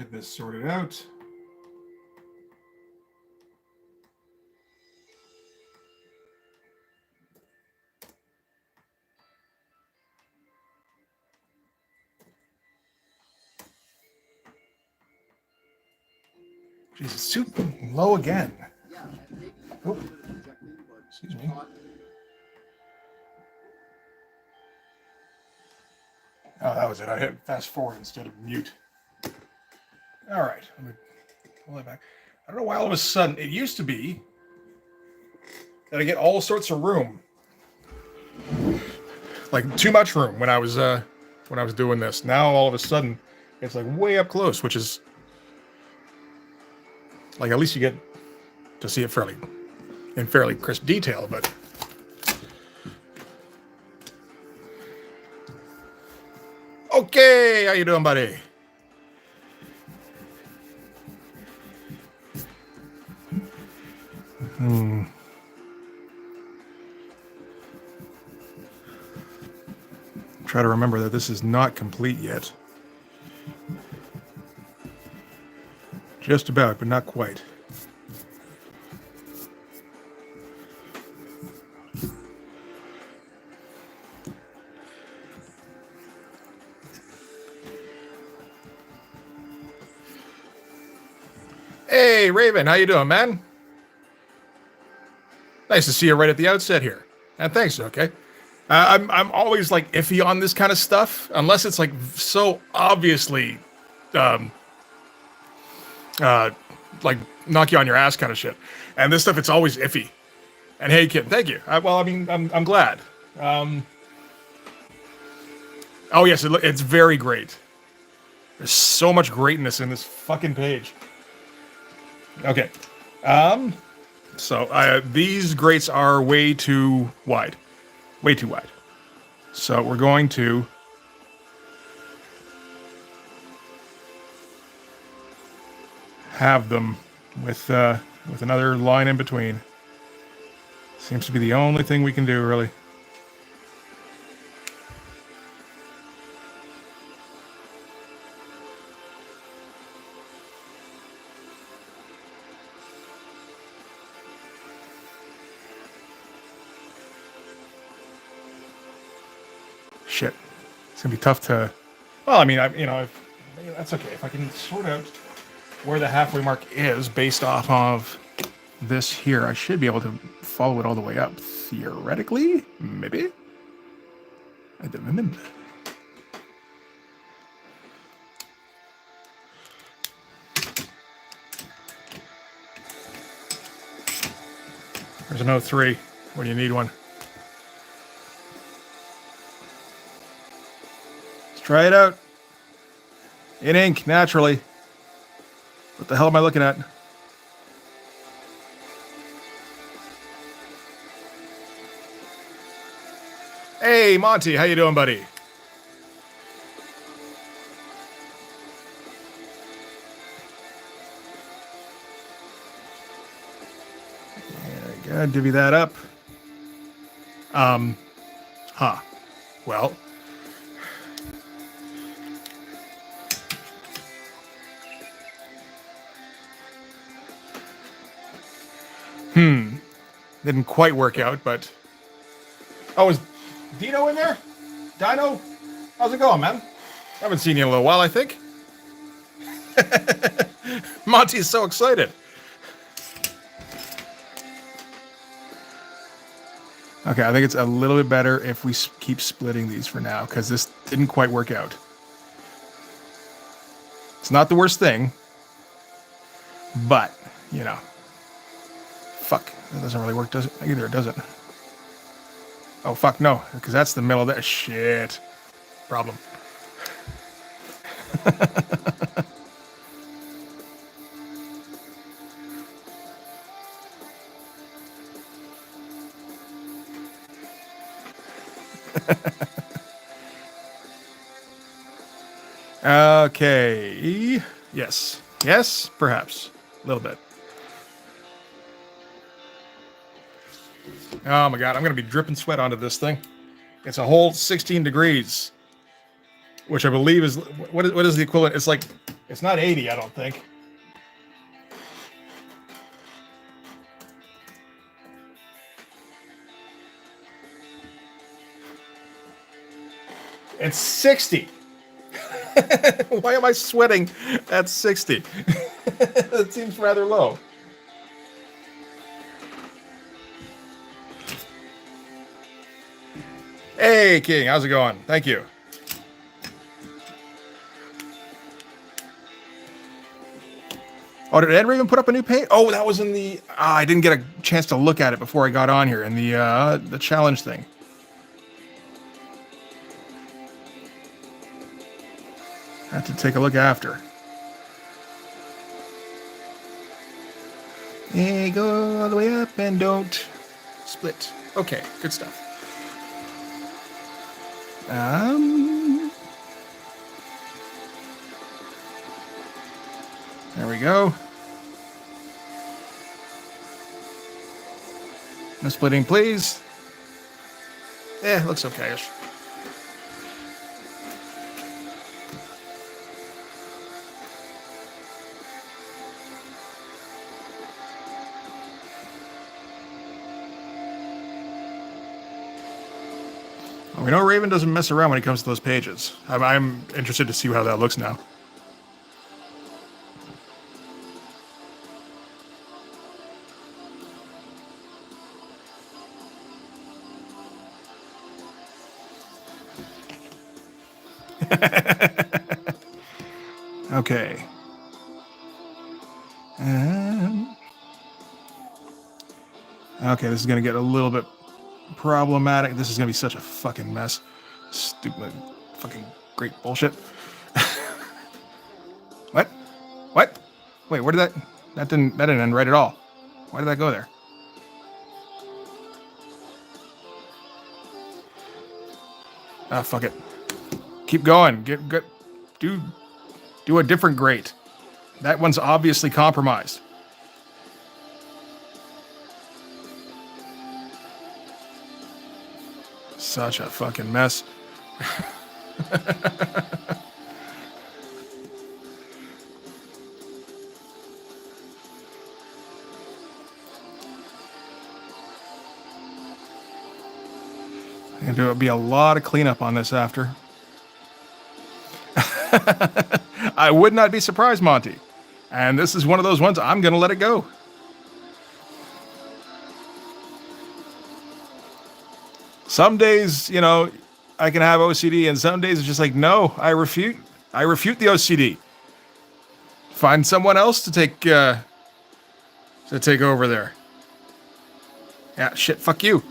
get this sorted out. Jesus, it's too low again. Oh, excuse me. Oh, that was it. I hit fast forward instead of mute. All right, let me pull that back. I don't know why all of a sudden it used to be that I get all sorts of room, like too much room when I was doing this. Now all of a sudden it's like way up close, which is like at least you get to see it in fairly crisp detail, but. Okay, how you doing, buddy? Try to remember that this is not complete yet. Just about, but not quite. Hey, Raven, how you doing, man? Nice to see you right at the outset here. And thanks, okay. I'm always like iffy on this kind of stuff, unless it's like so obviously, like knock you on your ass kind of shit. And this stuff, it's always iffy. And hey, kid, thank you. I'm glad. Oh yes, it's very great. There's so much greatness in this fucking page. Okay. So these grates are way too wide. Way too wide. So we're going to have them with another line in between. Seems to be the only thing we can do, really. Shit. It's gonna be tough to. Well, I mean, that's okay. If I can sort out where the halfway mark is based off of this here, I should be able to follow it all the way up. Theoretically, maybe. I don't remember. There's an 03 when you need one. Try it out. In ink, naturally. What the hell am I looking at? Hey, Monty, how you doing, buddy? There we go. Divvy that up. Well. Didn't quite work out, but... Oh, is Dino in there? Dino? How's it going, man? I haven't seen you in a little while, I think. Monty's so excited. Okay, I think it's a little bit better if we keep splitting these for now, because this didn't quite work out. It's not the worst thing, but, you know. Fuck, that doesn't really work, does it? Either, does it? Oh, fuck, no, because that's the middle of that. Shit. Problem. Okay. Yes. Yes, perhaps. A little bit. Oh my god, I'm going to be dripping sweat onto this thing. It's a whole 16 degrees. Which I believe is... What is the equivalent? It's like It's not 80, I don't think. It's 60. Why am I sweating at 60? That seems rather low. Hey, King, how's it going? Thank you. Oh, did Ed even put up a new page? Oh, that was in the... I didn't get a chance to look at it before I got on here in the challenge thing. I have to take a look after. Hey, go all the way up and don't split. Okay, good stuff. There we go. No splitting, please. Looks okay-ish. Well, we know Raven doesn't mess around when it comes to those pages. I'm interested to see how that looks now. Okay. Okay, this is going to get a little bit problematic. This is going to be such a fucking mess. Stupid fucking great bullshit. What? What? Wait, where did that didn't end right at all. Why did that go there? Ah, fuck it. Keep going. Get do a different grate. That one's obviously compromised. Such a fucking mess. There'll be a lot of cleanup on this after. I would not be surprised, Monty. And this is one of those ones I'm going to let it go. Some days, you know, I can have OCD, and some days it's just like, no, I refute the OCD. Find someone else to take over there. Yeah, shit, fuck you.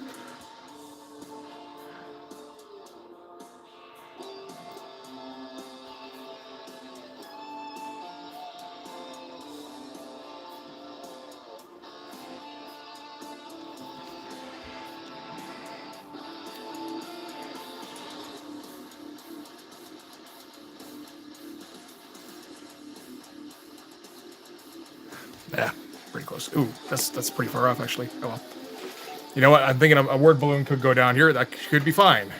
Yeah, pretty close. Ooh, that's pretty far off, actually. Oh well. You know what? I'm thinking a word balloon could go down here. That could be fine.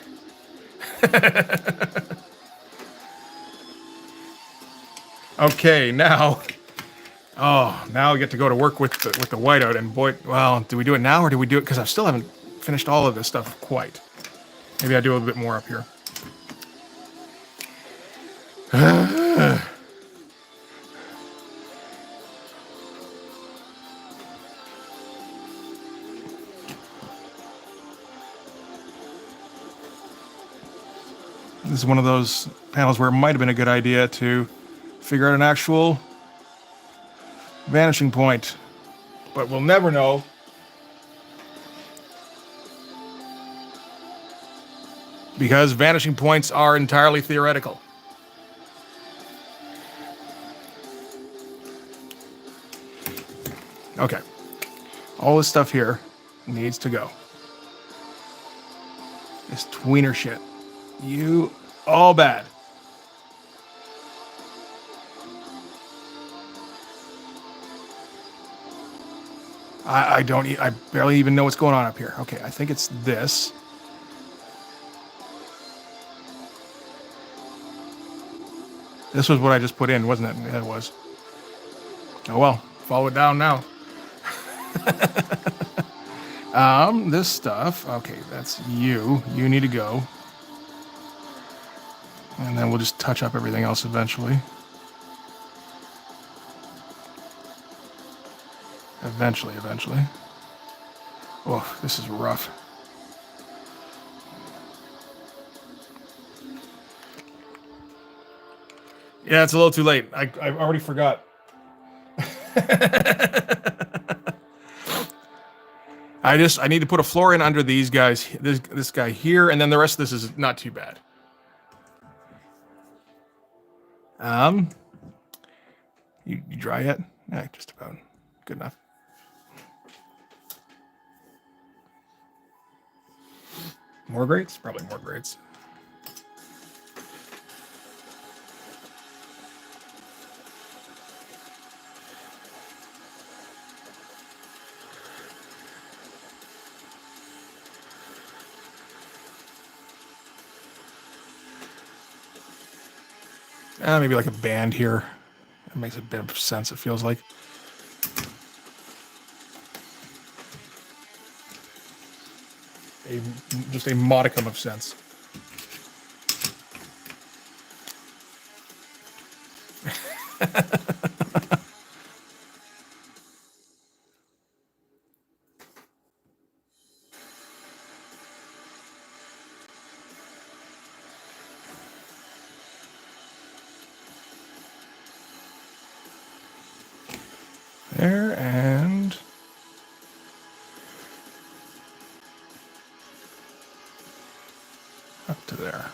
Okay, now. Oh, now I get to go to work with the whiteout, and boy, well, do we do it now or do we do it? Because I still haven't finished all of this stuff quite. Maybe I do a little bit more up here. This is one of those panels where it might have been a good idea to figure out an actual vanishing point, but we'll never know. Because vanishing points are entirely theoretical. Okay. All this stuff here needs to go. This tweener shit. You all bad. I barely even know what's going on up here. Okay, I think it's this. This was what I just put in, wasn't it? Yeah, it was. Oh well, follow it down now. This stuff. Okay, that's you. You need to go. And then we'll just touch up everything else eventually. Eventually. Oh, this is rough. Yeah, it's a little too late. I already forgot. I need to put a floor in under these guys, this guy here, and then the rest of this is not too bad. You dry yet? Yeah, just about. Good enough. More grates? Probably more grates. Maybe like a band here. It makes a bit of sense, it feels like. Just a modicum of sense. There, and up to there.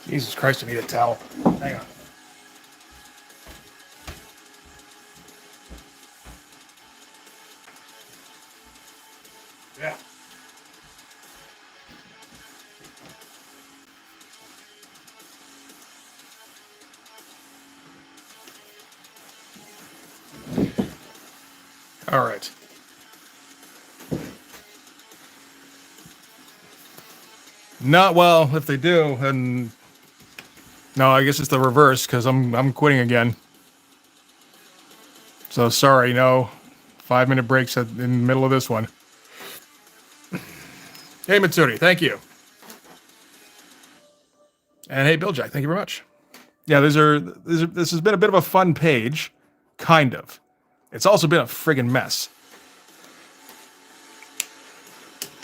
Jesus Christ, I need a towel. Hang on. Yeah. All right. Not well. If they do, and no, I guess it's the reverse because I'm quitting again. So sorry, no 5-minute breaks in the middle of this one. Hey Mitsuri, thank you. And hey Bill Jack, thank you very much. Yeah, this has been a bit of a fun page, kind of. It's also been a friggin' mess.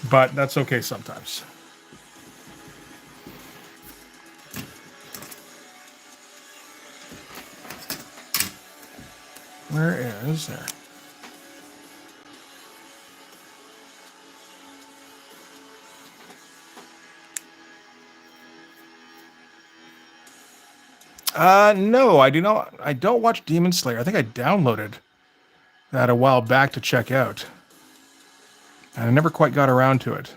But that's okay sometimes. Where is there? No, I do not. I don't watch Demon Slayer. I think I downloaded that a while back to check out. And I never quite got around to it.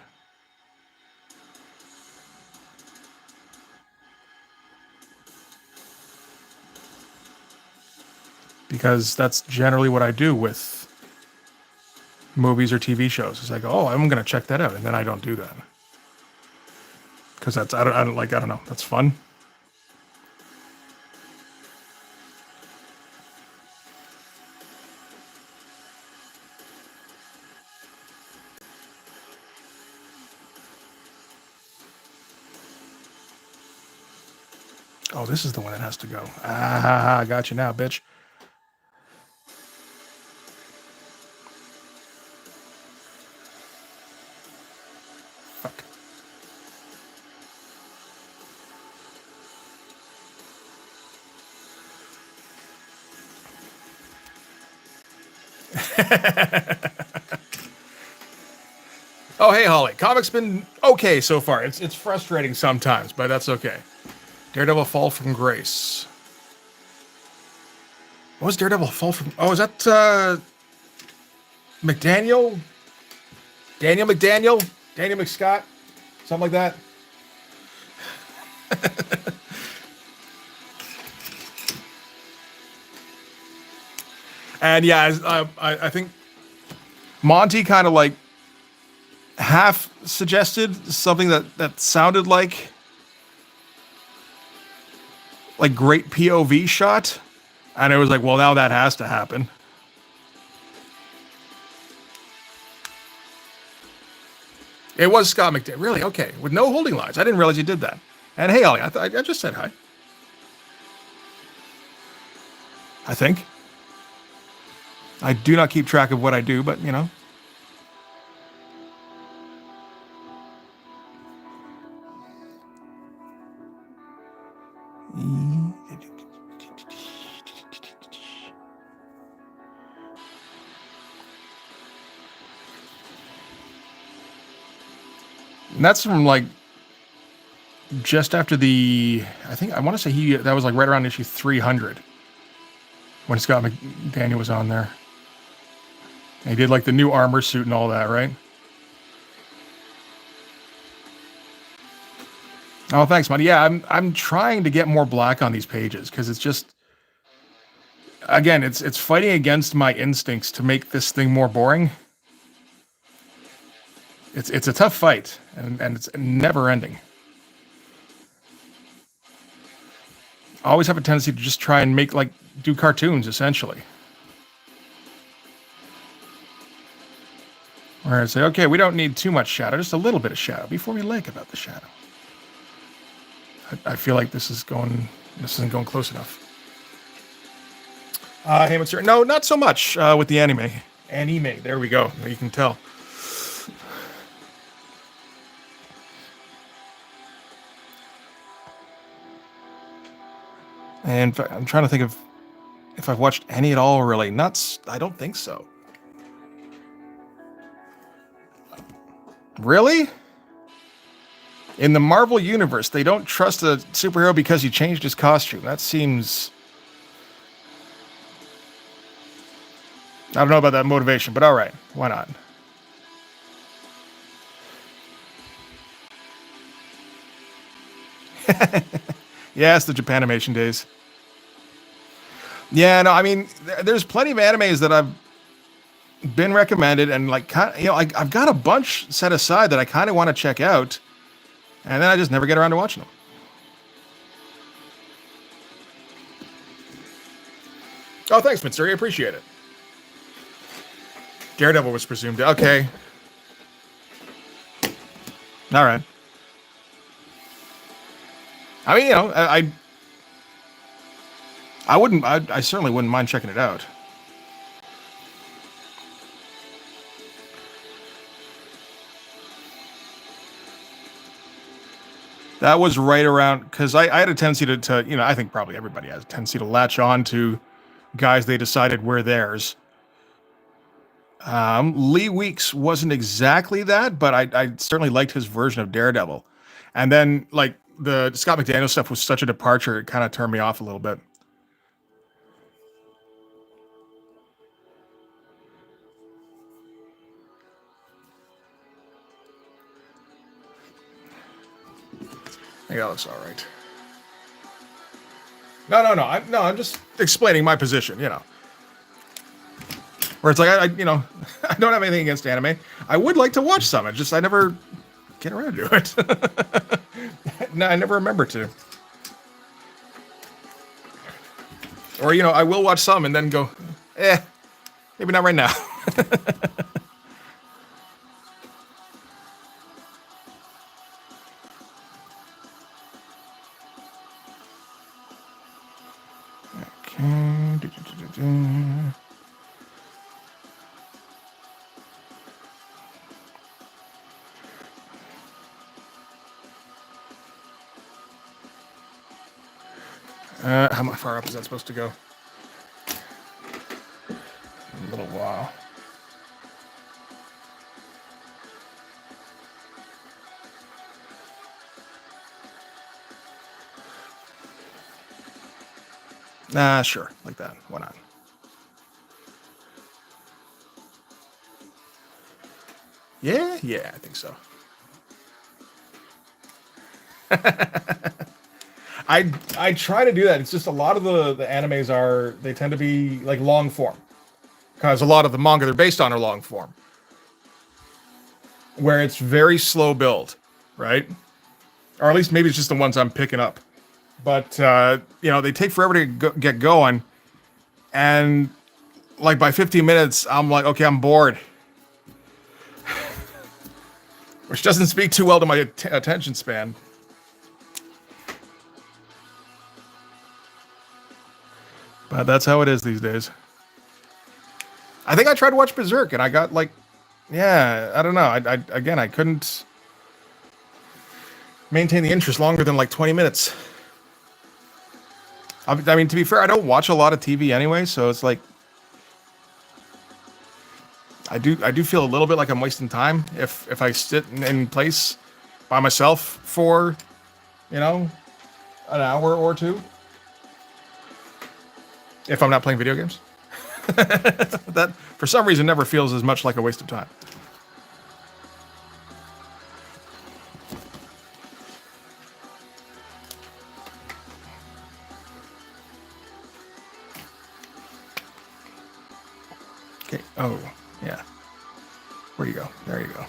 Because that's generally what I do with movies or TV shows. It's like, oh, I'm going to check that out. And then I don't do that. Because I don't know. That's fun. Oh, this is the one that has to go. Ah, I got you now, bitch. Fuck. Oh, hey, Holly. Comics been okay so far. It's frustrating sometimes, but that's okay. Daredevil Fall from Grace. What was Daredevil Fall from? Oh, is that McDaniel? Daniel McDaniel? Daniel McScott? Something like that. And yeah, I think Monty kind of like half suggested something that sounded like great POV shot, and it was like, well, now that has to happen. It was Scott McDaniel. Really? Okay. With no holding lines. I didn't realize you did that. And hey, Ollie, I just said hi. I think. I do not keep track of what I do, but you know. And that's from like just after I think I want to say that was like right around issue 300 when Scott McDaniel was on there. And he did like the new armor suit and all that, right? Oh, thanks, buddy. Yeah, I'm trying to get more black on these pages because it's just, again, it's fighting against my instincts to make this thing more boring. It's a tough fight, and it's never ending. I always have a tendency to just try and do cartoons, essentially. Where I say, okay, we don't need too much shadow, just a little bit of shadow before we like about the shadow. I feel like this isn't going close enough. Hey, what's your... No, not so much with the anime. Anime, there we go. You can tell. And I'm trying to think of if I've watched any at all, really. I don't think so. Really? In the Marvel Universe, they don't trust a superhero because he changed his costume. That seems... I don't know about that motivation, but all right. Why not? Yeah, it's the Japanimation days. Yeah, no, I mean, there's plenty of animes that I've been recommended, and like, I've got a bunch set aside that I kind of want to check out, and then I just never get around to watching them. Oh, thanks, Mitsuri. I appreciate it. Daredevil was presumed. Okay. All right. I mean, you know, I certainly wouldn't mind checking it out. That was right around, because I had a tendency to, you know, I think probably everybody has a tendency to latch on to guys they decided were theirs. Lee Weeks wasn't exactly that, but I certainly liked his version of Daredevil. And then, like, the Scott McDaniel stuff was such a departure, it kind of turned me off a little bit. I think that looks all right. No. I'm just explaining my position, you know. Where it's like, you know, I don't have anything against anime. I would like to watch some. It's just I never get around to it. No, I never remember to. Or, you know, I will watch some and then go, maybe not right now. Okay. How far up is that supposed to go? A little while. Sure, like that. Why not? Yeah, I think so. I try to do that. It's just a lot of the animes they tend to be like long form. because a lot of the manga they're based on are long form, where it's very slow build, right? Or at least maybe it's just the ones I'm picking up. But they take forever to get going, and like by 15 minutes, I'm like, okay, I'm bored, which doesn't speak too well to my attention span. But that's how it is these days. I think I tried to watch Berserk, and I got like, yeah, I don't know. I couldn't maintain the interest longer than like 20 minutes. I mean, to be fair, I don't watch a lot of TV anyway, so it's like I do feel a little bit like I'm wasting time if I sit in place by myself for, an hour or two. If I'm not playing video games. That, for some reason, never feels as much like a waste of time. Okay. Oh, yeah. Where you go? There you go.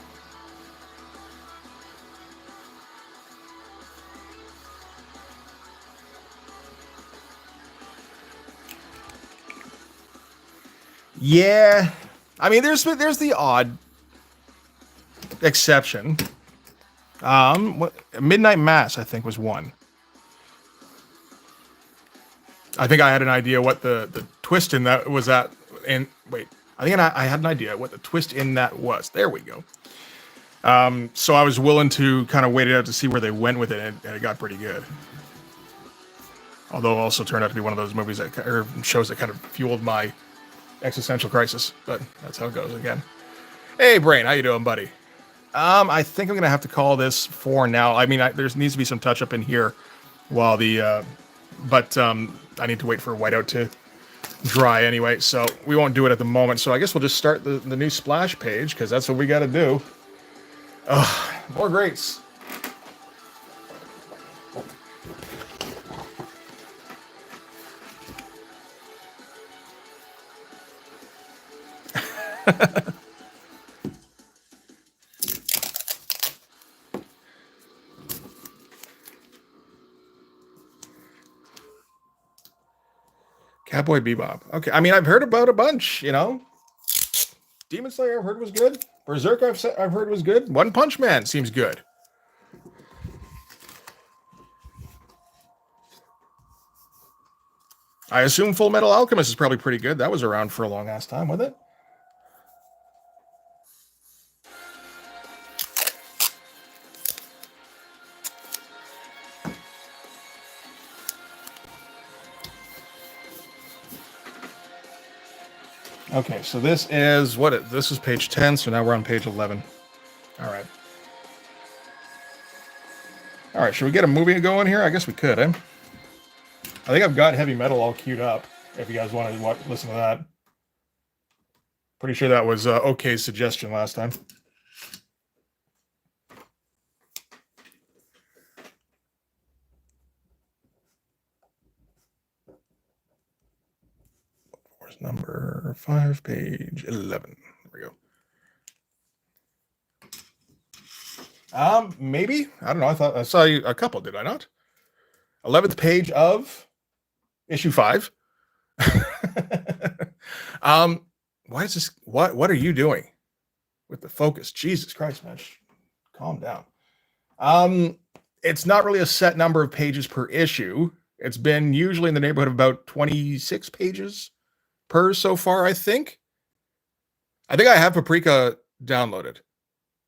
Yeah. I mean, there's the odd exception. Midnight Mass, I think, was one. I think I had an idea what the twist in that was at. And wait, I think I had an idea what the twist in that was. There we go. So I was willing to kind of wait it out to see where they went with it, and it got pretty good. Although it also turned out to be one of those movies or shows that kind of fueled my existential crisis. But that's how it goes again. Hey, Brain, how you doing, buddy? I think I'm gonna have to call this for now. I mean, there needs to be some touch up in here while but I need to wait for whiteout to dry anyway, so we won't do it at the moment. So I guess we'll just start the new splash page, because that's what we got to do. Ugh, more greats. Cowboy Bebop. Okay, I mean, I've heard about a bunch, Demon Slayer I've heard was good. Berserk I've heard was good. One Punch Man seems good. I assume Full Metal Alchemist is probably pretty good. That was around for a long ass time, wasn't it? Okay, so this is this is page 10, so now we're on page 11. All right. All right, should we get a movie going here? I guess we could, eh? I think I've got Heavy Metal all queued up, if you guys want to listen to that. Pretty sure that was OK's suggestion last time. Where's number 5, page 11. There we go. Maybe? I don't know. I thought I saw you a couple, did I not? 11th page of issue 5. Why is this? What are you doing with the focus? Jesus Christ, man. Calm down. It's not really a set number of pages per issue. It's been usually in the neighborhood of about 26 pages per so far, I think. I think I have Paprika downloaded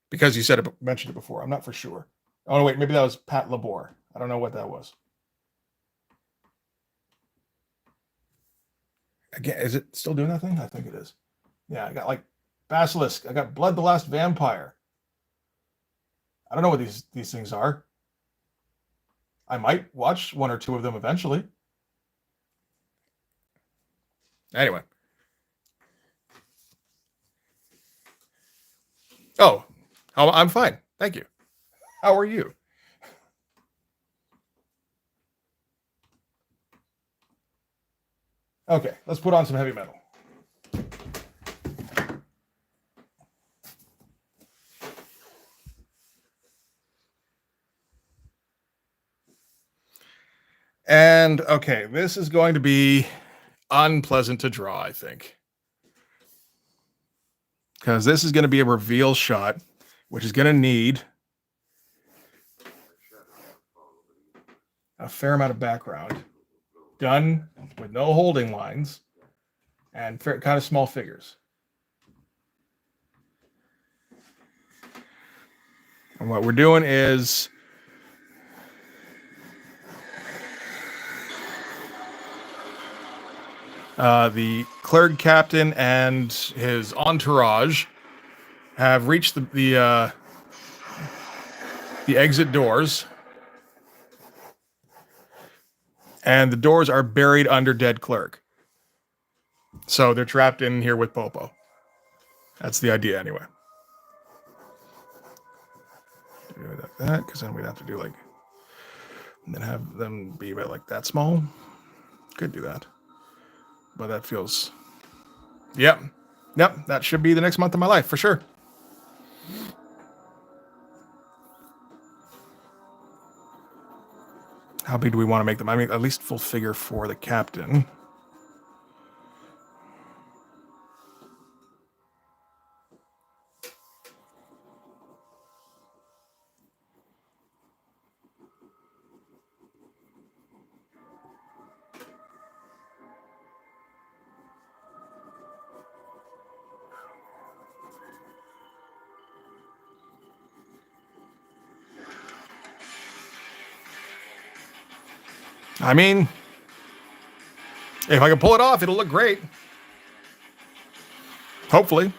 because you mentioned it before. I'm not for sure. Oh, no, wait, maybe that was Pat Labor. I don't know what that was. Again, is it still doing that thing? I think it is. Yeah, I got like Basilisk. I got Blood the Last Vampire. I don't know what these things are. I might watch one or two of them eventually. Anyway. Oh, I'm fine. Thank you. How are you? Okay, let's put on some heavy metal. And okay, this is going to be unpleasant to draw, I think. Because this is going to be a reveal shot, which is going to need a fair amount of background, done with no holding lines, and kind of small figures. And what we're doing is the clerk captain and his entourage have reached the exit doors, and the doors are buried under dead clerk. So they're trapped in here with Popo. That's the idea, anyway. Do it like that, because then we'd have to do like, and then have them be about like that small. Could do that, but that feels. Yep, that should be the next month of my life for sure. How big do we want to make them? I mean, at least full figure for the captain. I mean, if I can pull it off, it'll look great. Hopefully.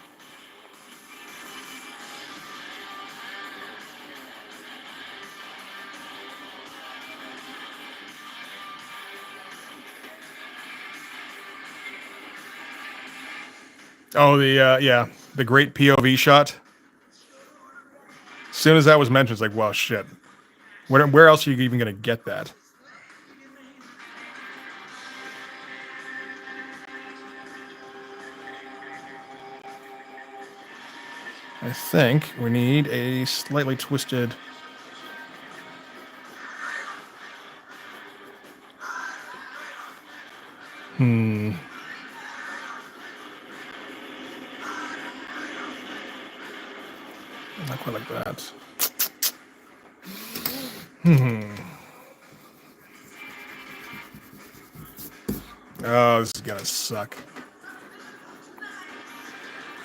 Oh, the great POV shot. As soon as that was mentioned, it's like, well, shit. Where else are you even going to get that? I think we need a slightly twisted. Not quite like that. Oh, this is gonna suck.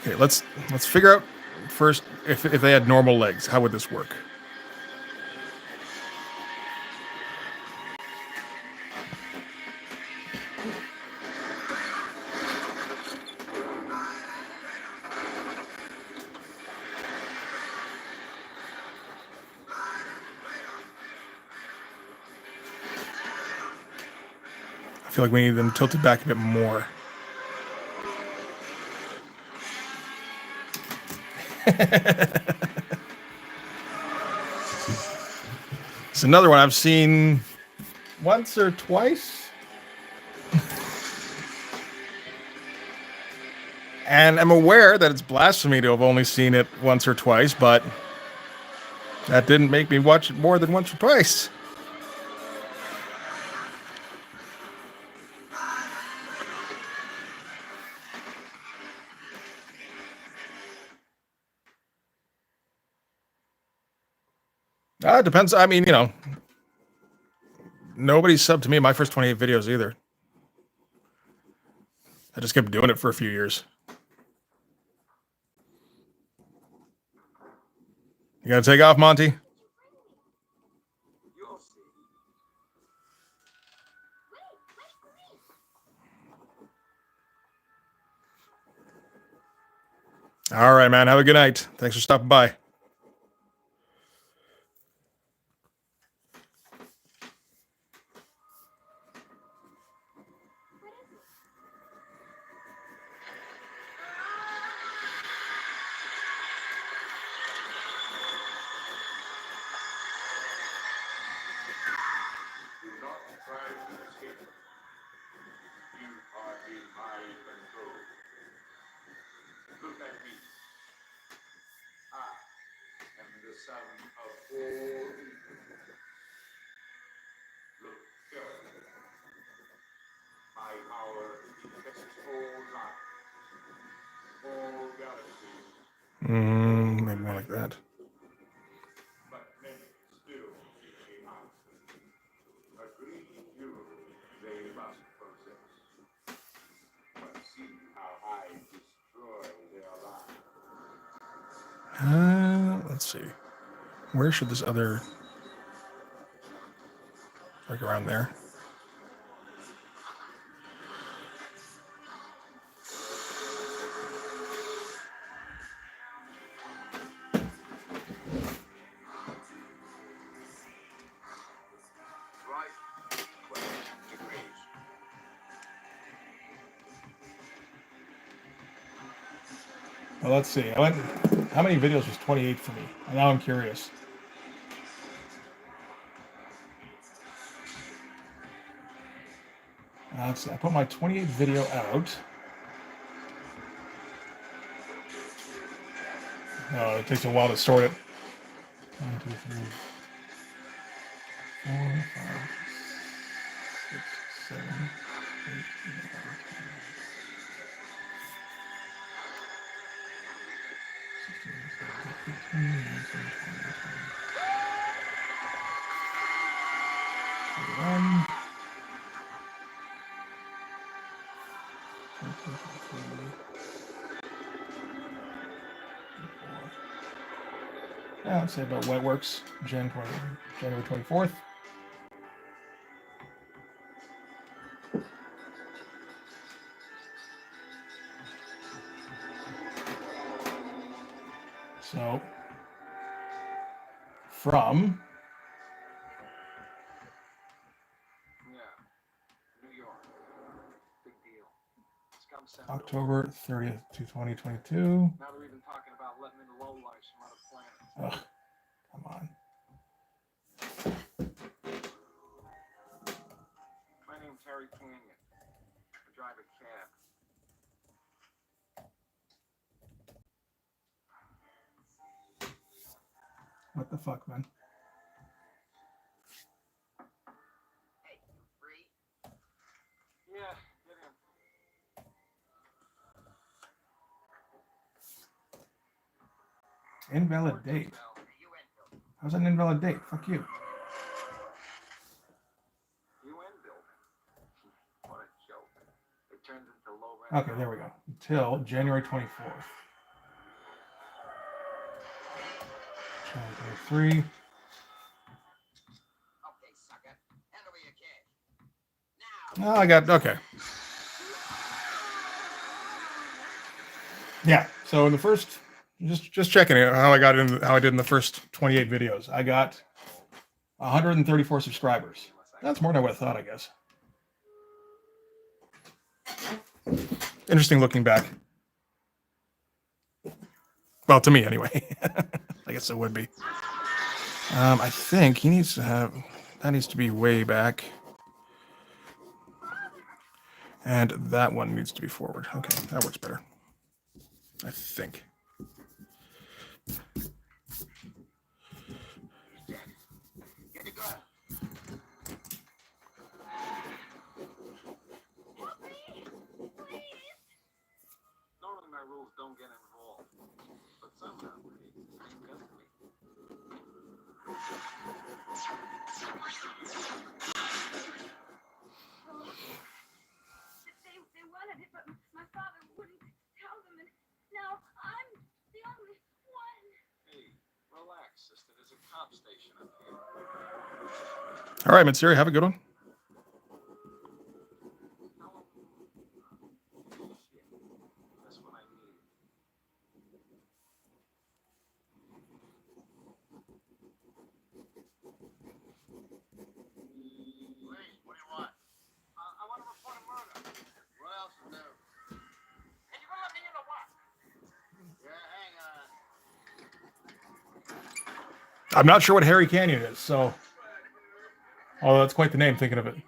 Okay, let's figure out first if they had normal legs, how would this work? I feel like we need them tilted back a bit more. It's another one I've seen once or twice. And I'm aware that it's blasphemy to have only seen it once or twice, but that didn't make me watch it more than once or twice. It depends. I mean, nobody's subbed to me in my first 28 videos either. I just kept doing it for a few years. You gotta take off, Monty? All right, man. Have a good night. Thanks for stopping by. Son of all evil. Look, go. Maybe more like that. Let's see. Where should this other, like around there? Well, let's see. How many videos was 28 for me? Now I'm curious. Let's see. I put my 28 video out. Oh, it takes a while to sort it. 1, 2, 3, 4, 5, 6, 7, 8, 9, 10, 11, yeah, let's say about Wetworks, January 24th. So, from October 30th to 2022. Now they're even talking about letting in low lights from other planets. Ugh, come on. My name's Harry Canyon. I drive a cab. What the fuck, man? Hey, you free? Yeah, get in. Invalid date. How's that an invalid date? Fuck you. What a joke. It turns into low rent. Okay, there we go. Until January 24th. January 23. Okay, sucker. Hand over your cash. Now. Oh, I got, okay. Yeah, so in the first, just checking it, how I did in the first 28 videos. I got 134 subscribers. That's more than I would have thought, I guess. Interesting looking back. Well, to me anyway. I guess it would be. I think he needs to have, that needs to be way back. And that one needs to be forward. Okay, that works better. I think. Get the gun. Normally my rules don't get involved, but somehow they ain't got me. They wanted it, but my father wouldn't tell them, and now I'm the only one. Hey, relax, sister. There's a cop station up here. All right, Matsuri, have a good one. That's what I need. Please, what do you want? I want to report a murder. What else is new? And you're gonna let me in or what? Yeah, hang on. I'm not sure what Harry Canyon is, so. Oh, that's quite the name, thinking of it. Harry.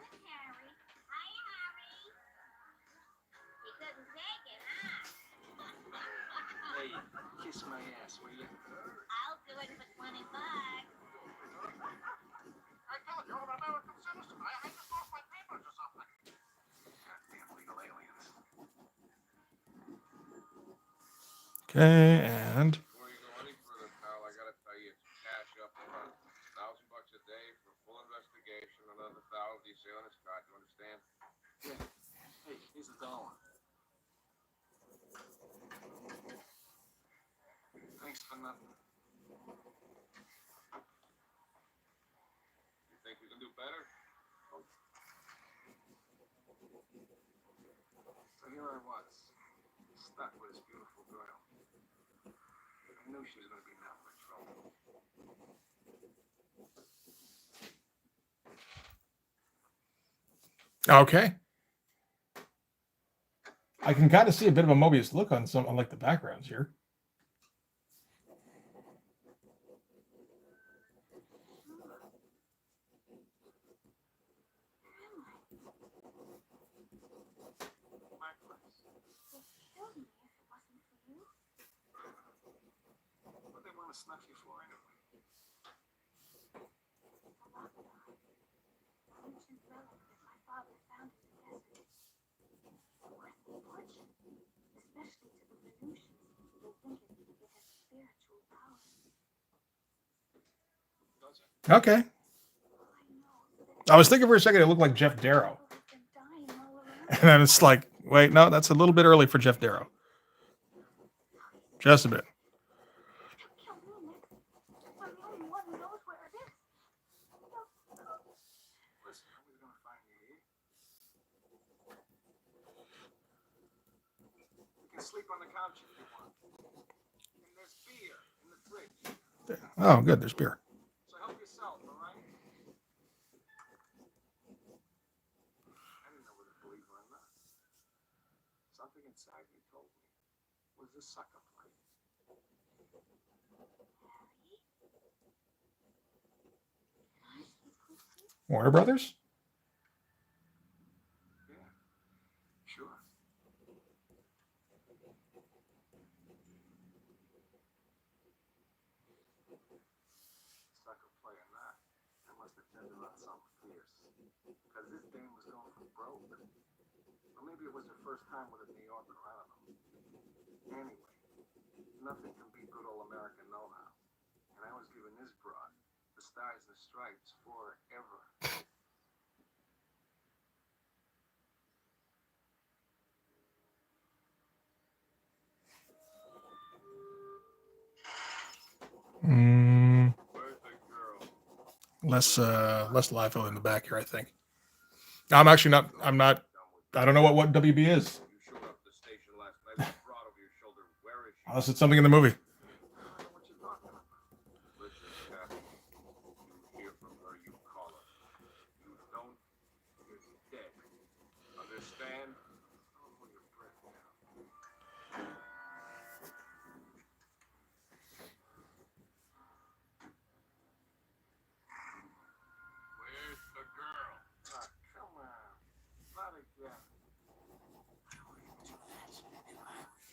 Hi, Harry. He couldn't take it, huh? Hey, kiss my ass, will you? I'll do it for $20. I told you, I'm an American citizen. I just lost my papers or something. Goddamn legal aliens. Okay, and nothing. You think we can do better? So here I was, stuck with this beautiful girl. I knew she was going to be in that much trouble. Okay. I can kind of see a bit of a Mobius look on some, on like the backgrounds here. My place. They killed me if it wasn't for you. What they want to snuff you for anyway? The lockdown. Ancient relic that my father found in the desert. Worth a fortune. Especially to the Venusians. They think it has spiritual power. Does it? Okay. I know that I was thinking for a second it looked like Jeff Darrow. people have been dying all around. And then it's like, wait, no, that's a little bit early for Jeff Darrow. Just a bit. Don't kill me, Nick. I'm the only one who knows where it is. No. Listen, nobody's going to find you here. You can sleep on the couch if you want. And there's beer in the fridge. Oh, good. There's beer. So help yourself, all right? I didn't know whether to believe her or not. Something inside me told me it was a sucker play. Warner Brothers? Yeah, sure. Sucker play or not, I must have tended on something fierce. Because this dame was going for broke. Or maybe it was her first time with a New Yorker, I don't know. Anyway, nothing can beat good old American know-how. And I was giving this broad the stars and stripes forever. Mm, Where's the girl? less LiFo in the back here, I think. I'm actually not, I don't know what WB is. You showed up at the station last night with a broad over your shoulder. Where is she? Unless it's something in the movie. I don't know what you're talking about. Listen, Kathy. You hear from her, you call her. You don't, you're dead. Understand? Don't hold your breath now. Where's the girl? Ah, come on. Not again. I wouldn't do that if I were you.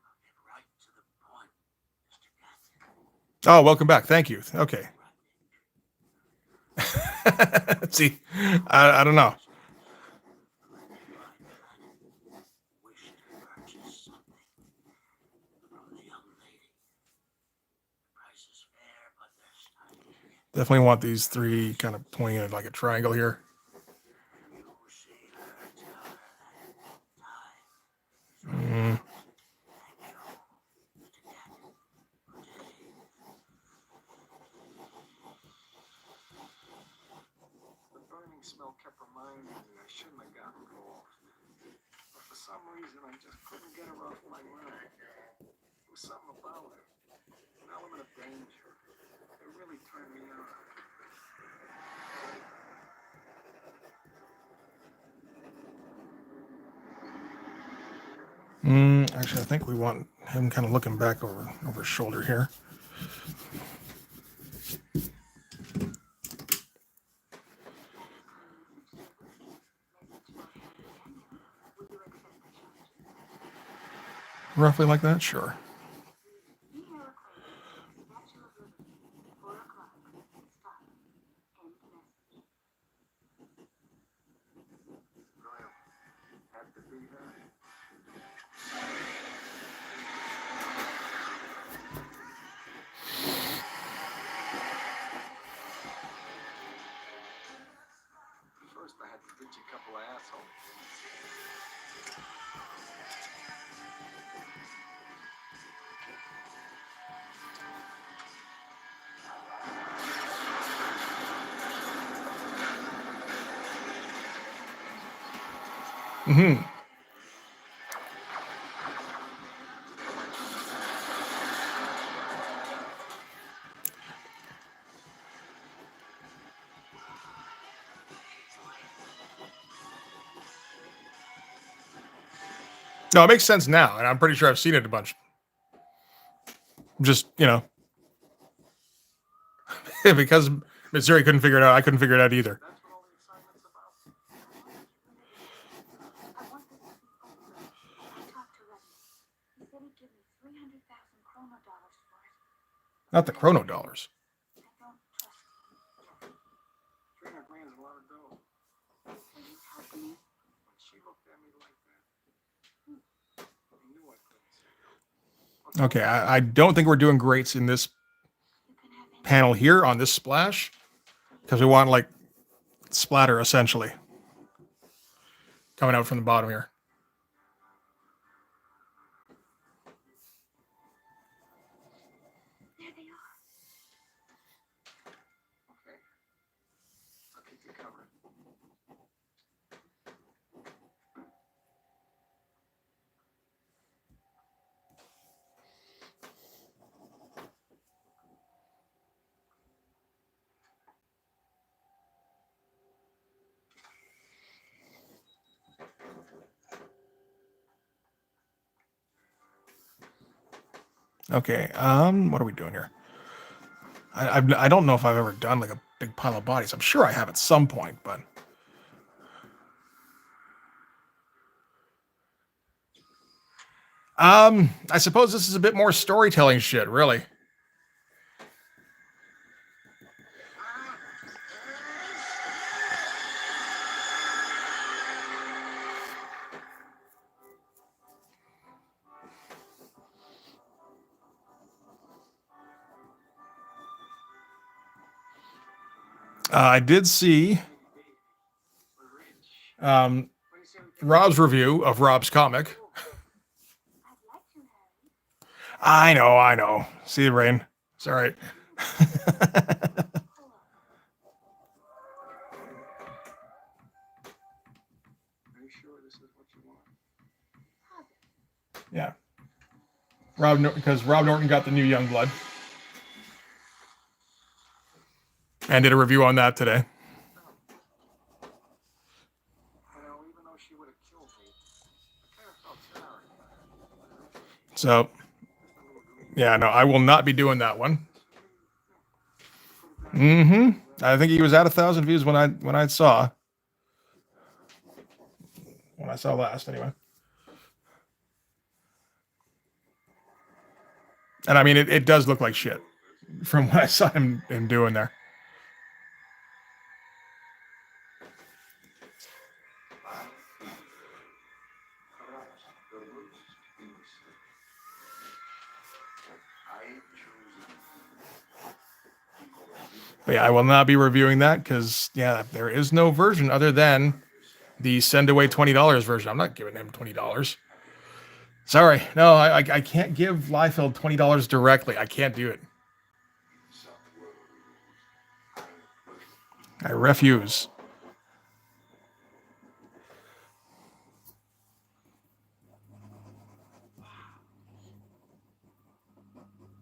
I'll get right to the point, Mr. Gatson. Oh, welcome back. Thank you. Okay. See, I don't know. Wish to purchase something from the young lady. The price is fair, but there's time to get. Definitely want these three kind of pointing at like a triangle here. You see her, tell her that time. Mm, Thank you, Mr. Gatson. The burning smell kept reminding me I shouldn't have gotten involved. But for some reason, I just couldn't get her off my mind. There was something about her. An element of danger. It really turned me on. actually, I think we want him kind of looking back over his shoulder here. Roughly like that? Sure. Email acquaintance, Statue of Liberty, 4 o'clock. Stop. End message. Graham, had to be her. First, I had to ditch a couple of assholes. Mm-hmm. No, it makes sense now, and I'm pretty sure I've seen it a bunch. Just, because Missouri couldn't figure it out, I couldn't figure it out either. That's what all the excitement's about. I want this to be over. I talked to Redmond. He said he'd give me 300,000 chrono dollars for it. Not the chrono dollars. I don't trust him. 300 grand is a lot of dough. Will you help me? When she looked at me like that, I knew I couldn't say no. Okay, I don't think we're doing greats in this You can have any. panel here on this splash, because we want, like, splatter, essentially, coming out from the bottom here. There they are. Okay. I'll keep you covered. Okay, what are we doing here? I don't know if I've ever done, like, a big pile of bodies. I'm sure I have at some point, but... I suppose this is a bit more storytelling shit, really. I did see Rob's review of Rob's comic. I'd like to, Harry. I know. See the rain. It's all right. Hold on. Are you sure this is what you want? Positive. Yeah. Because Rob Norton got the new Youngblood. And did a review on that today. You know, even though she would have killed me, I kind of felt sorry for her. So, yeah, no, I will not be doing that one. Mm-hmm. I think he was at 1,000 views when I saw last, anyway. And I mean, it does look like shit from what I saw him doing there. But yeah, I will not be reviewing that because, yeah, there is no version other than the send away $20 version. I'm not giving him $20. Sorry. No, I can't give Liefeld $20 directly. I can't do it. I refuse.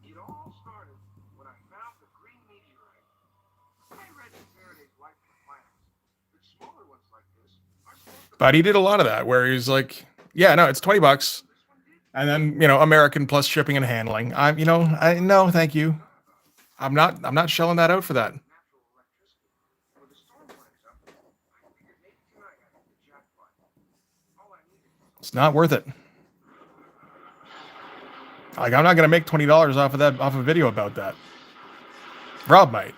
It all started when I found the green meteorite. I read in Faraday's Life of the Planets that smaller ones like this are supposed to. But he did a lot of that where he's like, yeah, no, it's $20. And then, American plus shipping and handling. No, thank you. I'm not shelling that out for that. Natural electricity. When the storm winds up, I figured maybe tonight I'd hit the jackpot. All I needed was It's not worth it. Like, I'm not gonna make $20 off a video about that. Rob might.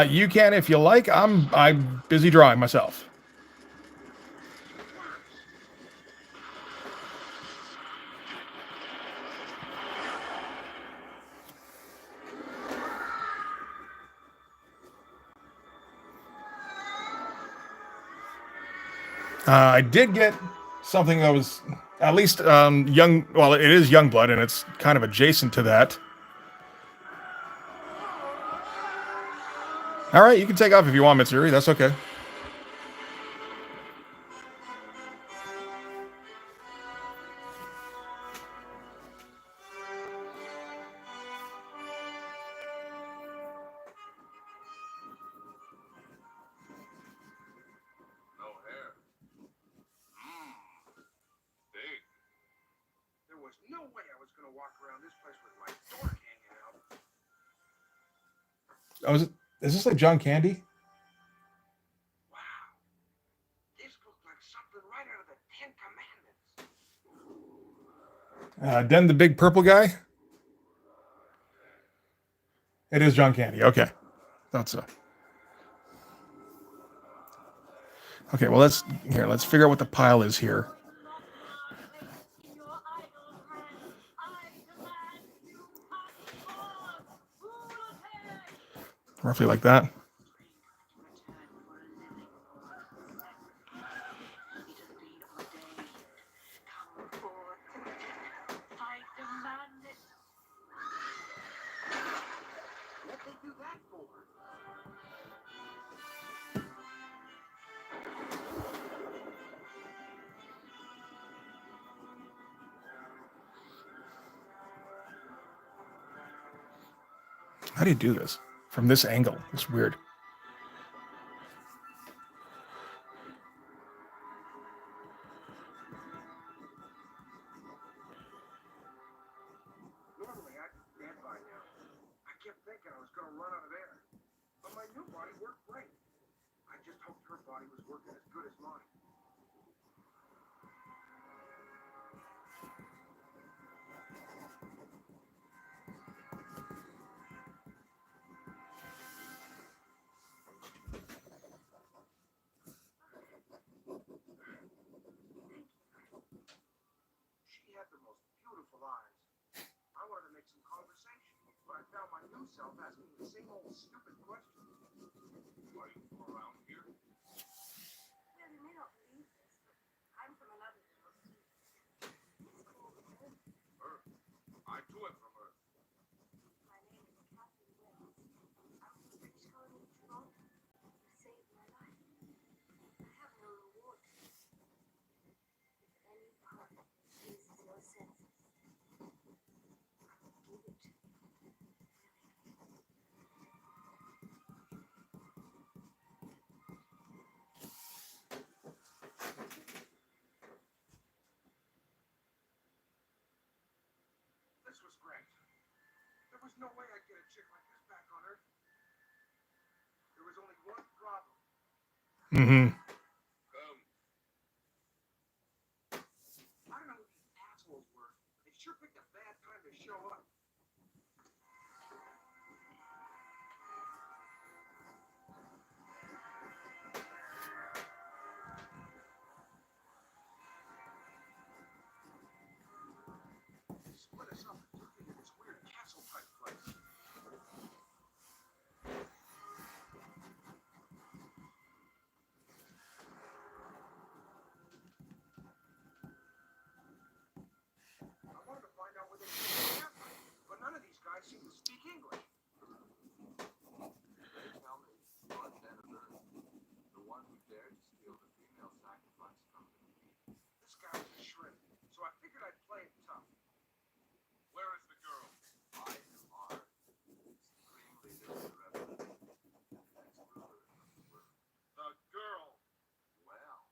You can if you like. I'm busy drawing myself. I did get something that was at least young. Well, it is Youngblood, and it's kind of adjacent to that. All right, you can take off if you want, Mitsuri. That's okay. No hair. Big. There was no way I was gonna walk around this place with my dork hanging out. Oh, is this like John Candy? Wow. This looked like something right out of the Ten Commandments. Den the big purple guy? It is John Candy. Okay. Thought so. Okay, well let's figure out what the pile is here. Roughly like that. What they do that for? How do you do this? From this angle. It's weird. Normally I'd be dead by now. I kept thinking I was gonna run out of air. But my new body worked great. I just hoped her body was working as good as mine. She had the most beautiful eyes. I wanted to make some conversation, but I found my new self asking the same old stupid questions. Are you from around here? Well, you may not believe this, but I'm from another world. It's called Earth. Earth. I too am from Earth. My name is Catherine Wells. I'm from the British colony of Toronto. You saved my life. I have no reward for this. If any part pleases your senses, I will give it to you willingly. This was great. There was no way I'd get a chick like this back on Earth. There was only one problem. Mm-hmm. I don't know who these assholes were. They sure picked a bad time to show up. Split us up and took me to this weird castle type place. I wanted to find out where they came from, but none of these guys seem to speak English. They tell me you're Senator, the one who dared to steal the female sacrifice company. This guy was a shrimp, so I figured I'd play it tough. Where is the girl? I am our supreme leader of the revolution, next ruler of the world. The girl. Well,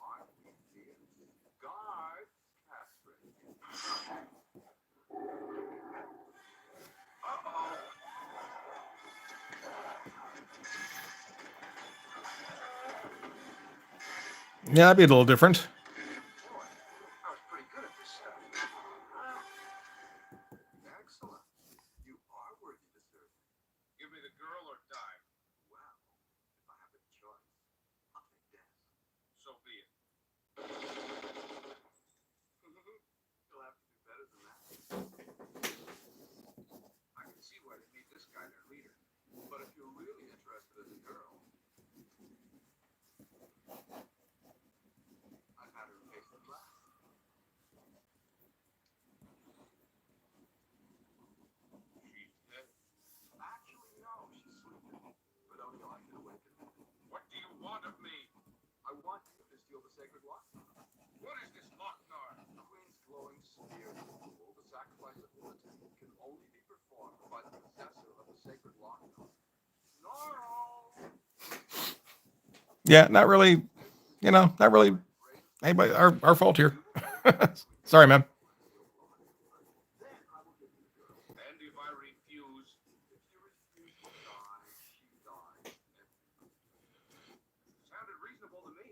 aren't we fierce? Guard, Catherine. Uh-oh. Yeah, that'd be a little different. Boy, I was pretty good at this stuff. Excellent. You are worthy to serve. Give me the girl or die. Well, if I have a choice, I'll take death. So be it. You'll have to do better than that. I can see why they made this guy their leader. But if you're really interested in the girl, I've sacred lock? What is this Lochnar? The Queen's glowing spear ritual. The sacrifice of Militech can only be performed by the possessor of the sacred Lochnar. Gnarl! Yeah, not really. Not really. Anybody, our fault here. Sorry, man. And if I refuse, if you refuse to die, she dies. Sounded reasonable to me.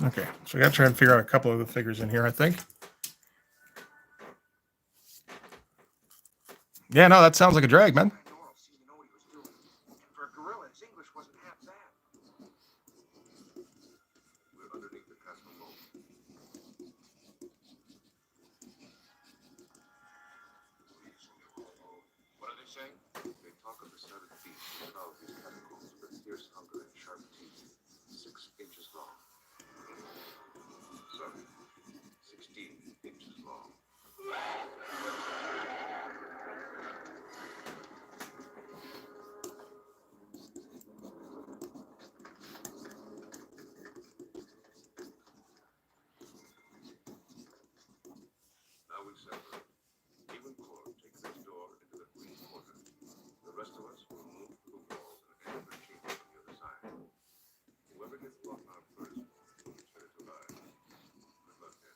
Okay, so we got to try and figure out a couple of the figures in here, I think. Yeah, no, that sounds like a drag, man. Gnarl seemed to know what he was doing. And for a gorilla, his English wasn't half bad. We're underneath the castle moat. What are they saying? They talk of the seven beasts who crowd these catacombs with fierce hunger and sharp teeth, 6 inches long. Sorry, 16 inches long. Now we separate. You and Core take this door into the green corner. The rest of us will move through the walls and enter the chamber from the other side. Whoever gets locked out first will be turn to life. Good luck, then.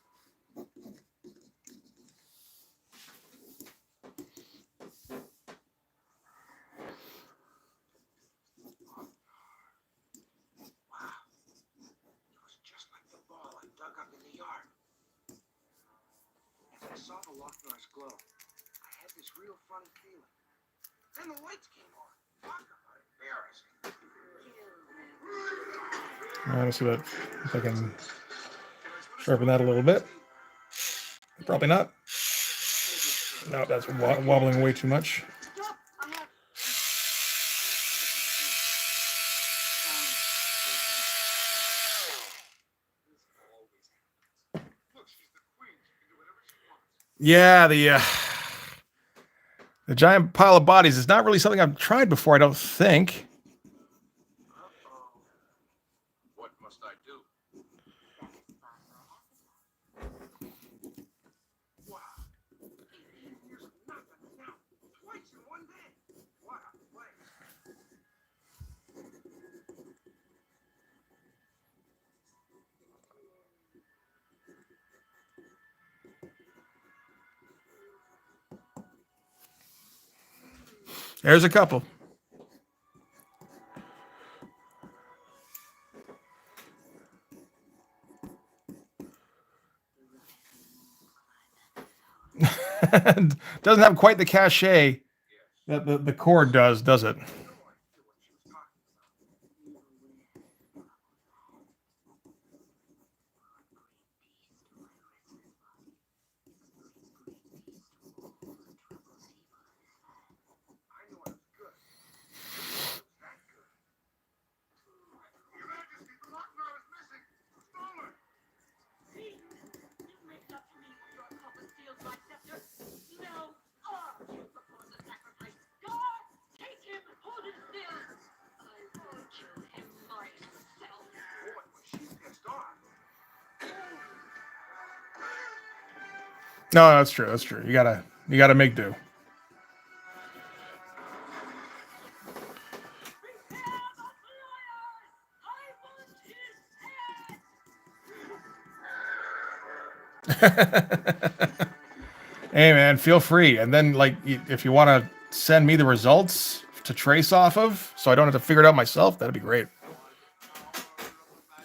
Wow. It was just like the ball I dug up in the yard. As I saw the Lochnar's glow, I had this real funny feeling. Then the lights came on. Fuck, embarrassing. Let's see if I can sharpen that a little bit. Probably not. No, that's wobbling way too much. Stop! I have. Look, she's the queen. She can do whatever she wants. Yeah, the giant pile of bodies is not really something I've tried before, I don't think. Uh-oh. What must I do? Wow. 18 years of nothing now. Twice in one day. What a place. There's a couple. Doesn't have quite the cachet that the cord does it? No idea what she was talking about. I knew I was good. It was that good. Your Majesty, the Lochnar is missing. Stolen. You make up to me for your Copperfield, my scepter. No, you perform the sacrifice. God, take him, hold him still. I will kill him myself. Boy, was she pissed off. No, that's true. That's true. You gotta make do. Prepare the flyers! I want his head! Hey man, feel free. And then like if you want to send me the results to trace off of, so I don't have to figure it out myself, that'd be great. I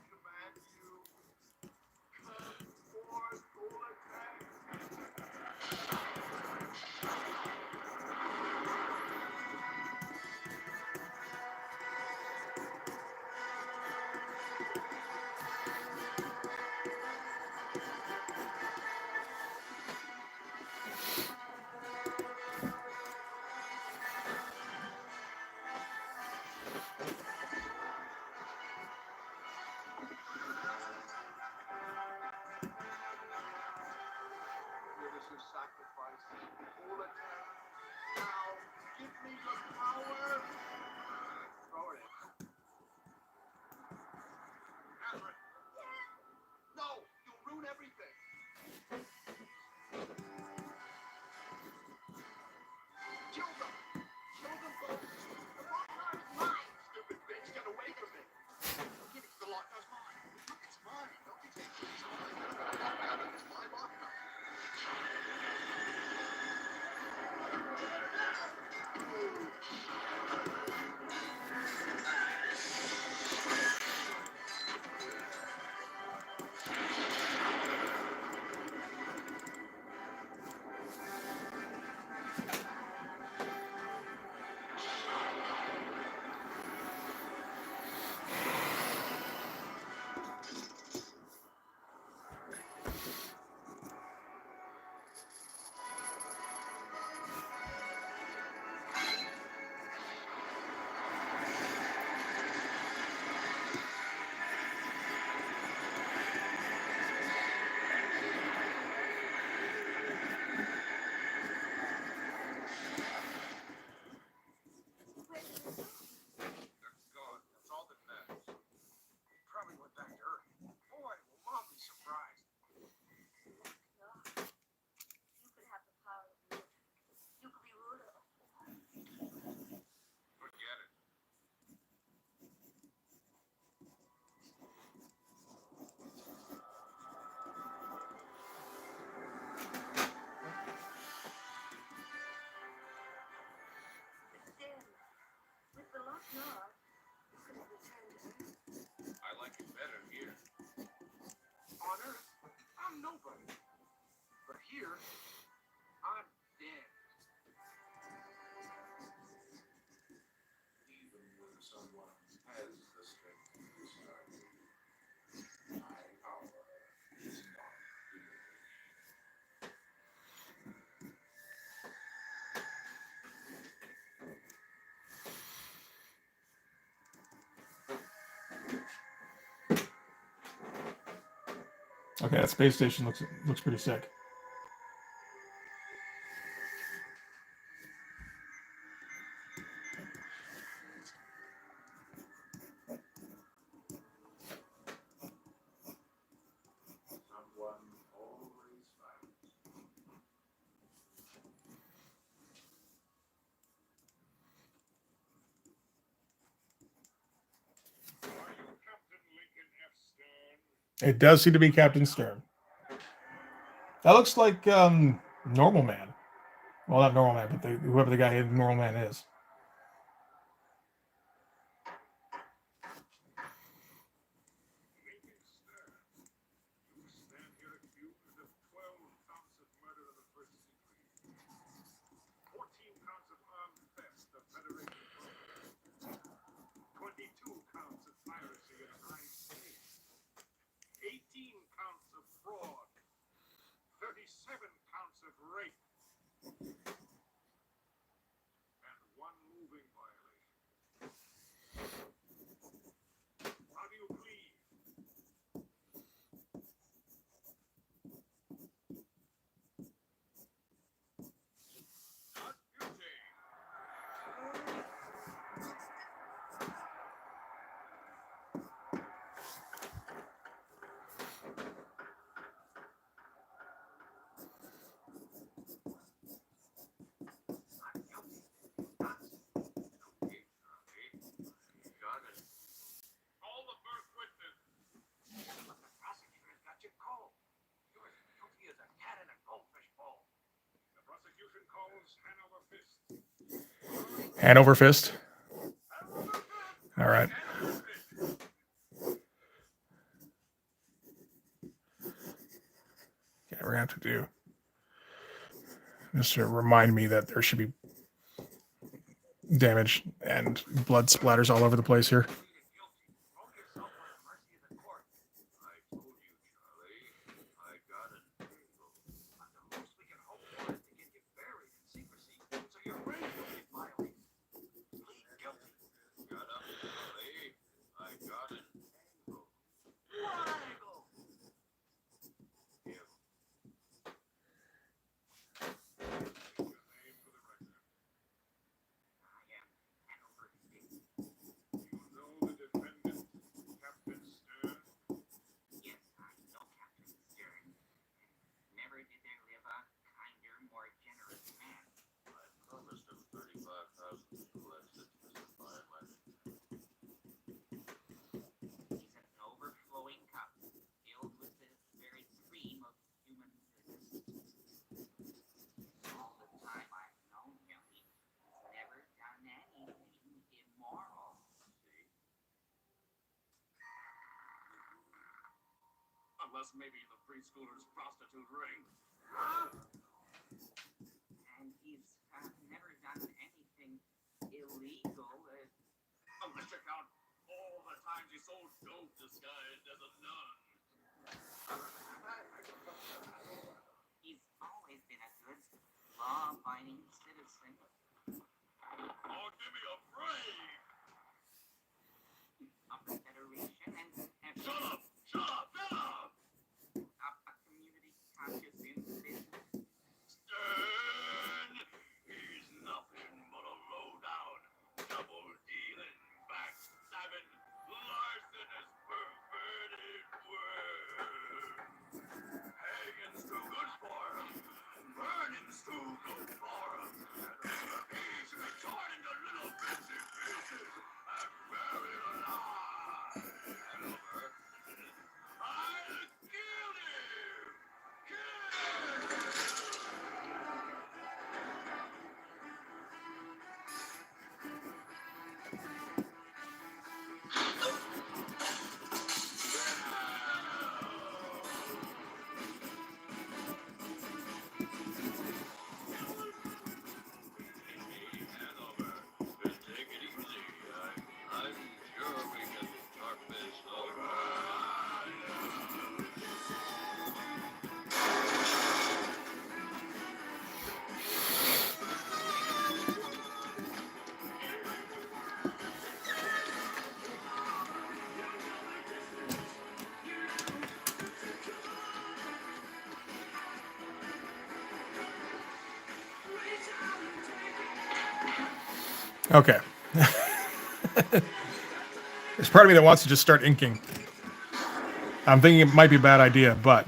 command you, come forth, Ulacang. not. You could have returned Earth. I like it better here. On Earth, I'm nobody. But here, I'm dead. Even when someone has the strength to decide, my power is not diminished. Okay, that space station looks pretty sick. Someone always fights. Are you Captain Lincoln F. Stern? It does seem to be Captain Stern. That looks like Normal Man. Well, not Normal Man, but whoever the guy in Normal Man is. Lincoln Stern, you stand here accused of 12 counts of murder of the first degree, 14 counts of armed theft of Federation property, 22 counts of piracy in high stakes, 18 counts of fraud, 37 counts of rape, and one moving violation. How do you plead? Not guilty. Not guilty. Not. Okay, Charlie. Got it. Call the first witness. But the prosecutor's got you cold. You're as guilty as a cat in a goldfish bowl. The prosecution calls Hanover Fist. Hanover Fist. Hanover Fist! All right. Hanover Fist! Yeah, we're gonna have to do just to remind me that there should be damage and blood splatters all over the place here. Pleading guilty. Throw yourself on the mercy of the court. I told you, Charlie. I got an angle. But the most we can hope for is to get you buried in secrecy, so your brain will be violated. Plead guilty. Shut up, Charlie. I got an angle. What angle? Him. State your name for the record. I am Hanover Fist. You know the defendant, Captain Stern? Yes, I know Captain Stern. Never did there live a kinder, more generous man. I promised him 35,000 US to justify my He's an overflowing cup, filled with the very cream of human goodness. All the time I've known him, he's never done anything immoral. See? Unless maybe the preschooler's prostitute ring. And he's never done anything illegal. Unless you count all the times he sold dope disguised as a nun. He's always been a good, law-abiding citizen. Oh, give me a break! Of the Federation and Shut up! Shut up! Shut up! a community conscious individual. Stern! He's nothing but a low-down, double-dealing, backstabbing, larcenous, perverted worm. Hanging's too good for him. Burning's too good for him. Okay. There's part of me that wants to just start inking. I'm thinking it might be a bad idea, but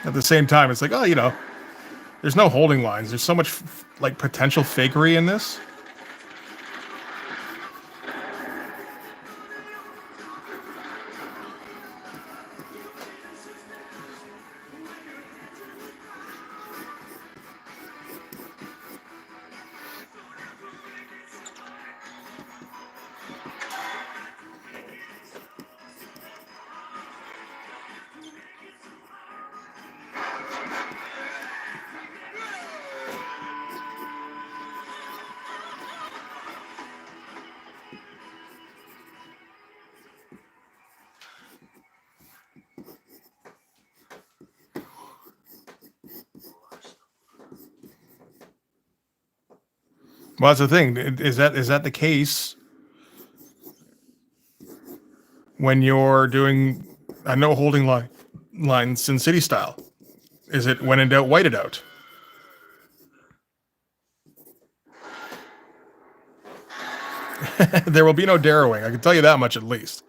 at the same time, it's like, oh, you know, there's no holding lines. There's so much like potential fakery in this. Well, that's the thing. Is that the case when you're doing a no holding line Sin City style? Is it when in doubt, white it out? There will be no darrowing. I can tell you that much at least.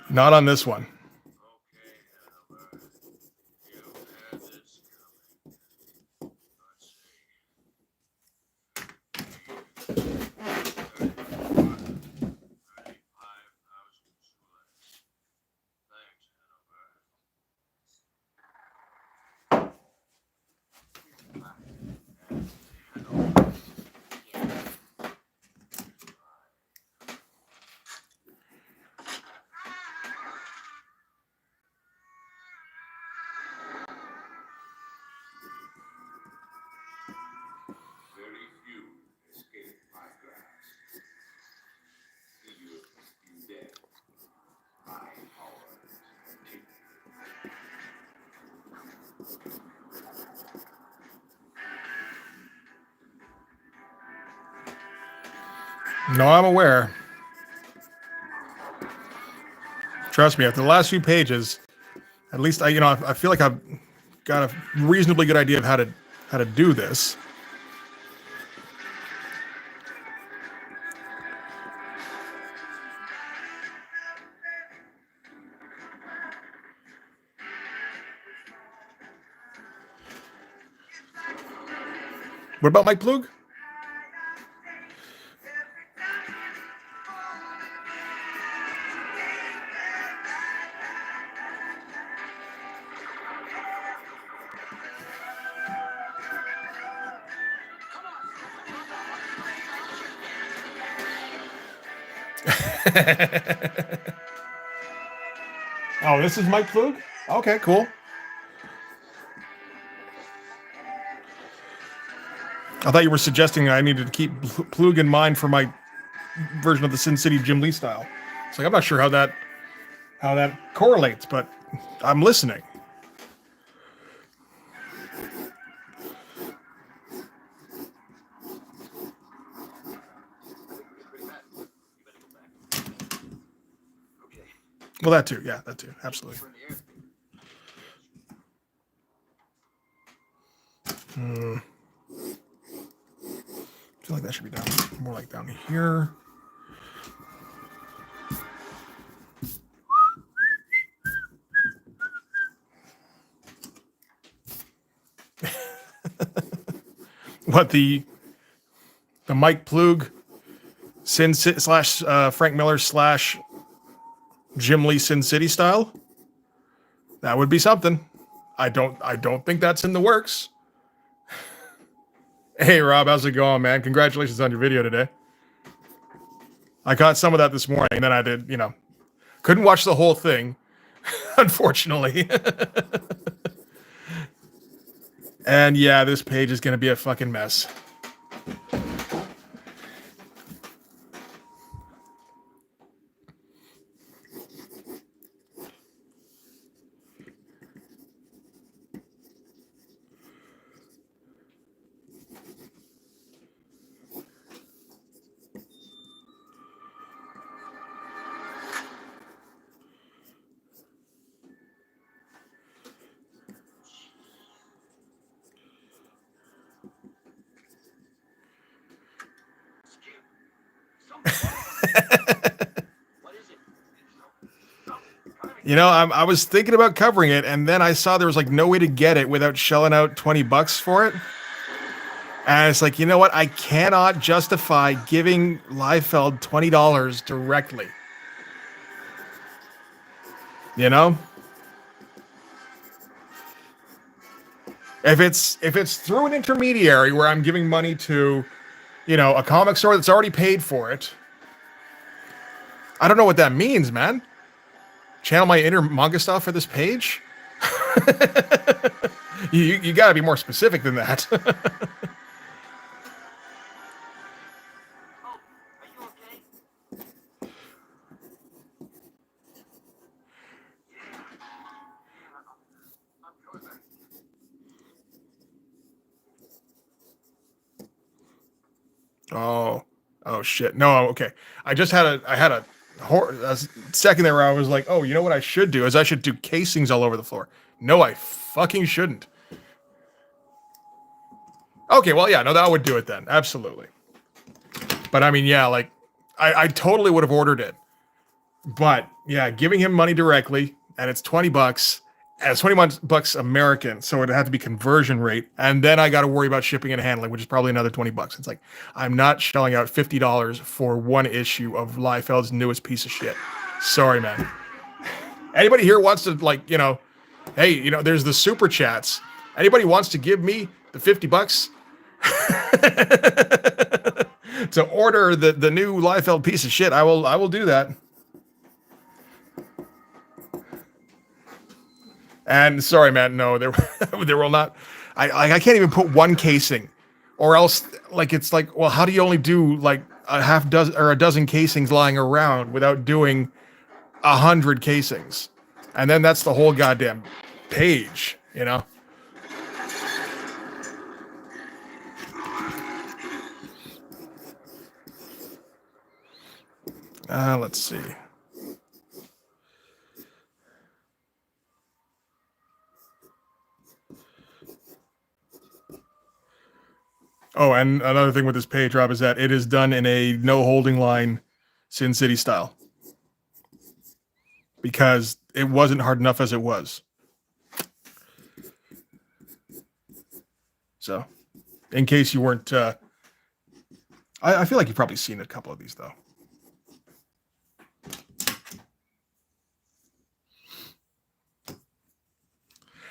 Not on this one. Very few escape my grasp. Even in death, my powers continue. No, I'm aware. Trust me, after the last few pages, at least I feel like I've got a reasonably good idea of how to do this. What about Mike Plug? Oh, this is Mike Plug? Okay, cool. I thought you were suggesting I needed to keep Plug in mind for my version of the Sin City Jim Lee style. It's like I'm not sure how that correlates, but I'm listening. Well, that too. Yeah, that too. Absolutely. I feel like that should be down more like down here. What the Mike Plug Sin slash Frank Miller slash Jim Lee Sin City style? That would be something. I don't think that's in the works. Hey Rob, how's it going, man? Congratulations on your video today. I caught some of that this morning, and then I did, couldn't watch the whole thing, unfortunately. And yeah, this page is going to be a fucking mess. What is it? You know, I was thinking about covering it, and then I saw there was like no way to get it without shelling out $20 for it. And it's like, you know what? I cannot justify giving Liefeld $20 directly. You know? If it's through an intermediary where I'm giving money to, you know, a comic store that's already paid for it, I don't know what that means, man. Channel my inner manga stuff for this page? You gotta be more specific than that. Oh, are you okay? I'm good. Oh shit. No, okay. I had a second there where I was like, oh, you know what I should do is I should do casings all over the floor. No, I fucking shouldn't. Okay, well, yeah, no, that would do it then. Absolutely. But I mean, yeah, like, I totally would have ordered it. But yeah, giving him money directly, and it's $20, and it's $20 American, so it'd have to be conversion rate, and then I got to worry about shipping and handling, which is probably another $20. It's like I'm not shelling out $50 for one issue of Liefeld's newest piece of shit. Sorry, man. Anybody here wants to, like, you know, hey, you know, there's the super chats. Anybody wants to give me the $50 to order the new Liefeld piece of shit? I will do that. And sorry, man, no, there will not. I can't even put one casing, or else like it's like, well, how do you only do like a half dozen or a dozen casings lying around without doing 100 casings? And then that's the whole goddamn page, you know. Let's see. Oh, and another thing with this page, Rob, is that it is done in a no holding line Sin City style. Because it wasn't hard enough as it was. So, in case you weren't... I feel like you've probably seen a couple of these, though.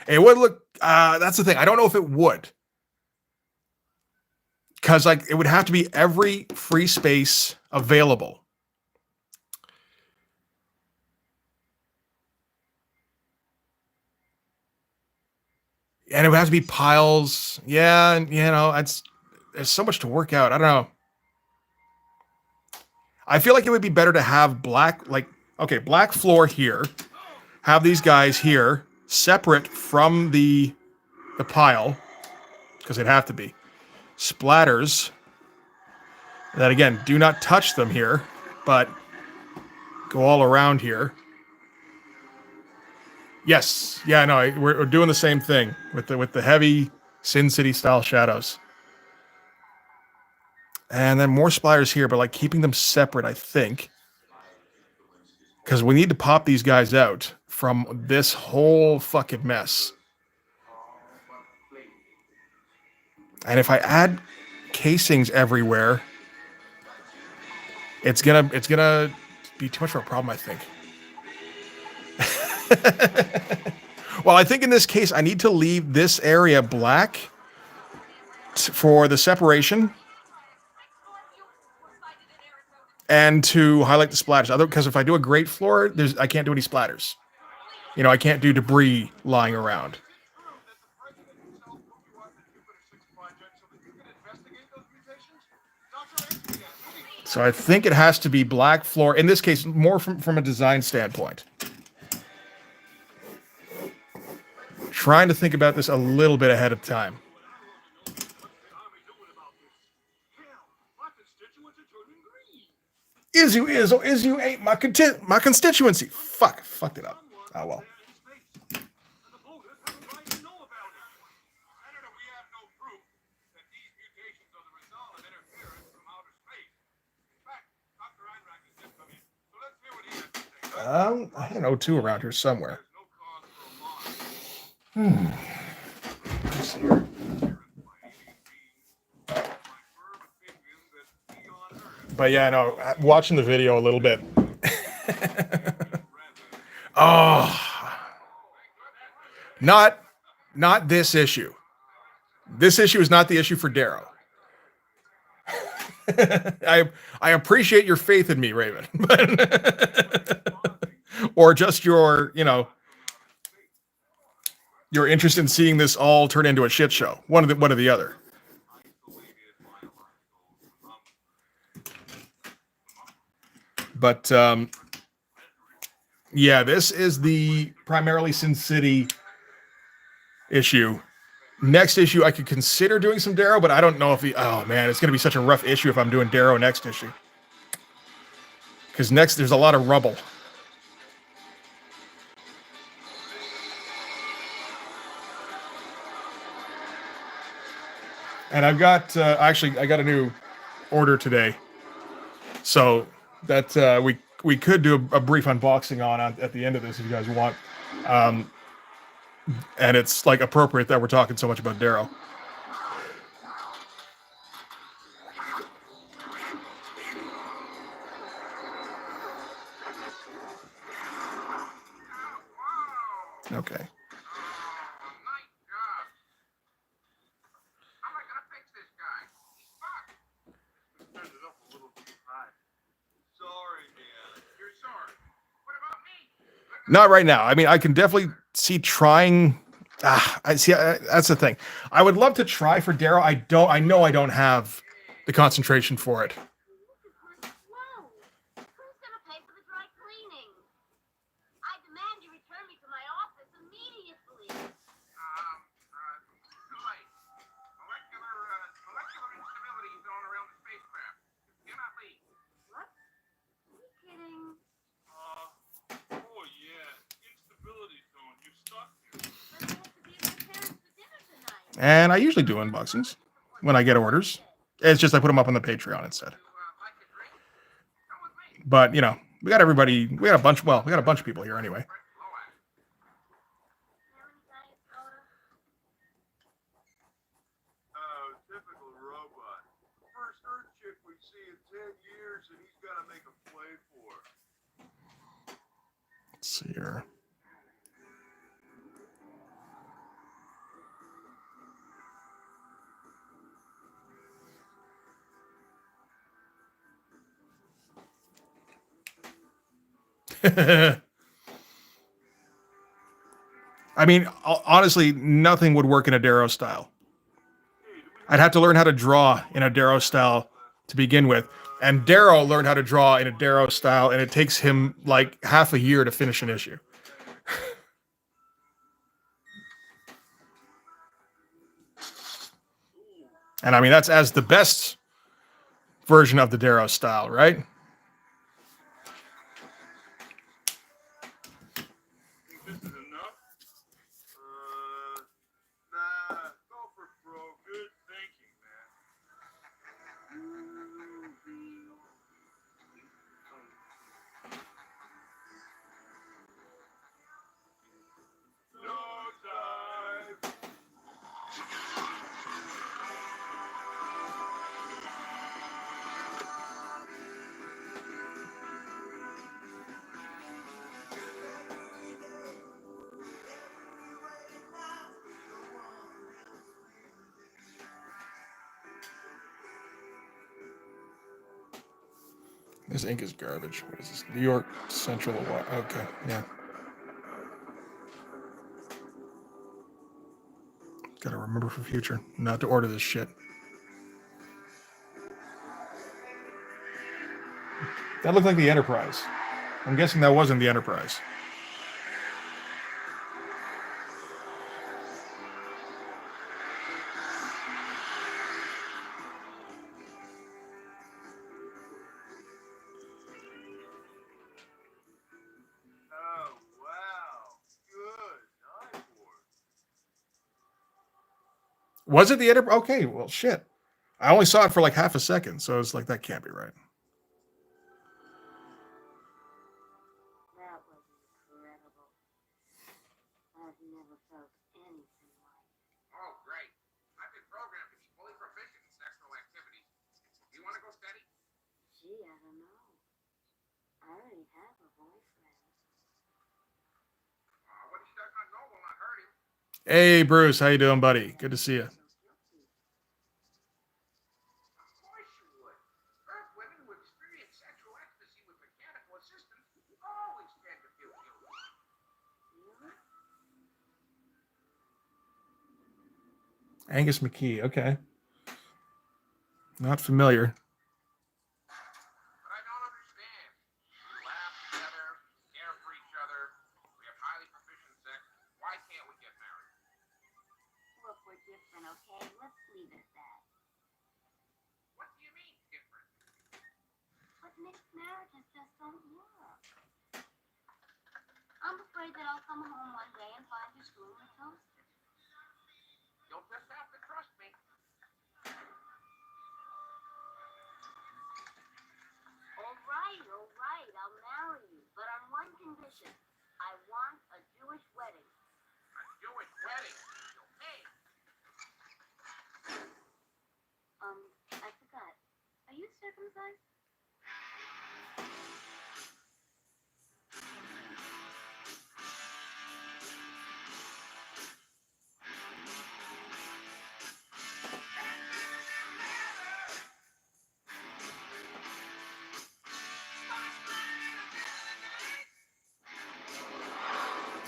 It would look... that's the thing. I don't know if it would. Because like it would have to be every free space available. And it would have to be piles. Yeah, and you know, there's so much to work out. I don't know. I feel like it would be better to have black, like, okay, black floor here. Have these guys here separate from the pile, because they'd have to be. Splatters that, again, do not touch them here, but go all around here. Yes, yeah, no, we're doing the same thing with the heavy Sin City style shadows. And then more splatters here, but like keeping them separate, I think. Because we need to pop these guys out from this whole fucking mess. And if I add casings everywhere, it's gonna be too much of a problem, I think. Well, I think in this case, I need to leave this area black for the separation and to highlight the splatters. Because if I do a great floor, I can't do any splatters. You know, I can't do debris lying around. So I think it has to be black floor. In this case, more from a design standpoint. Trying to think about this a little bit ahead of time. Izu ain't my constituency. Fucked it up. Oh well. I had an O2 around here somewhere. There's no cause for alarm. Let's see here. By any means, my firm opinion that we on Earth But yeah, no, watching the video a little bit. rather Oh, not this issue. This issue is not the issue for Darrow. I appreciate your faith in me, Raven, or just your your interest in seeing this all turn into a shit show. One or the other. isolated biological But yeah, this is the primarily Sin City issue. Next issue, I could consider doing some Darrow, but I don't know if oh man, it's going to be such a rough issue if I'm doing Darrow next issue. Because next, there's a lot of rubble. And I've got, actually, I got a new order today. So that we could do a brief unboxing on at the end of this if you guys want. And it's like appropriate that we're talking so much about Darrow. Okay. nice job. How am I gonna fix this guy? He's fucked. Turned it up a little too high. Sorry, man. You're sorry. What about me? Not right now. I mean, I can definitely see trying. I see. That's the thing. I would love to try for Darrow. I know I don't have the concentration for it. Whoa! Who's gonna pay for the dry cleaning? I demand you return me to my office immediately. Too late. Molecular instability zone around the spacecraft. Do not leave. What? Are you kidding? Oh yeah. Instability zone. You're stuck here. But I have to be with my parents for dinner tonight. And I usually do unboxings when I get orders. It's just I put them up on the Patreon instead. Like a drink? Come with me. But we got everybody. We got a bunch. Well, we got a bunch of people here anyway. Have any diet soda? Oh, typical robot. First Earth chick we see in 10 years, and he's got to make a play for her. Let's see here. I mean, honestly, nothing would work in a Darrow style. I'd have to learn how to draw in a Darrow style to begin with. And Darrow learned how to draw in a Darrow style, and it takes him like half a year to finish an issue. And I mean, that's as the best version of the Darrow style, right? Think this is enough? Nah, go for it, bro. Good thinking, man. No time. This ink is garbage. What is this? New York Central. Okay, yeah. Gotta remember for future not to order this shit. That looked like the Enterprise. I'm guessing that wasn't the Enterprise. Oh, wow. Good. Nice work. Was it the Enterprise? Okay, well, shit. I only saw it for like half a second, so it's like, that can't be right. Now Hey, Bruce, how you doing, buddy? Good to see you. Of course you would. Earth women who experience sexual ecstasy with mechanical assistance always tend to feel guilty. Angus McKee. Okay, not familiar. But I don't understand. We laugh together, care for each other, we have highly proficient sex. Why can't we get married? Look, we're different, okay? Let's leave it at that. What do you mean different? But mixed marriages just don't work. I'm afraid that I'll come home one day and find you screwing the toaster. You'll just have to trust me. All right, I'll marry you, but on one condition. I want a Jewish wedding. A Jewish wedding. You'll pay. I forgot. Are you circumcised?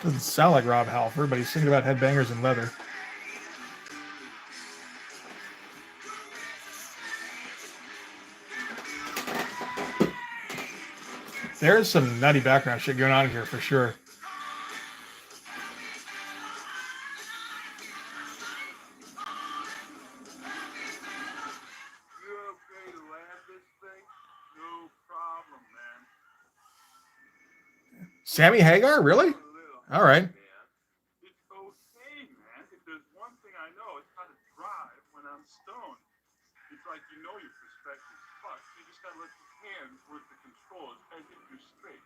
Doesn't sound like Rob Halford, but he's singing about headbangers and leather. There's some nutty background shit going on here for sure. You okay to land this thing? No problem, man. Sammy Hagar, really? A little All right. man. It's okay, man. If there's one thing I know, it's how to drive when I'm stoned. It's like you know your perspective's fucked. You just gotta let your hands work the controls as if you're straight.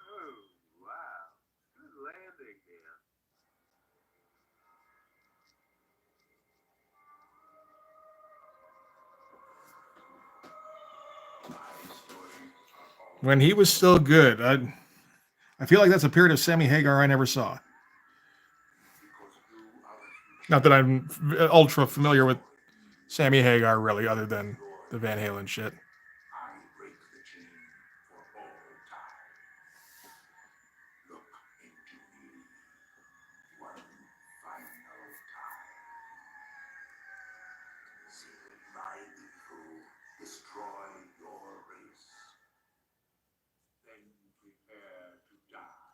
Oh, wow. Good landing, man. When he was still good, I feel like that's a period of Sammy Hagar I never saw. Not that I'm ultra familiar with Sammy Hagar, really, other than the Van Halen shit. I break the chain for all time. Look into me one final time. See my evil destroy your race. Then prepare to die.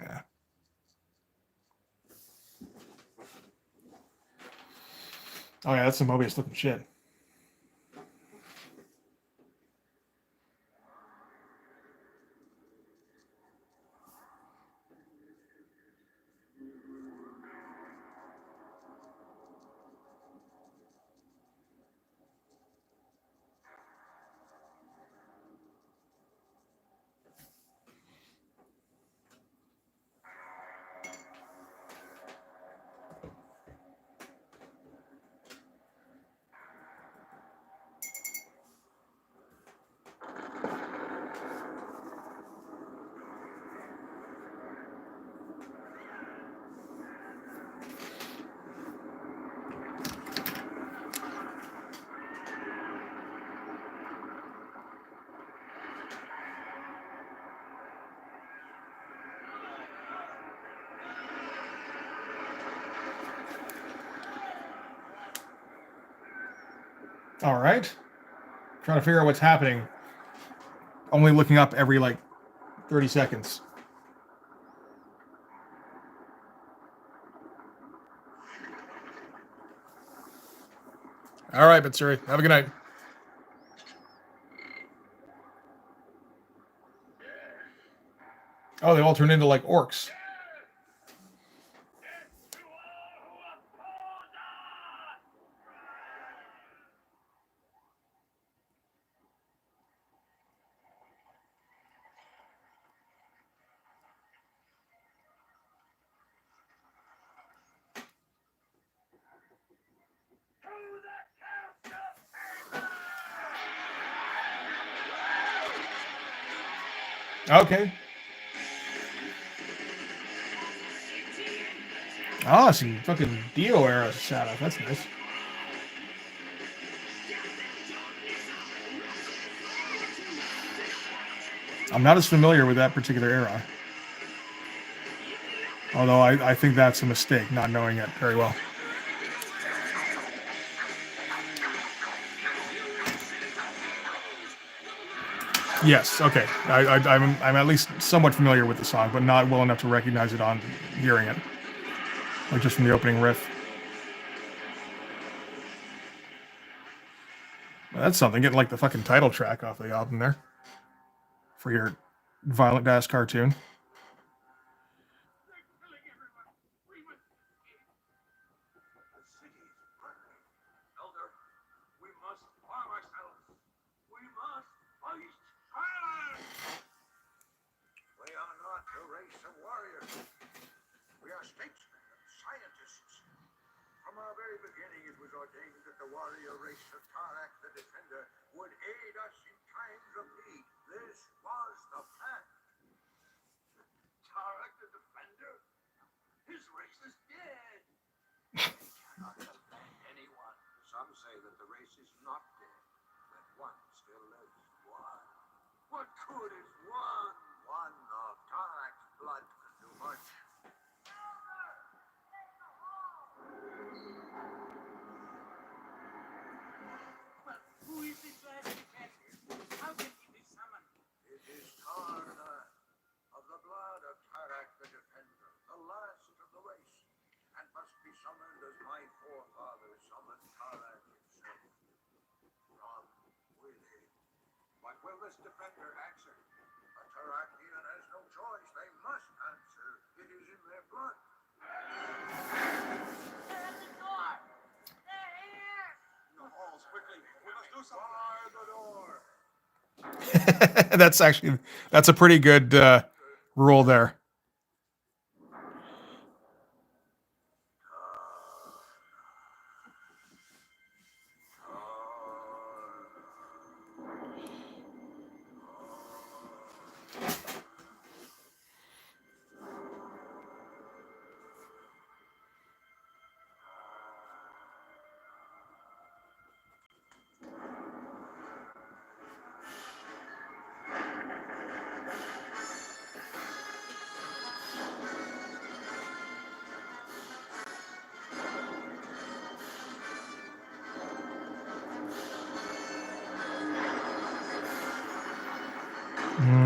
Yeah. Oh yeah, that's some Mobius looking shit. All right. Trying to figure out what's happening. only looking up every like 30 seconds. All right, Bitsuri. Have a good night. Oh, they all turn into like orcs. Okay. Oh, some fucking Dio era shadow. That's nice. I'm not as familiar with that particular era. Although I think that's a mistake, not knowing it very well. Yes, okay. I'm at least somewhat familiar with the song, but not well enough to recognize it on hearing it. Like just from the opening riff. Well, that's something, getting like the fucking title track off the album there. For your Violent Dash cartoon. Ordained that the warrior race of Tarak the Defender would aid us in times of need. This was the plan. Tarak the Defender? His race is dead. We cannot defend anyone. Some say that the race is not dead, that one still lives. One. What good is one? One of Tarak's blood can do much. Who is this last detective? How can he be summoned? It is Tarna, of the blood of Tarak the Defender, the last of the race, and must be summoned as my forefathers summoned Tarak himself. Come with him. What will this defender answer? A Tarakian has no choice. They must answer. It is in their blood. They're at the door! They're here! The halls, quickly. We must do something. Bar the door. That's a pretty good rule there.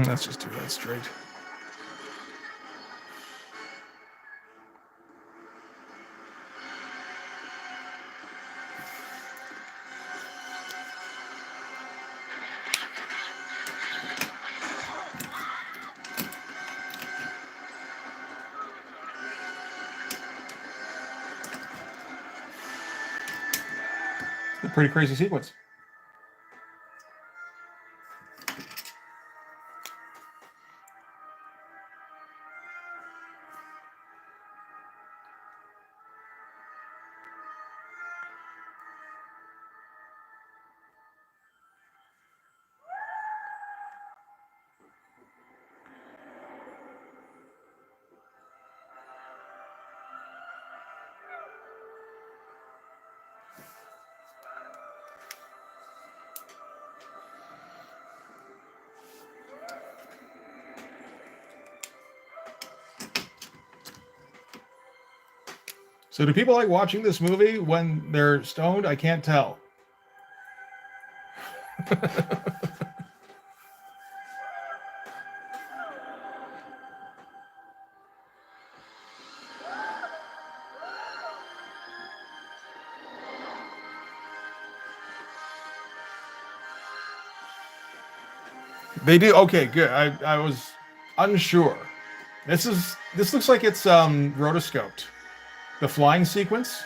Let's just do that straight. A pretty crazy sequence. So do people like watching this movie when they're stoned? I can't tell. They do. Okay, good. I was unsure. This looks like it's rotoscoped. The flying sequence.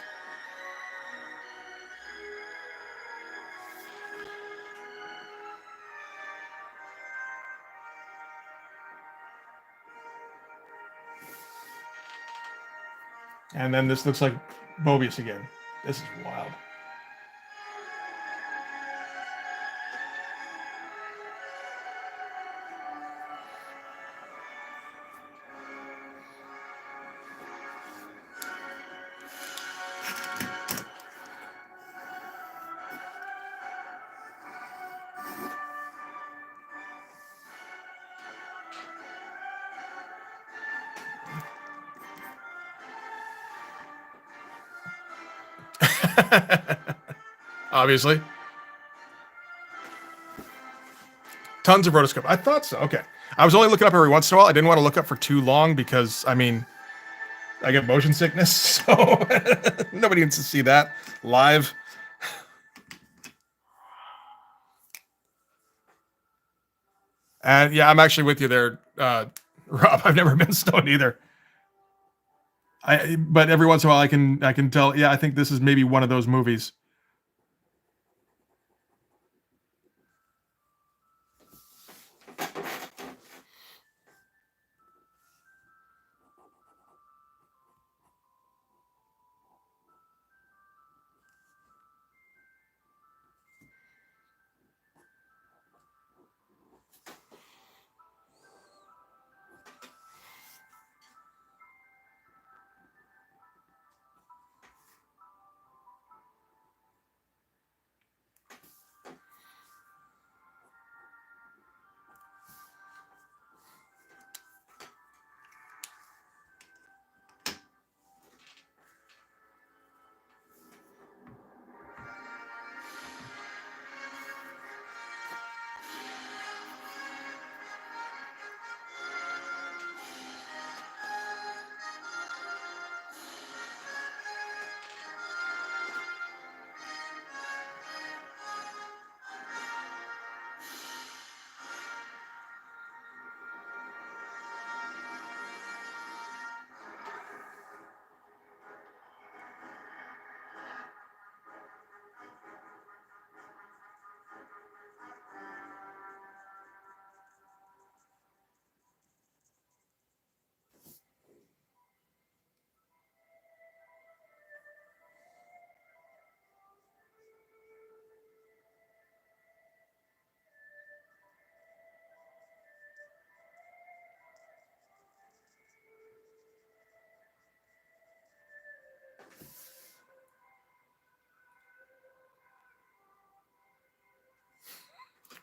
And then this looks like Mobius again. This is wild. Obviously. Tons of rotoscope. I thought so. Okay. I was only looking up every once in a while. I didn't want to look up for too long because, I mean, I get motion sickness, so nobody needs to see that live. And yeah, I'm actually with you there, Rob. I've never been stoned either. But every once in a while, I can tell. Yeah, I think this is maybe one of those movies.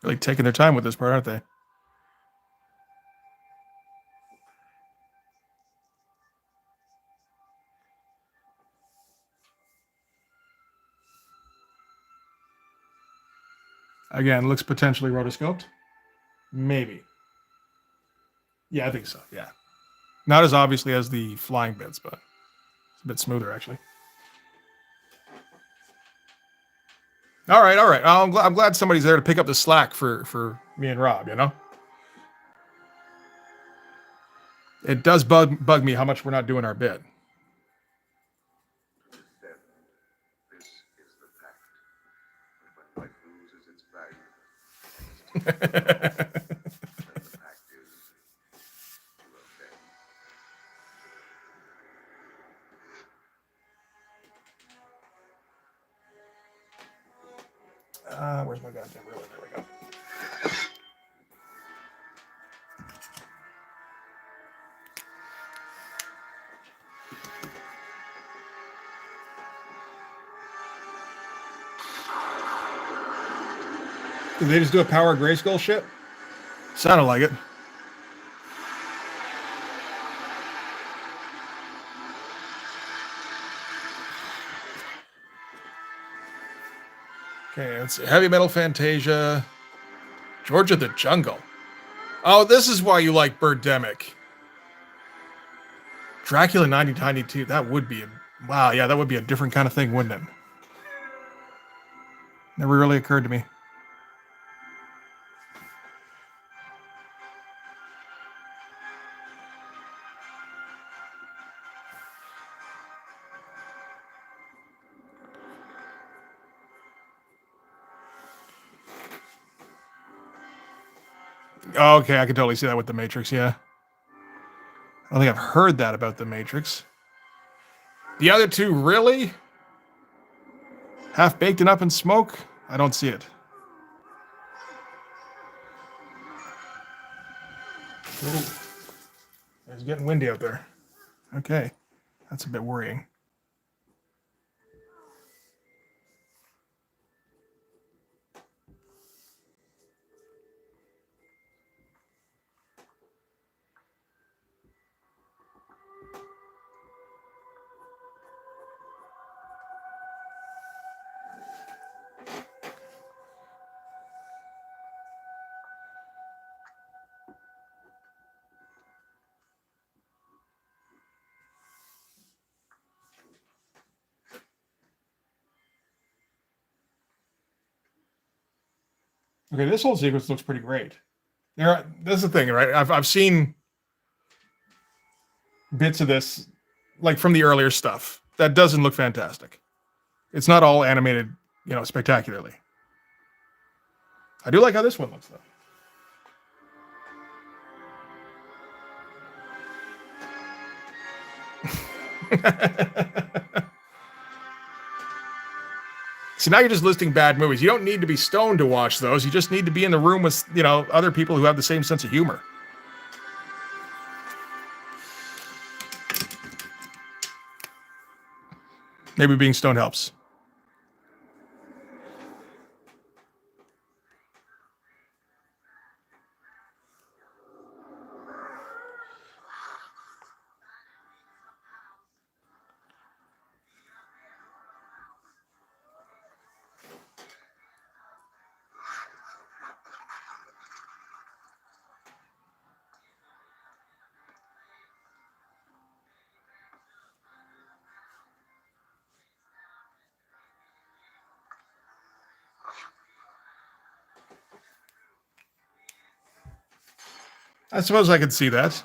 Really taking their time with this part, aren't they? Again, looks potentially rotoscoped. Maybe. Yeah, I think so. Yeah. Not as obviously as the flying bits, but it's a bit smoother, actually. All right, all right. I'm glad somebody's there to pick up the slack for me and Rob, you know? It does bug me how much we're not doing our bit. Then this is the fact. When life loses its value, then the fact is to offend. Where's my goddamn ruler? There we go. Did they just do a Power Grayskull shit? Sounded like it. Okay, let's see. Heavy Metal Fantasia. Georgia the Jungle. Oh, this is why you like Birdemic. Dracula 1992. That would be wow, yeah, that would be a different kind of thing, wouldn't it? Never really occurred to me. Oh, okay, I can totally see that with The Matrix, yeah. I don't think I've heard that about The Matrix. The other two, really? Half baked and up in smoke? I don't see it. Ooh, it's getting windy out there. Okay, that's a bit worrying. Okay, this whole sequence looks pretty great. This is the thing, right? I've seen bits of this, like from the earlier stuff. That doesn't look fantastic. It's not all animated, spectacularly. I do like how this one looks, though. See, now you're just listing bad movies. You don't need to be stoned to watch those. You just need to be in the room with, other people who have the same sense of humor. Maybe being stoned helps. I suppose I could see that.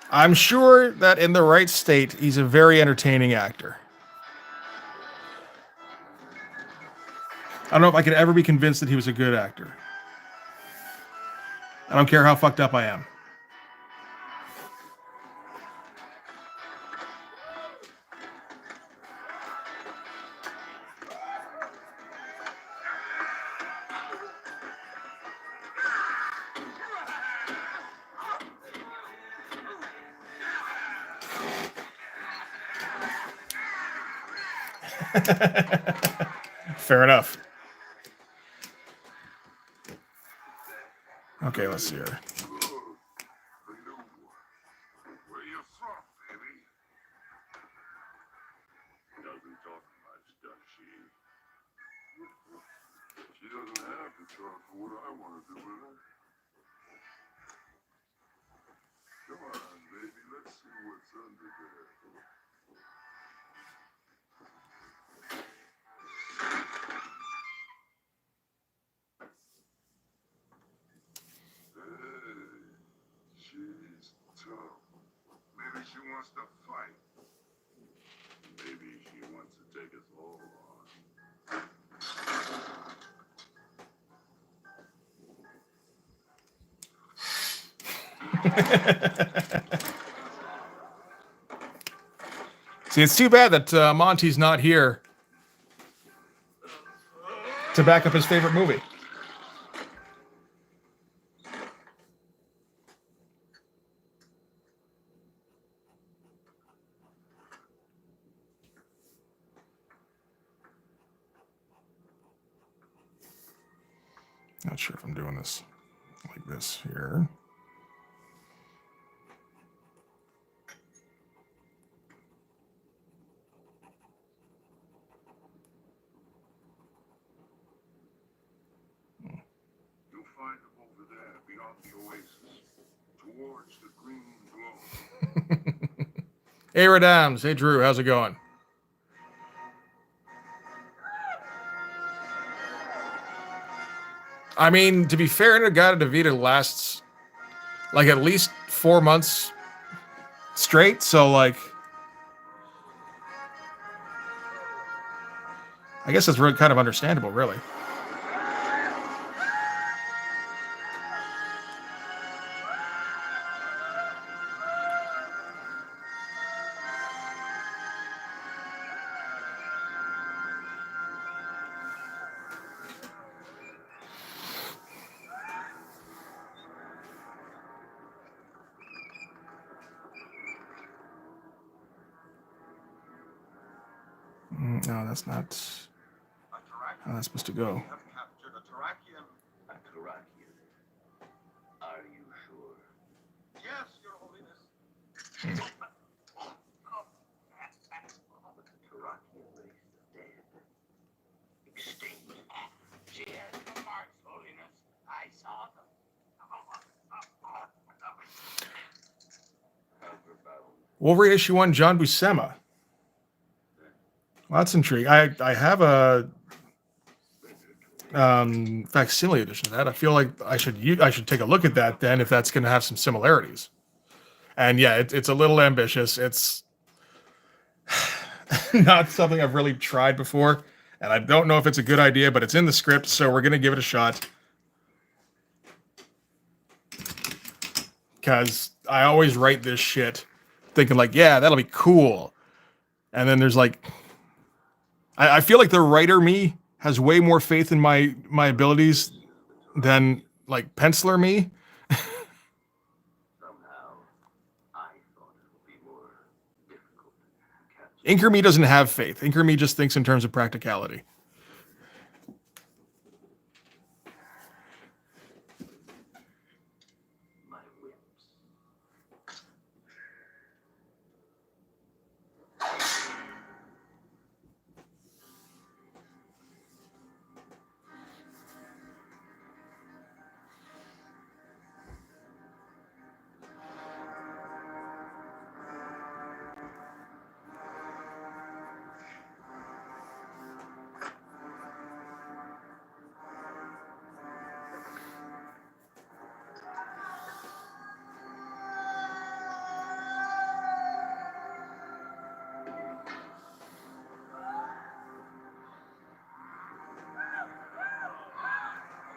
I'm sure that in the right state, he's a very entertaining actor. I don't know if I could ever be convinced that he was a good actor. I don't care how fucked up I am. Fair enough. Okay, let's see here. Where you from, baby? Doesn't talk much, does she? She doesn't have to talk for what I want to do with her. Come on, baby, let's see what's under there. She's tough. Maybe she wants to fight. Maybe she wants to take us all on. See, it's too bad that Monty's not here to back up his favorite movie. Not sure if I'm doing this like this here. You'll find them over there beyond the oasis. To towards the green glow. Hey, Radams. Hey, Drew. How's it going? I mean, to be fair, Inagata Davida lasts like at least 4 months straight. So, like, I guess that's really kind of understandable, really. No, that's not how that's supposed to go. We have captured a Tarakian. A Tarakian? Are you sure? Yes, Your Holiness. The Tarakian race is dead. Extinct. She has no marks, Holiness. I saw them. Wolverine issue 1, John Buscema. Well, that's intriguing. I have a facsimile edition of that. I feel like I should take a look at that then, if that's going to have some similarities. And yeah, it's a little ambitious. It's not something I've really tried before, and I don't know if it's a good idea, but it's in the script, so we're going to give it a shot. Because I always write this shit thinking like, yeah, that'll be cool. And then there's like, I feel like the writer me has way more faith in my abilities than like penciler me. Somehow, I thought it would be more difficult to catch. Inker me doesn't have faith. Inker me just thinks in terms of practicality. My whips.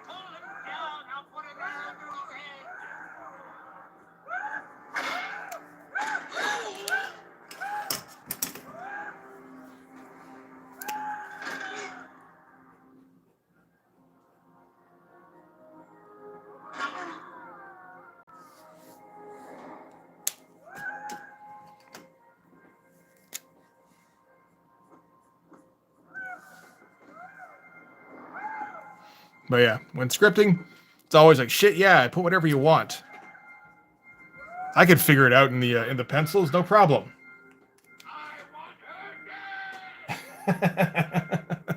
Pull him down. I'll put a nail through his head. But yeah, when scripting, it's always like, shit, yeah, put whatever you want. I could figure it out in the pencils, no problem. I want her dead!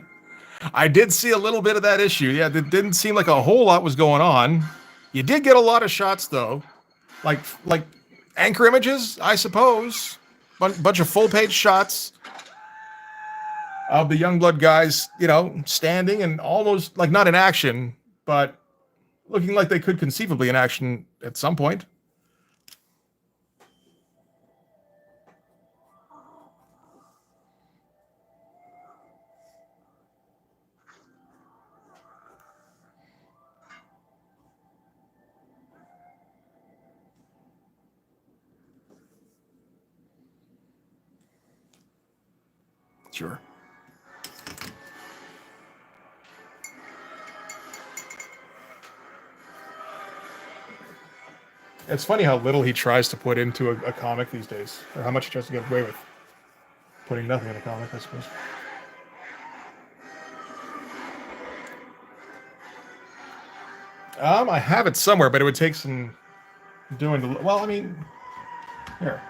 I did see a little bit of that issue. Yeah, it didn't seem like a whole lot was going on. You did get a lot of shots though, like anchor images, I suppose. Bunch of full page shots of the Youngblood guys, you know, standing and almost like not in action, but looking like they could conceivably in action at some point. Sure. It's funny how little he tries to put into a comic these days, or how much he tries to get away with putting nothing in a comic, I suppose. I have it somewhere, but it would take some doing. Well, I mean, here.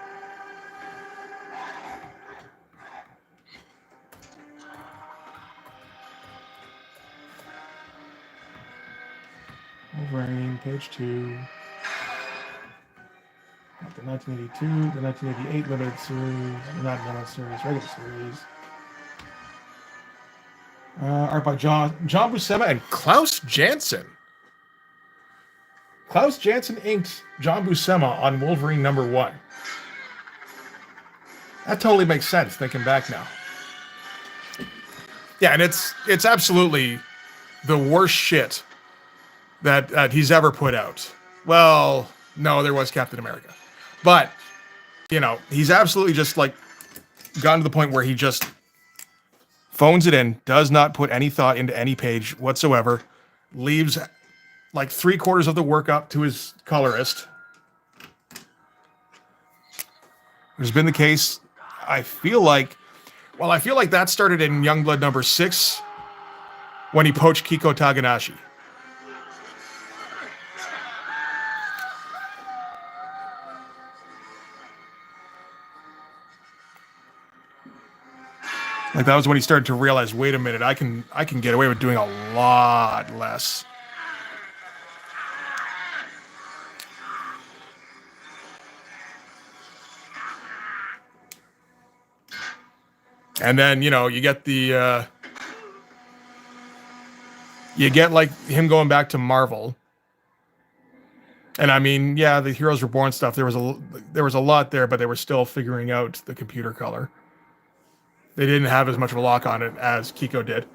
Wolverine, page 2. the 1982, the 1988 limited series, not limited series, regular series. Art by John Buscema and Klaus Janson. Klaus Janson inked John Buscema on Wolverine #1. That totally makes sense thinking back now. Yeah, and it's absolutely the worst shit that he's ever put out. Well, no, there was Captain America. But, you know, he's absolutely just like gotten to the point where he just phones it in, does not put any thought into any page whatsoever, leaves like 3/4 of the work up to his colorist. Which has been the case, I feel like that started in Youngblood #6 when he poached Kiko Taganashi. Like that was when he started to realize, wait a minute, I can get away with doing a lot less. And then, you know, you get like him going back to Marvel. And I mean, yeah, the Heroes Reborn stuff, there was a lot there, but they were still figuring out the computer color. They didn't have as much of a lock on it as Kiko did.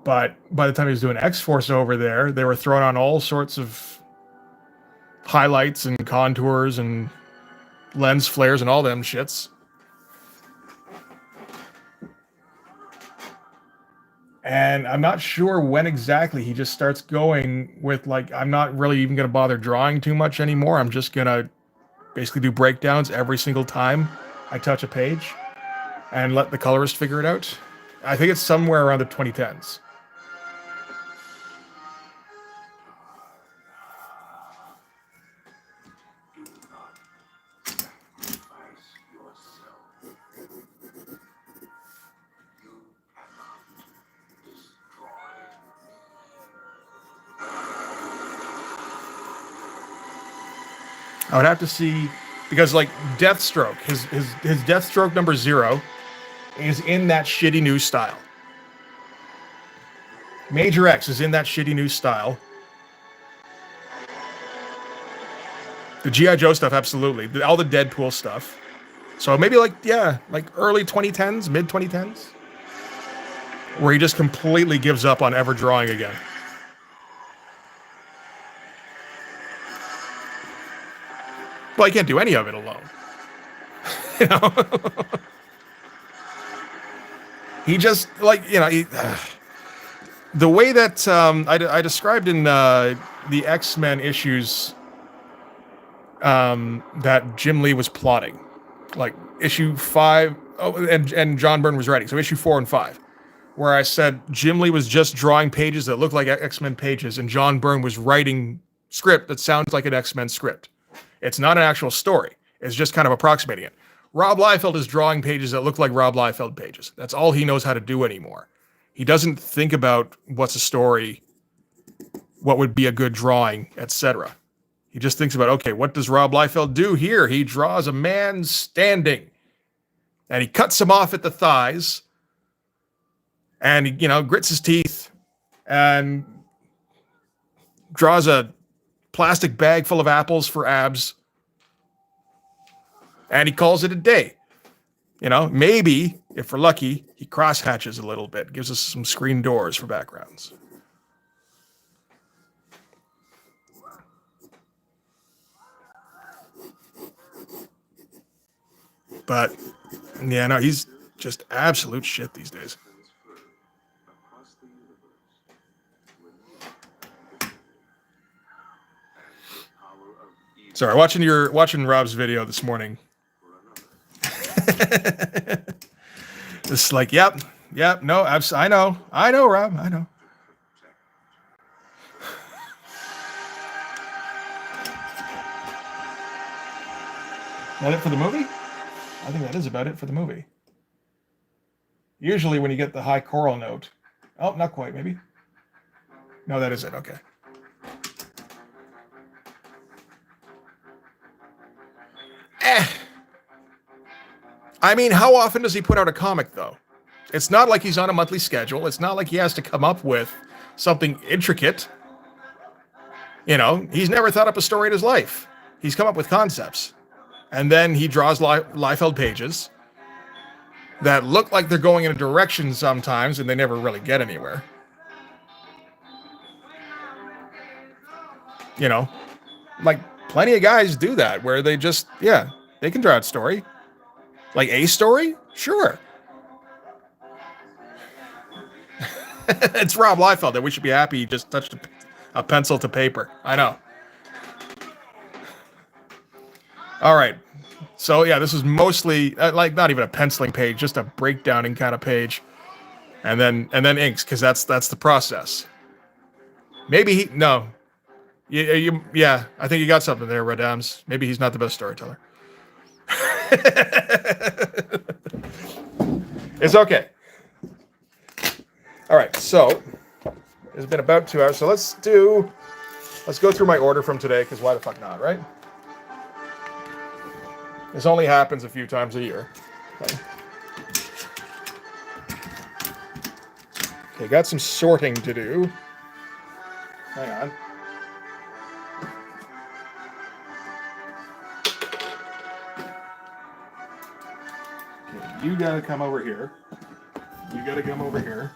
But by the time he was doing X-Force over there, they were throwing on all sorts of highlights and contours and lens flares and all them shits. And I'm not sure when exactly he just starts going with, like, I'm not really even going to bother drawing too much anymore. I'm just going to basically do breakdowns every single time I touch a page and let the colorist figure it out. I think it's somewhere around the 2010s. I would have to see, because like Deathstroke, his Deathstroke #0 is in that shitty new style. Major X is in that shitty new style. The G.I. Joe stuff, absolutely. All the Deadpool stuff. So maybe like early 2010s, mid 2010s, where he just completely gives up on ever drawing again. Well, he can't do any of it alone. You know? He just, like, you know, the way that I described in the X-Men issues that Jim Lee was plotting, like issue 5, and John Byrne was writing, so issue 4 and 5, where I said Jim Lee was just drawing pages that looked like X-Men pages, and John Byrne was writing script that sounds like an X-Men script. It's not an actual story. It's just kind of approximating it. Rob Liefeld is drawing pages that look like Rob Liefeld pages. That's all he knows how to do anymore. He doesn't think about what's a story, what would be a good drawing, etc. He just thinks about, okay, what does Rob Liefeld do here? He draws a man standing, and he cuts him off at the thighs, and he, you know, grits his teeth, and draws a plastic bag full of apples for abs, and he calls it a day. You know, maybe, if we're lucky, he cross-hatches a little bit, gives us some screen doors for backgrounds. But, yeah, no, he's just absolute shit these days. Sorry, watching Rob's video this morning. It's like, yep, no, I know, Rob, I know. That it for the movie? I think that is about it for the movie. Usually when you get the high choral note. Oh, not quite, maybe. No, that is it, okay. I mean, how often does he put out a comic, though? It's not like he's on a monthly schedule. It's not like he has to come up with something intricate. You know, he's never thought up a story in his life. He's come up with concepts. And then he draws Liefeld pages that look like they're going in a direction sometimes, and they never really get anywhere. You know, like plenty of guys do that, where they just, yeah, they can draw a story. Like a story? Sure. It's Rob Liefeld that we should be happy he just touched a pencil to paper. I know. All right. So yeah, this is mostly like not even a penciling page, just a breakdowning kind of page, and then inks, because that's the process. Maybe he no, yeah. I think you got something there, Radams. Maybe he's not the best storyteller. It's okay. All right, so it's been about 2 hours. So let's go through my order from today, because why the fuck not, right? This only happens a few times a year. Okay, got some sorting to do. Hang on. Okay, you gotta come over here. You gotta come over here.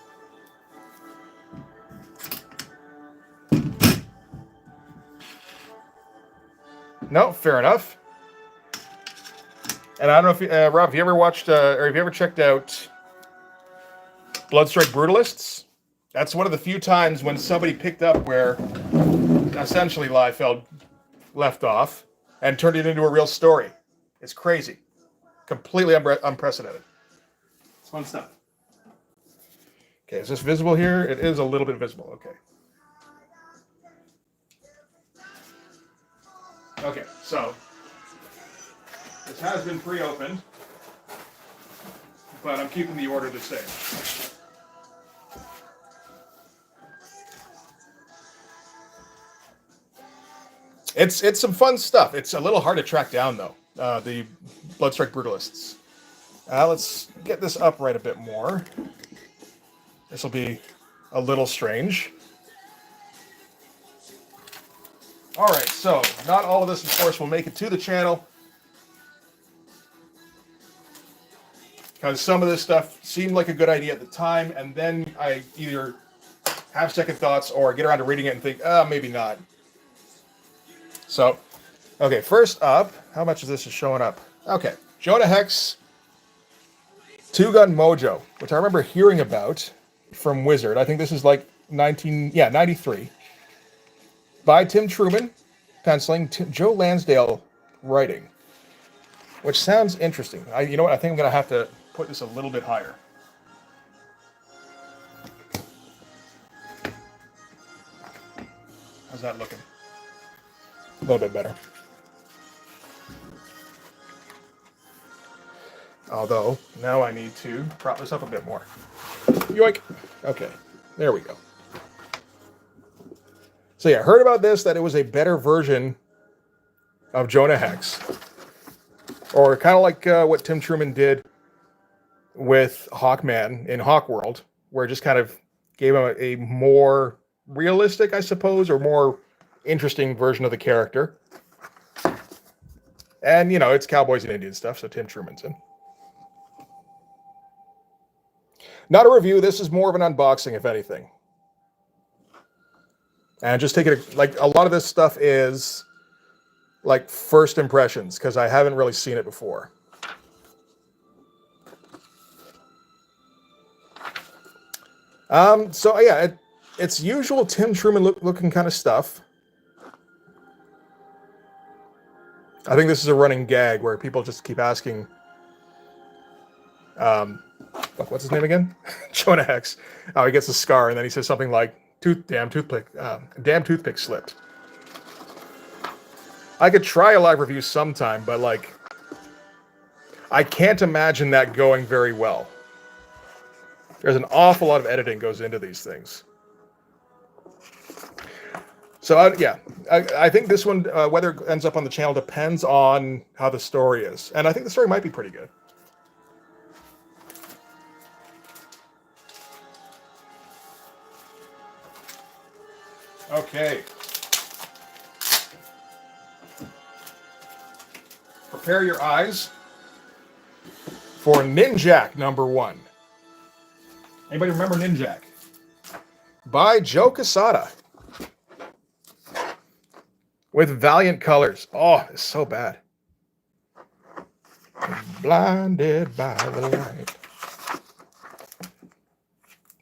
No, fair enough. And I don't know if Rob, have you ever watched or have you ever checked out Bloodstrike Brutalists? That's one of the few times when somebody picked up where essentially Liefeld left off and turned it into a real story. It's crazy, completely unprecedented. It's fun stuff. Okay, is this visible here? It is a little bit visible. Okay. Okay, so this has been pre-opened, but I'm keeping the order the same. It's some fun stuff. It's a little hard to track down though. The Bloodstrike Brutalists. Let's get this upright a bit more. This will be a little strange. All right, so not all of this, of course, will make it to the channel, because some of this stuff seemed like a good idea at the time, and then I either have second thoughts or get around to reading it and think, maybe not. So, okay, first up, how much of this is showing up? Okay, Jonah Hex, Two Gun Mojo, which I remember hearing about from Wizard. I think this is like 93. By Tim Truman, penciling, Joe Lansdale writing, which sounds interesting. You know what? I think I'm going to have to put this a little bit higher. How's that looking? A little bit better. Although, now I need to prop this up a bit more. Yoink! Okay, there we go. So yeah, heard about this, that it was a better version of Jonah Hex. Or kind of like what Tim Truman did with Hawkman in Hawkworld, where it just kind of gave him a more realistic, I suppose, or more interesting version of the character. And, you know, it's cowboys and Indian stuff, so Tim Truman's in. Not a review, this is more of an unboxing, if anything. And just take it, like, a lot of this stuff is, like, first impressions, because I haven't really seen it before. So, yeah, it's usual Tim Truman looking kind of stuff. I think this is a running gag where people just keep asking, what's his name again? Jonah Hex. Oh, he gets a scar, and then he says something like, damn toothpick slipped. I could try a live review sometime, but like, I can't imagine that going very well. There's an awful lot of editing goes into these things. So I think this one, whether it ends up on the channel, depends on how the story is, and I think the story might be pretty good. Okay. Prepare your eyes for Ninjak #1. Anybody remember Ninjak? By Joe Quesada. With Valiant colors. Oh, it's so bad. Blinded by the light.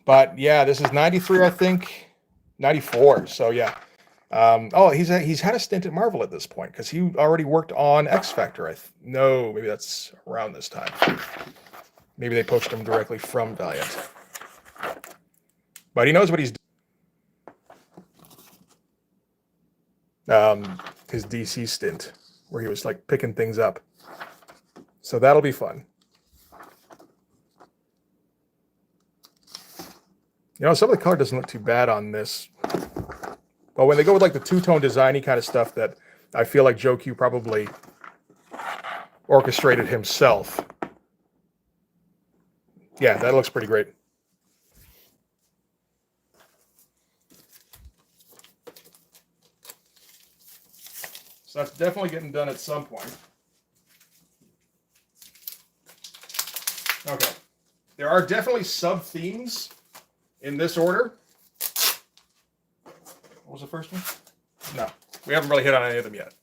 But yeah, this is 93, I think. 94. So yeah. He's had a stint at Marvel at this point because he already worked on X Factor. No, maybe that's around this time. Maybe they poached him directly from Valiant. But he knows what he's doing. His DC stint where he was like picking things up. So that'll be fun. You know, some of the color doesn't look too bad on this. But when they go with like the two-tone designy kind of stuff that I feel like Joe Q probably orchestrated himself. Yeah, that looks pretty great. So that's definitely getting done at some point. Okay. There are definitely sub-themes in this order. What was the first one? No, we haven't really hit on any of them yet.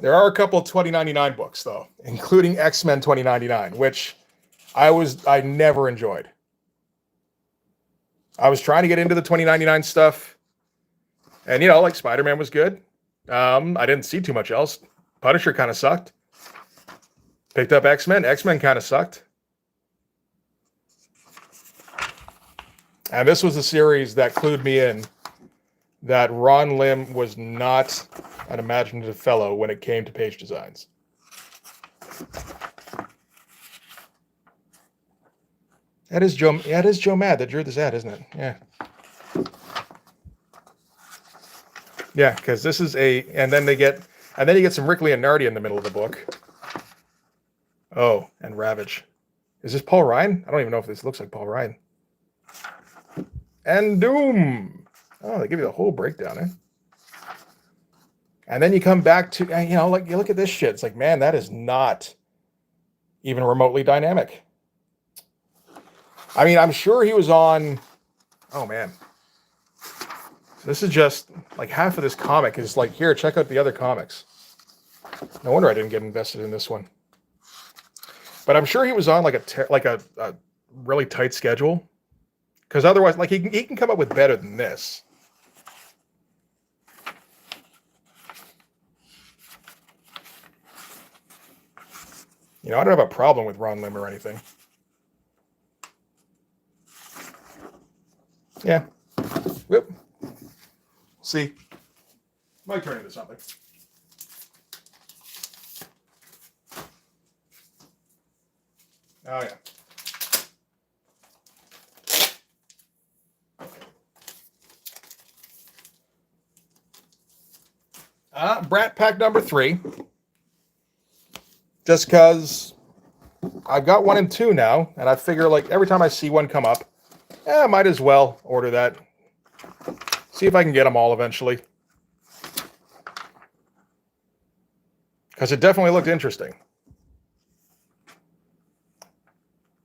There are a couple of 2099 books, though, including X-Men 2099, which I never enjoyed. I was trying to get into the 2099 stuff, and you know, like Spider-Man was good. I didn't see too much else. Punisher kind of sucked. Picked up X-Men. X-Men kind of sucked. And this was a series that clued me in that Ron Lim was not an imaginative fellow when it came to page designs. That is Joe. Yeah, it is Joe Mad that drew this ad, isn't it? Yeah. Yeah, because this is and then you get some Rick Leonardi in the middle of the book. Oh, and Ravage. Is this Paul Ryan? I don't even know if this looks like Paul Ryan. And Doom. Oh, they give you the whole breakdown, eh? And then you come back to, you know, like you look at this shit. It's like, man, that is not even remotely dynamic. I mean, I'm sure he was on. Oh man, this is just like half of this comic is like, here, check out the other comics. No wonder I didn't get invested in this one. But I'm sure he was on like a really tight schedule. Because otherwise, like he can come up with better than this. You know, I don't have a problem with Ron Lim or anything. Yeah. Whoop. See. Might turn into something. Oh, yeah. Brat Pack #3. Just because I've got 1 and 2 now, and I figure like every time I see one come up, I might as well order that. See if I can get them all eventually. Because it definitely looked interesting.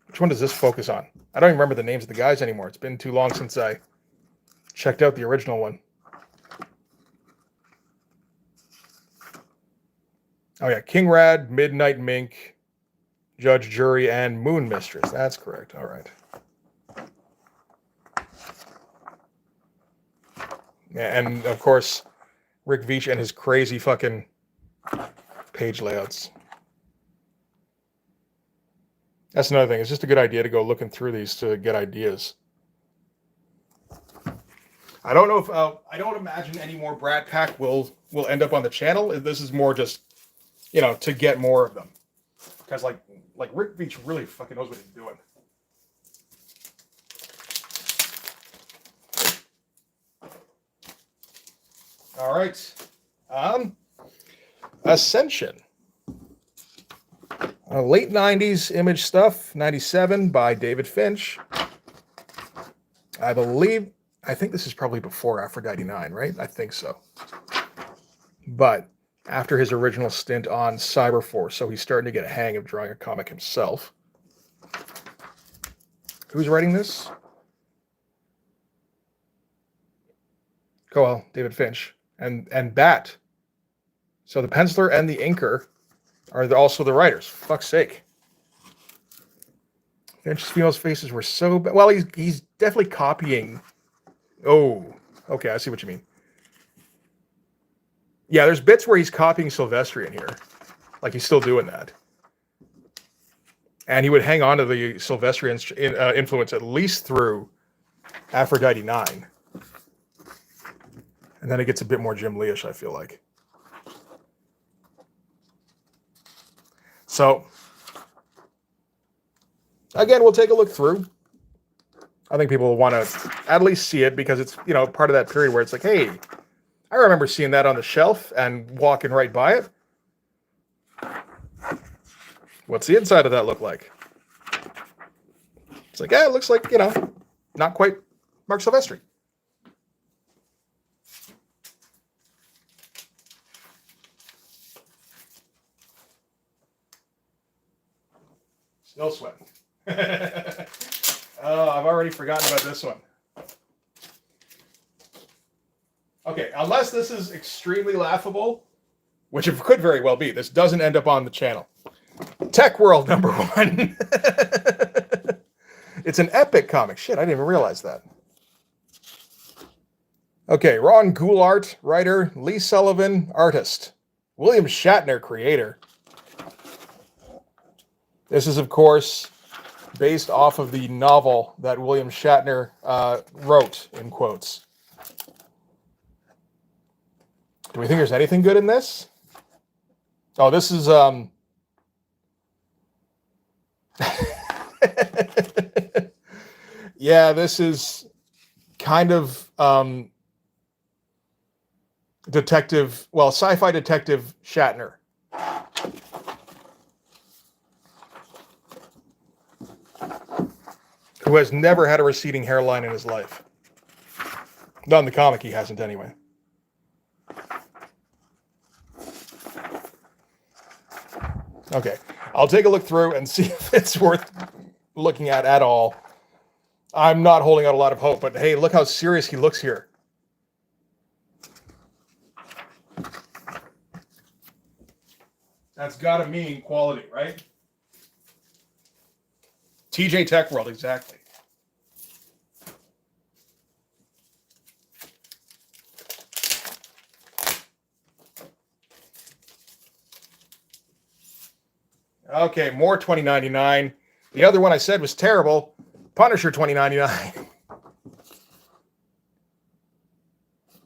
Which one does this focus on? I don't even remember the names of the guys anymore. It's been too long since I checked out the original one. Oh yeah, King Rad, Midnight Mink, Judge Jury, and Moon Mistress. That's correct. All right. And of course, Rick Veitch and his crazy fucking page layouts. That's another thing. It's just a good idea to go looking through these to get ideas. I don't know if I don't imagine any more Brat Pack will end up on the channel. This is more just, you know, to get more of them, because like Rick Veitch really fucking knows what he's doing. All right. Ascension. Late 90s Image stuff, 97 by David Finch. I think this is probably before Aphrodite 9, right? I think so. But after his original stint on Cyberforce, so he's starting to get a hang of drawing a comic himself. Who's writing this? Well, David Finch and Bat. So the penciler and the inker are also the writers. Fuck's sake. Finch's females' faces were so bad. Well, he's definitely copying. Oh, okay, I see what you mean. Yeah, there's bits where he's copying Silvestrian here. Like he's still doing that. And he would hang on to the Silvestrian influence at least through Aphrodite 9. And then it gets a bit more Jim Lee-ish, I feel like. So, again, we'll take a look through. I think people will want to at least see it because it's, part of that period where it's like, hey, I remember seeing that on the shelf and walking right by it. What's the inside of that look like? It's like, yeah, it looks like, not quite Mark Silvestri. Still sweating. Oh, I've already forgotten about this one. Okay, unless this is extremely laughable, which it could very well be. This doesn't end up on the channel. Tech World #1. It's an epic comic. Shit, I didn't even realize that. Okay, Ron Goulart, writer. Lee Sullivan, artist. William Shatner, creator. This is, of course, based off of the novel that William Shatner wrote, in quotes. Do we think there's anything good in this? Oh, this is... yeah, this is kind of sci-fi detective Shatner. Who has never had a receding hairline in his life. Not in the comic, he hasn't anyway. Okay, I'll take a look through and see if it's worth looking at all. I'm not holding out a lot of hope, but hey, look how serious he looks here. That's gotta mean quality, right? TJ Tech World, exactly. Okay, more $20.99. The other one I said was terrible. Punisher $20.99.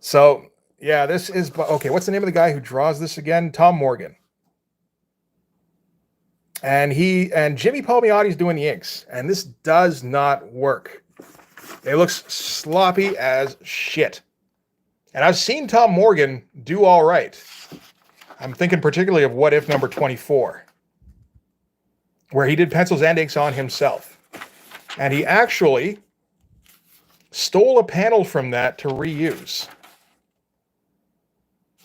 So, yeah, this is... Okay, what's the name of the guy who draws this again? Tom Morgan. And Jimmy Palmiotti's doing the inks. And this does not work. It looks sloppy as shit. And I've seen Tom Morgan do all right. I'm thinking particularly of What If #24. Where he did pencils and inks on himself. And he actually stole a panel from that to reuse.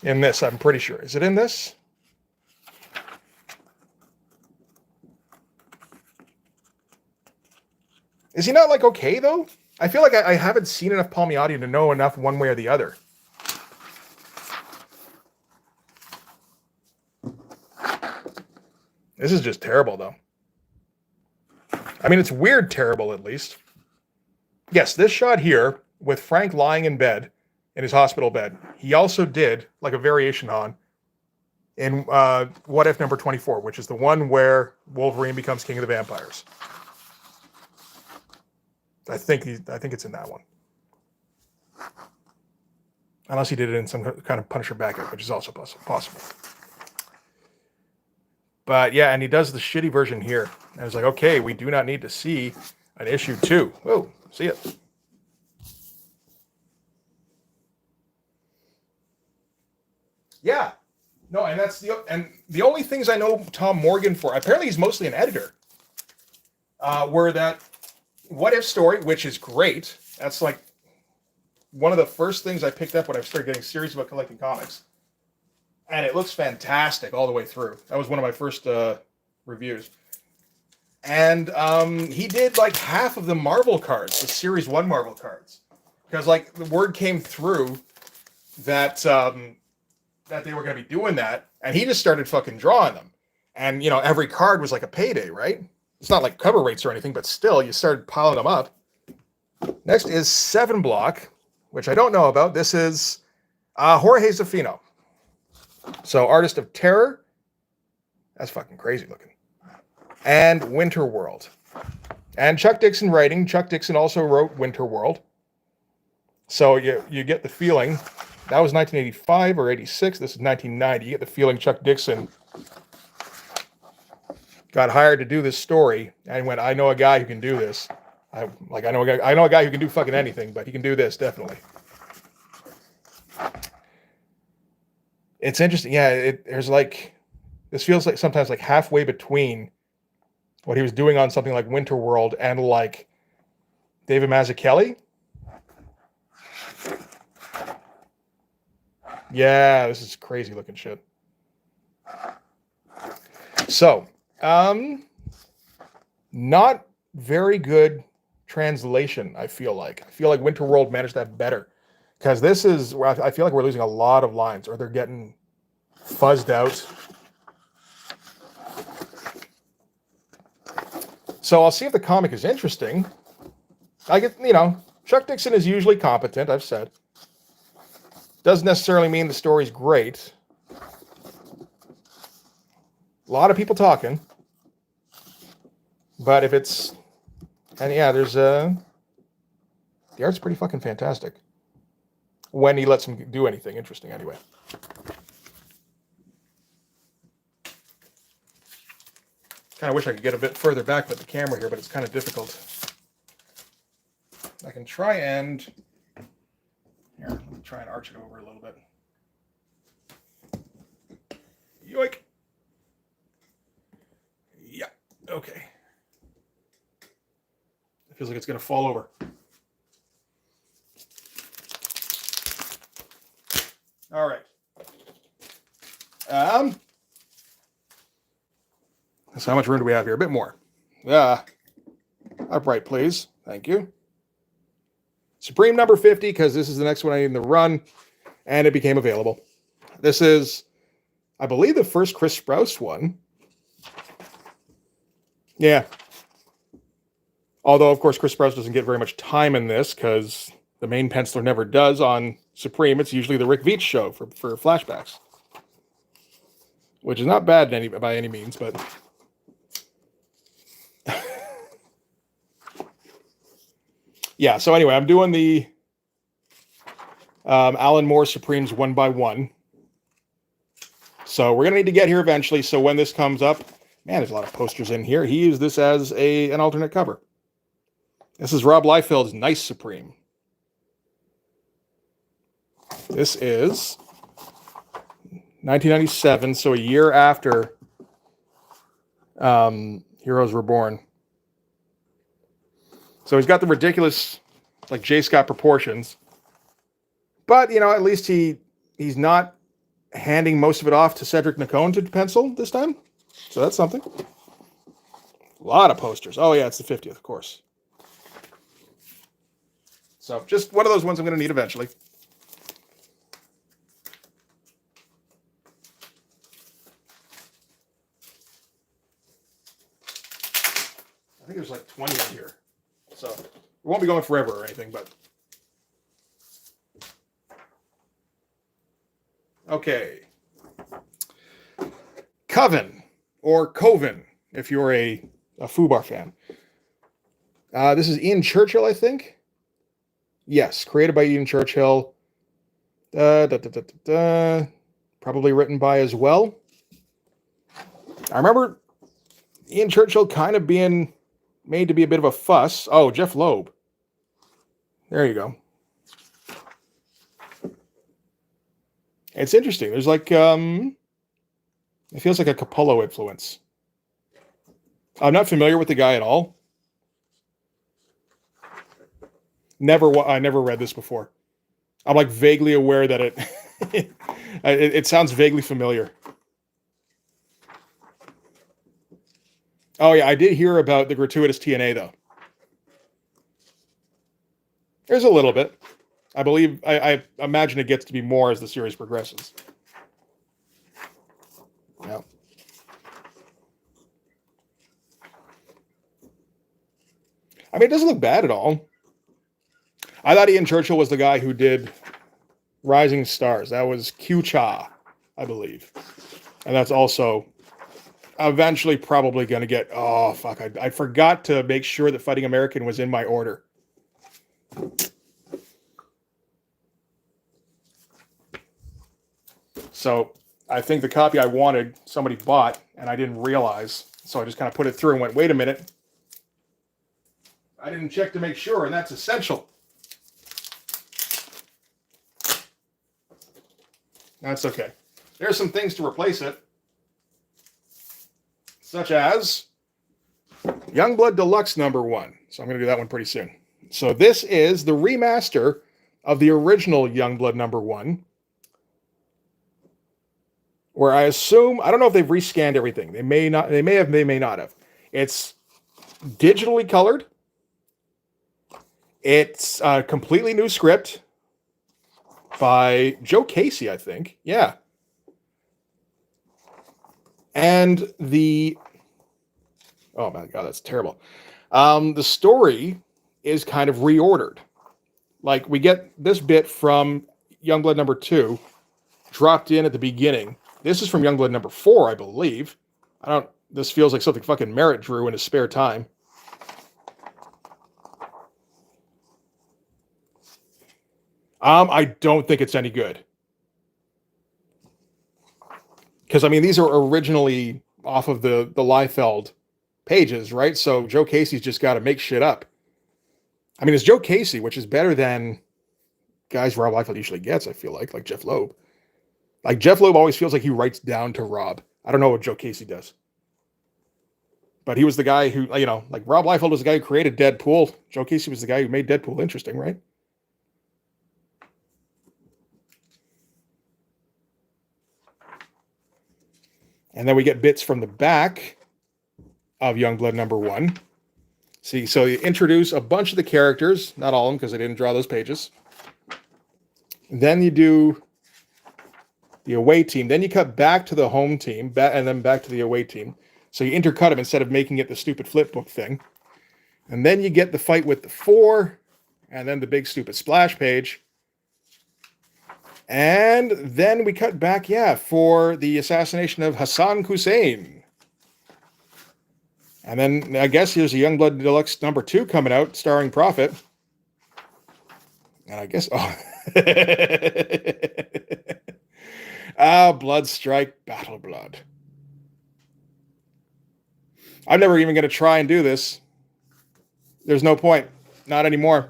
In this, I'm pretty sure. Is it in this? Is he not like okay though? I feel like I haven't seen enough Palmiotti to know enough one way or the other. This is just terrible though. I mean, it's weird terrible at least. Yes, this shot here with Frank lying in bed, in his hospital bed, he also did like a variation on in What If #24, which is the one where Wolverine becomes king of the vampires. I think it's in that one. Unless he did it in some kind of Punisher backup, which is also possible. But yeah, and he does the shitty version here. And it's like, okay, we do not need to see an issue 2. Oh, see it. Yeah. No, and that's the only things I know Tom Morgan for. Apparently, he's mostly an editor. Were that What If story, which is great. That's like one of the first things I picked up when I started getting serious about collecting comics, and it looks fantastic all the way through. That was one of my first reviews. And he did like half of the Marvel cards, the Series 1 Marvel cards, because like the word came through that that they were going to be doing that, and he just started fucking drawing them. And every card was like a payday, right? It's not like cover rates or anything, but still, you started piling them up. Next is 7 Block, which I don't know about. This is Jorge Zafino. So, Artist of Terror. That's fucking crazy looking. And Winter World. And Chuck Dixon writing. Chuck Dixon also wrote Winter World. So you get the feeling, that was 1985 or 86. This is 1990. You get the feeling Chuck Dixon got hired to do this story and went, I know a guy who can do this. I know a guy who can do fucking anything, but he can do this definitely. It's interesting. Yeah, there's like, this feels like sometimes like halfway between what he was doing on something like Winter World and like David Mazzucchelli. Yeah, this is crazy looking shit. So, not very good translation, I feel like. I feel like Winter World managed that better. Because this is where I feel like we're losing a lot of lines, or they're getting fuzzed out. So I'll see if the comic is interesting. Chuck Dixon is usually competent, I've said. Doesn't necessarily mean the story's great. A lot of people talking. But if it's... And yeah, there's the art's pretty fucking fantastic. When he lets him do anything interesting, anyway. Kind of wish I could get a bit further back with the camera here, but it's kind of difficult. I can try and... Here, let me try and arch it over a little bit. Yoink! Yeah, okay. It feels like it's going to fall over. All right. So how much room do we have here? A bit more. Upright, please. Thank you. Supreme number 50, because this is the next one I need in the run, and it became available. This is, I believe, the first Chris Sprouse one. Yeah. Although, of course, Chris Sprouse doesn't get very much time in this, because the main penciler never does on Supreme. It's usually the Rick Veitch show for flashbacks. Which is not bad by any means, but... Yeah, so anyway, I'm doing the Alan Moore Supremes 1x1. So we're going to need to get here eventually. So when this comes up, man, there's a lot of posters in here. He used this as an alternate cover. This is Rob Liefeld's Nice Supreme. This is 1997, so a year after Heroes Were Born. So he's got the ridiculous, like, J. Scott proportions. But, at least he's not handing most of it off to Cedric Nacone to pencil this time. So that's something. A lot of posters. Oh, yeah, it's the 50th, of course. So just one of those ones I'm going to need eventually. I think there's like 20 in here. So it won't be going forever or anything, but... Okay. Coven, or Coven, if you're a Fubar fan. This is Ian Churchill, I think. Yes, created by Ian Churchill. Probably written by as well. I remember Ian Churchill kind of being made to be a bit of a fuss. Oh, Jeff Loeb. There you go. It's interesting. There's like it feels like a Capullo influence. I'm not familiar with the guy at all. I never read this before. I'm like vaguely aware that it sounds vaguely familiar. Oh yeah, I did hear about the gratuitous TNA though. There's a little bit. I believe I imagine it gets to be more as the series progresses. Yeah. I mean, it doesn't look bad at all. I thought Ian Churchill was the guy who did Rising Stars. That was Q-Cha, I believe. And that's also eventually probably going to get... Oh, fuck. I forgot to make sure that Fighting American was in my order. So I think the copy I wanted, somebody bought, and I didn't realize. So I just kind of put it through and went, wait a minute. I didn't check to make sure, and that's essential. That's okay. There's some things to replace it, such as Youngblood Deluxe #1. So I'm going to do that one pretty soon. So this is the remaster of the original Youngblood #1, where I assume, I don't know if they've rescanned everything. They may not. They may have. They may not have. It's digitally colored. It's a completely new script by Joe Casey, I think. Yeah. And oh my God, that's terrible. The story is kind of reordered. Like, we get this bit from Youngblood #2 dropped in at the beginning. This is from Youngblood #4, I believe. This feels like something fucking Merritt drew in his spare time. I don't think it's any good. Because, I mean, these are originally off of the Liefeld pages, right? So Joe Casey's just got to make shit up. I mean, it's Joe Casey, which is better than guys Rob Liefeld usually gets, I feel like Jeff Loeb. Like, Jeff Loeb always feels like he writes down to Rob. I don't know what Joe Casey does. But he was the guy who, like Rob Liefeld was the guy who created Deadpool. Joe Casey was the guy who made Deadpool interesting, right? And then we get bits from the back of Youngblood #1. See, so you introduce a bunch of the characters, not all of them because I didn't draw those pages. Then you do the away team. Then you cut back to the home team, and then back to the away team. So you intercut them instead of making it the stupid flip book thing. And then you get the fight with the 4, and then the big stupid splash page. And then we cut back, for the assassination of Hassan Hussein. And then I guess here's a Youngblood Deluxe #2 coming out, starring Prophet. And I guess, Bloodstrike Battle Blood. I'm never even going to try and do this. There's no point. Not anymore.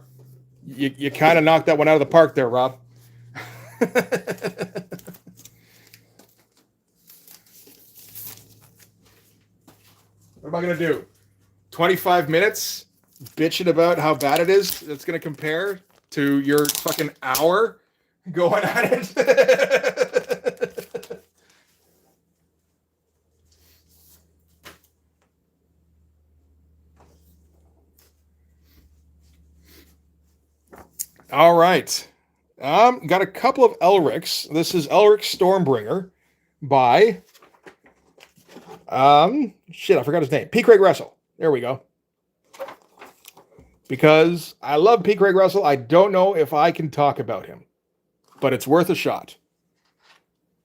You kind of knocked that one out of the park there, Rob. What am I going to do? 25 minutes bitching about how bad it is? That's going to compare to your fucking hour going at it? All right. Got a couple of Elrics. This is Elric Stormbringer by I forgot his name. P. Craig Russell. There we go. Because I love P. Craig Russell. I don't know if I can talk about him, but it's worth a shot.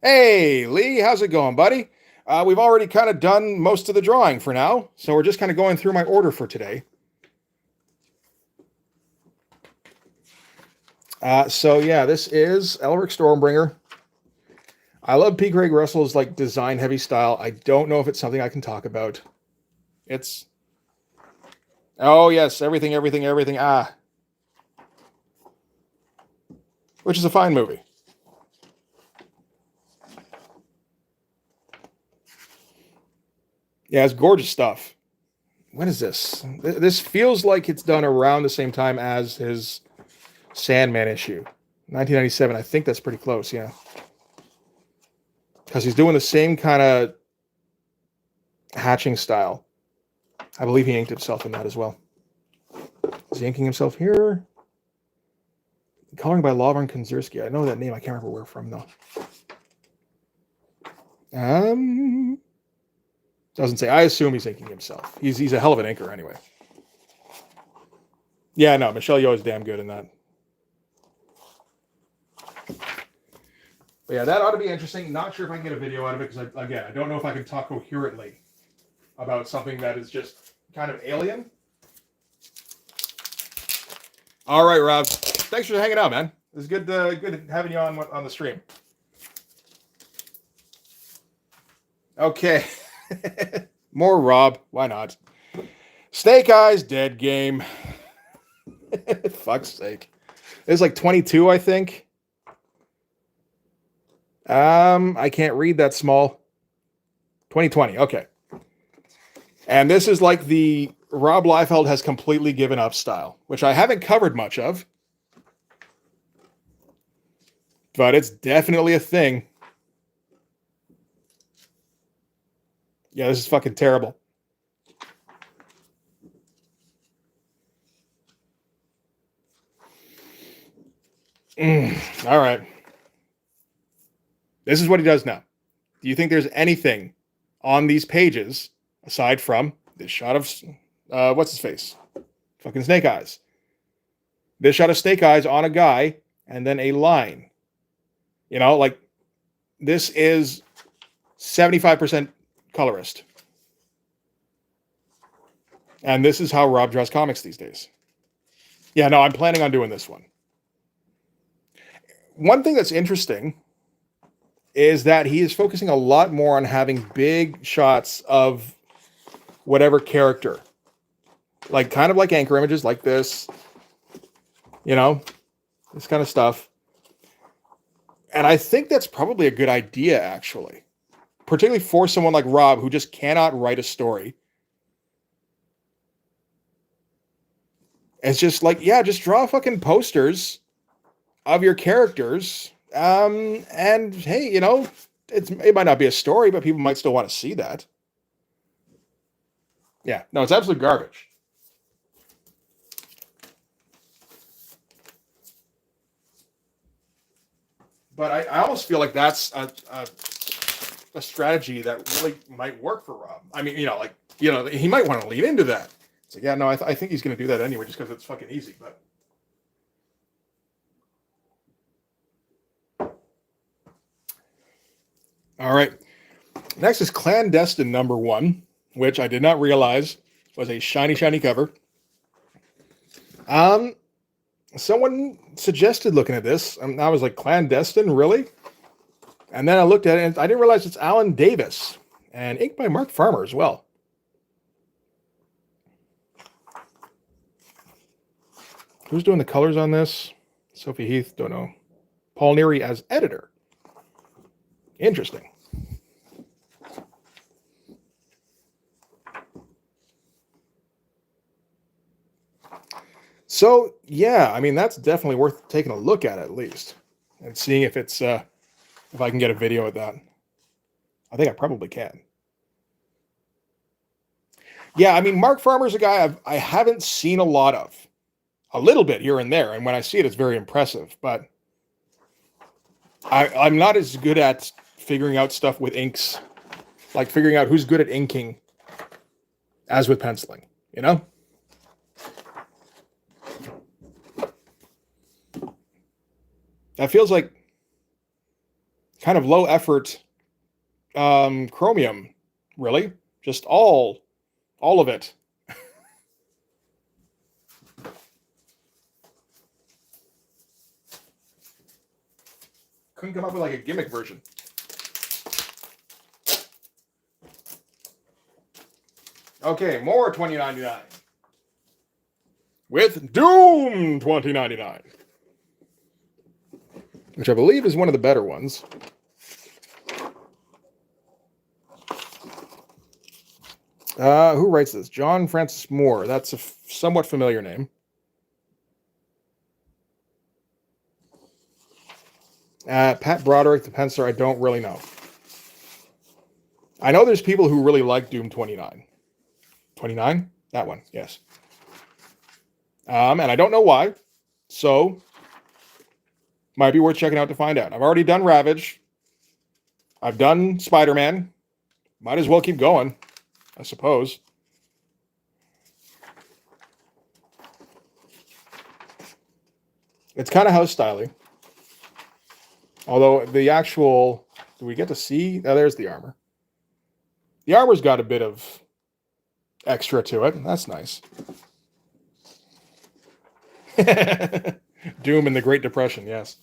Hey, Lee, how's it going, buddy? We've already kind of done most of the drawing for now, so we're just kind of going through my order for today. This is Elric Stormbringer. I love P. Craig Russell's design heavy style. I don't know if it's something I can talk about. Oh yes, everything. Which is a fine movie. Yeah, it's gorgeous stuff. When is this? This feels like it's done around the same time as his Sandman issue. 1997. I think that's pretty close, yeah. Because he's doing the same kind of hatching style. I believe he inked himself in that as well. Is he inking himself here? Coloring by Lovren Konzerski. I know that name. I can't remember where from, though. Doesn't say. I assume he's inking himself. He's a hell of an inker anyway. Yeah, no, Michelle Yeoh is damn good in that. But yeah, that ought to be interesting. Not sure if I can get a video out of it because, again, I don't know if I can talk coherently about something that is just kind of alien. All right, Rob. Thanks for hanging out, man. It was good having you on the stream. Okay. More Rob. Why not? Snake Eyes Dead Game. Fuck's sake. It's like 22, I think. I can't read that small. 2020. Okay. And this is like the Rob Liefeld has completely given up style, which I haven't covered much of. But it's definitely a thing. Yeah, this is fucking terrible. All right. This is what he does now. Do you think there's anything on these pages aside from this shot of what's his face? Fucking Snake Eyes. This shot of Snake Eyes on a guy and then a line. You know, like this is 75% colorist. And this is how Rob draws comics these days. Yeah, no, I'm planning on doing this one. One thing that's interesting is that he is focusing a lot more on having big shots of whatever character. Like, kind of like anchor images like this. You know, this kind of stuff. And I think that's probably a good idea, actually. Particularly for someone like Rob, who just cannot write a story. It's just like, yeah, just draw fucking posters of your characters. And hey, you know, it might not be a story, but people might still want to see that. Yeah, no, it's absolute garbage. But I almost feel like that's a strategy that really might work for Rob. I mean, you know, he might want to lean into that. It's like, yeah, no, I think he's going to do that anyway, just because it's fucking easy. But all right, next is Clandestine #1, which I did not realize was a shiny cover. Someone suggested looking at this, and I was like, Clandestine, really? And then I looked at it, and I didn't realize it's Alan Davis, and inked by Mark Farmer as well. Who's doing the colors on this? Sophie Heath, don't know. Paul Neary as editor. Interesting. So, yeah, I mean, that's definitely worth taking a look at least. And seeing if it's, if I can get a video of that. I think I probably can. Yeah, I mean, Mark Farmer's a guy I haven't seen a lot of. A little bit here and there, and when I see it, it's very impressive. But I'm not as good at figuring out stuff with inks, like figuring out who's good at inking, as with penciling. You know. That feels like kind of low effort chromium, really. Just all of it. Couldn't come up with like a gimmick version. Okay, more 2099. With Doom 2099. Which I believe is one of the better ones. Who writes this? John Francis Moore. That's a somewhat familiar name. Pat Broderick, the penciler, I don't really know. I know there's people who really like Doom 29. 29? That one, yes. And I don't know why. So, might be worth checking out to find out. I've already done Ravage. I've done Spider-Man. Might as well keep going, I suppose. It's kind of house styling. Although the actual, do we get to see? Oh, there's the armor. The armor's got a bit of extra to it. That's nice. Doom in the Great Depression, yes.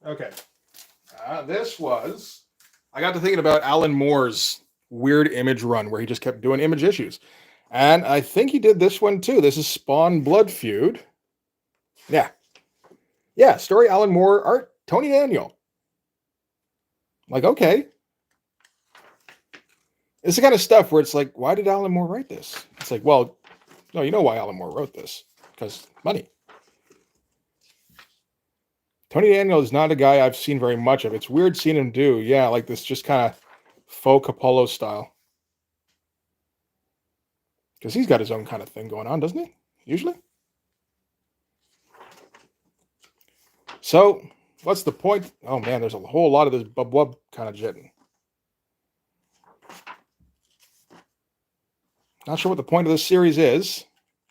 Okay. This was, I got to thinking about Alan Moore's weird Image run where he just kept doing Image issues. And I think he did this one too. This is Spawn Blood Feud. Yeah. Yeah, story Alan Moore, art Tony Daniel. Like, okay. It's the kind of stuff where it's like, why did Alan Moore write this? It's like, well, no, you know why Alan Moore wrote this. Because money. Tony Daniel is not a guy I've seen very much of. It's weird seeing him do, yeah, like this just kind of faux Capullo style. Because he's got his own kind of thing going on, doesn't he? Usually. So, what's the point? Oh man, there's a whole lot of this bub-wub kind of jitting. Not sure what the point of this series is.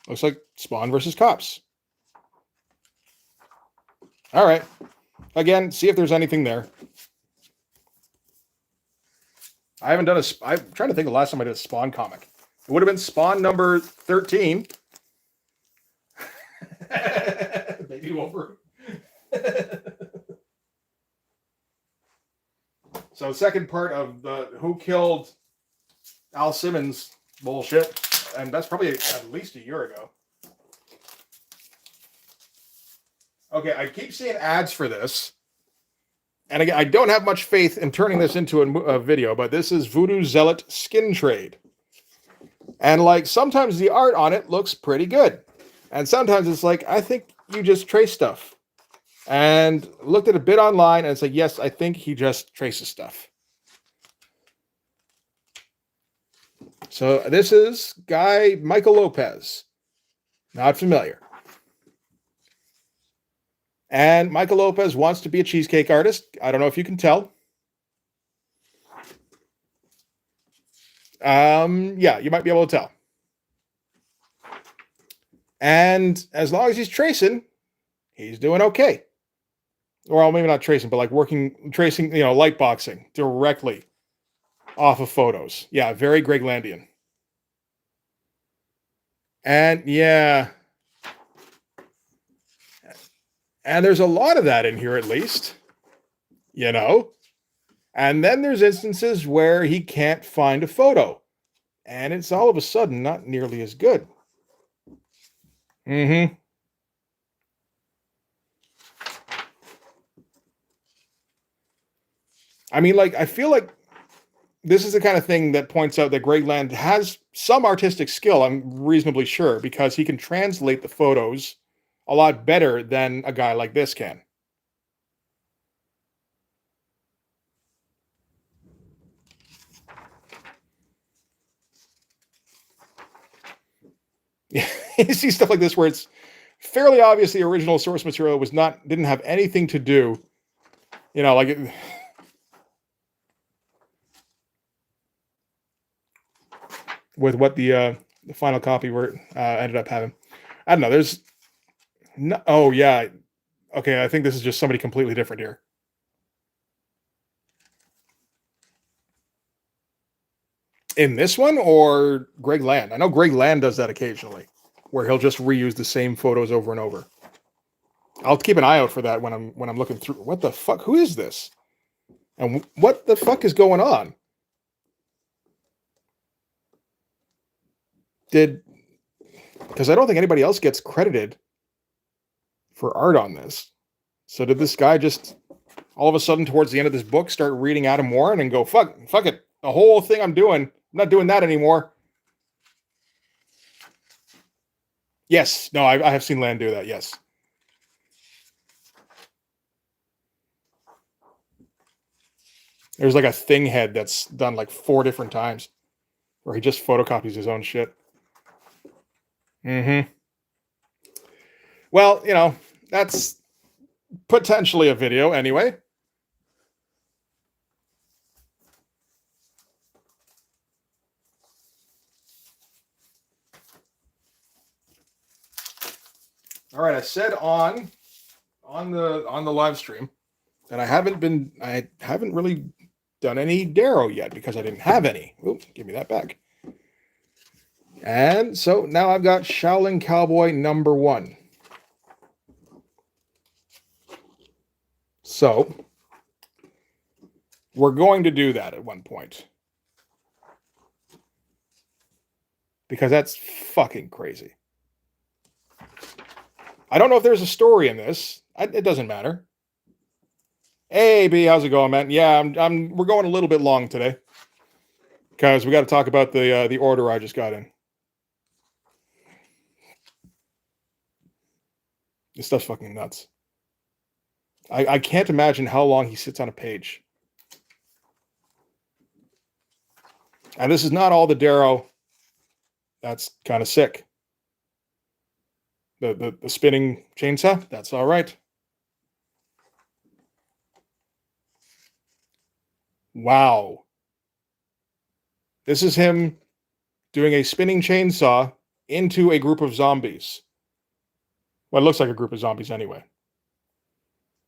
Looks like Spawn versus Cops. All right. Again, see if there's anything there. I haven't done I'm trying to think of the last time I did a Spawn comic. It would have been Spawn number 13. Baby Wolverine. So, second part of the Who Killed Al Simmons bullshit. And that's probably at least a year ago. Okay, I keep seeing ads for this. And again, I don't have much faith in turning this into a video, but this is Voodoo Zealot Skin Trade. And like, sometimes the art on it looks pretty good. And sometimes it's like, I think you just trace stuff. And looked at a bit online and it's like, yes, I think he just traces stuff. So this is guy Michael Lopez. Not familiar. And Michael Lopez wants to be a cheesecake artist. I don't know if you can tell. Yeah, you might be able to tell. And as long as he's tracing, he's doing okay. Well, maybe not tracing, but like tracing, light boxing directly off of photos. Yeah, very Greg Landian. And yeah. And there's a lot of that in here, at least. And then there's instances where he can't find a photo. And it's all of a sudden not nearly as good. Mm-hmm. I mean, like, I feel like this is the kind of thing that points out that Greg Land has some artistic skill, I'm reasonably sure, because he can translate the photos a lot better than a guy like this can. You see stuff like this where it's fairly obvious the original source material didn't have anything to do, with what the final copy ended up having. I don't know. There's no. Oh yeah. Okay, I think this is just somebody completely different here. In this one or Greg Land? I know Greg Land does that occasionally, where he'll just reuse the same photos over and over. I'll keep an eye out for that when I'm looking through. What the fuck? Who is this? And what the fuck is going on? Because I don't think anybody else gets credited for art on this. So did this guy just all of a sudden towards the end of this book start reading Adam Warren and go, fuck it. The whole thing I'm not doing that anymore. Yes. No, I have seen Land do that. Yes. There's like a thing head that's done like 4 different times where he just photocopies his own shit. Mm-hmm. Well, that's potentially a video anyway. All right, I said on the live stream that I haven't really done any Darrow yet because I didn't have any. Oops, give me that back. And so now I've got Shaolin Cowboy #1. So we're going to do that at one point. Because that's fucking crazy. I don't know if there's a story in this. It doesn't matter. Hey, B, how's it going, man? Yeah, we're going a little bit long today because we got to talk about the order I just got in. This stuff's fucking nuts. I can't imagine how long he sits on a page. And this is not all the Darrow. That's kind of sick. The spinning chainsaw, that's all right. Wow. This is him doing a spinning chainsaw into a group of zombies. Well, it looks like a group of zombies anyway.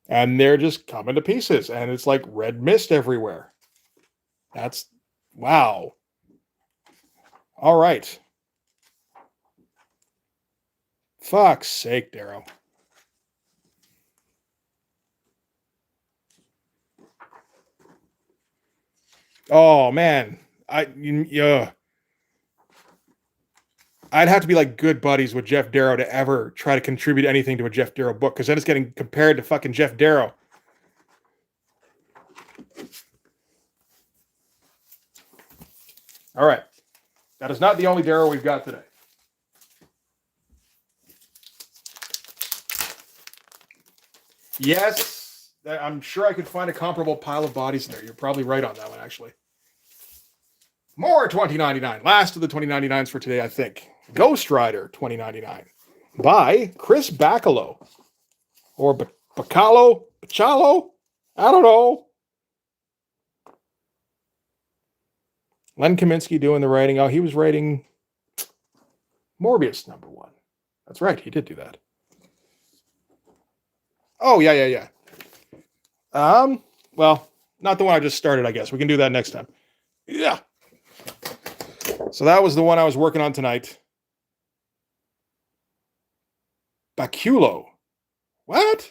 And they're just coming to pieces, and it's like red mist everywhere. That's, wow. All right. Fuck's sake, Darrow. Oh man, I'd have to be like good buddies with Jeff Darrow to ever try to contribute anything to a Jeff Darrow book because then it's getting compared to fucking Jeff Darrow. All right, that is not the only Darrow we've got today. Yes, I'm sure I could find a comparable pile of bodies in there. You're probably right on that one, actually. More 2099. Last of the 2099s for today, I think. Ghost Rider 2099 by Chris Bacalo. Or Bacalo? Bacalo? I don't know. Len Kaminsky doing the writing. Oh, he was writing Morbius #1. That's right, he did do that. Oh, yeah. Well, not the one I just started, I guess. We can do that next time. Yeah. So that was the one I was working on tonight. Baculo. What?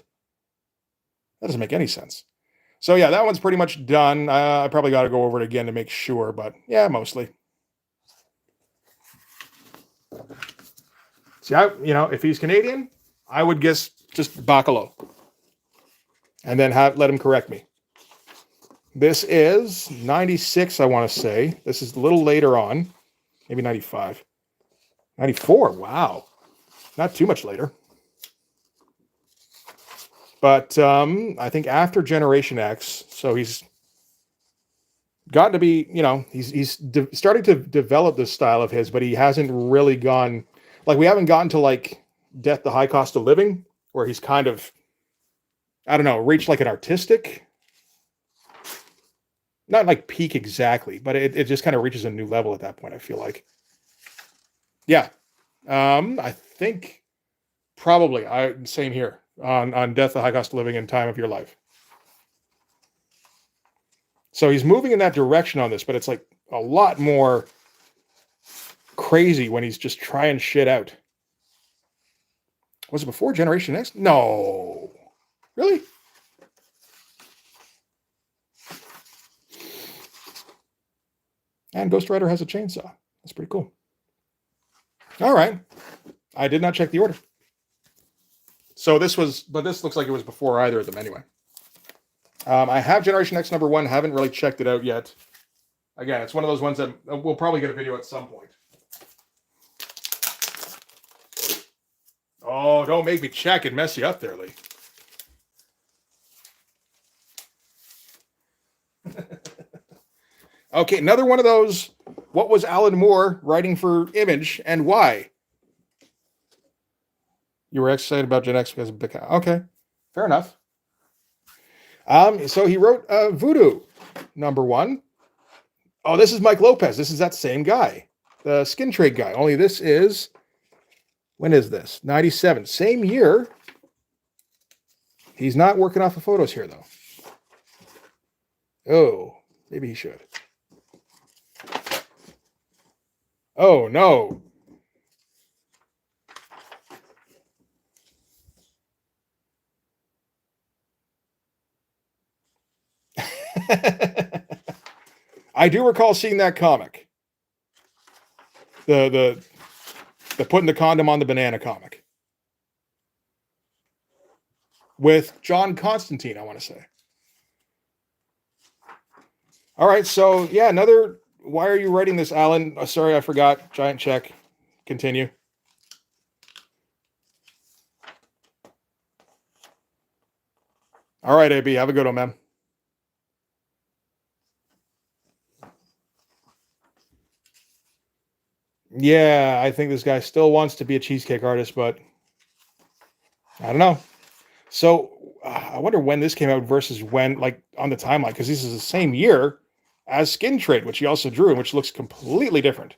That doesn't make any sense. So yeah, that one's pretty much done. I probably got to go over it again to make sure, but yeah, mostly. See, if he's Canadian, I would guess just Bacalo. And then let him correct me. This is 96, I want to say. This is a little later on. Maybe 95. 94, wow. Not too much later. But I think after Generation X, so he's gotten to be, he's starting to develop this style of his, but he hasn't really gone, like we haven't gotten to like Death, the High Cost of Living, where he's kind of, I don't know, reached like an artistic, not like peak exactly, but it just kind of reaches a new level at that point, I feel like. Yeah. I think probably, same here on Death, the High Cost of Living and Time of Your Life. So he's moving in that direction on this, but it's like a lot more crazy when he's just trying shit out. Was it before Generation X? No. Really? And Ghost Rider has a chainsaw. That's pretty cool. All right. I did not check the order. So this was, but this looks like it was before either of them anyway. I have Generation X #1. Haven't really checked it out yet. Again, it's one of those ones that we'll probably get a video at some point. Oh, don't make me check and mess you up there, Lee. Okay, another one of those. What was Alan Moore writing for Image and why? You were excited about Gen X because of Big. Okay, fair enough. So he wrote Voodoo #1. Oh, this is Mike Lopez. This is that same guy, the Skin Trade guy. Only this is, when is this? 97. Same year. He's not working off the photos here, though. Oh, maybe he should. Oh, no. I do recall seeing that comic. The putting the condom on the banana comic. With John Constantine, I want to say. All right, so yeah, another. Why are you writing this, Alan? Oh, sorry, I forgot. Giant check. Continue. All right, AB, have a good one, man. Yeah, I think this guy still wants to be a cheesecake artist, but I don't know. So I wonder when this came out versus when, like, on the timeline, because this is the same year as Skin Trade, which he also drew, and which looks completely different.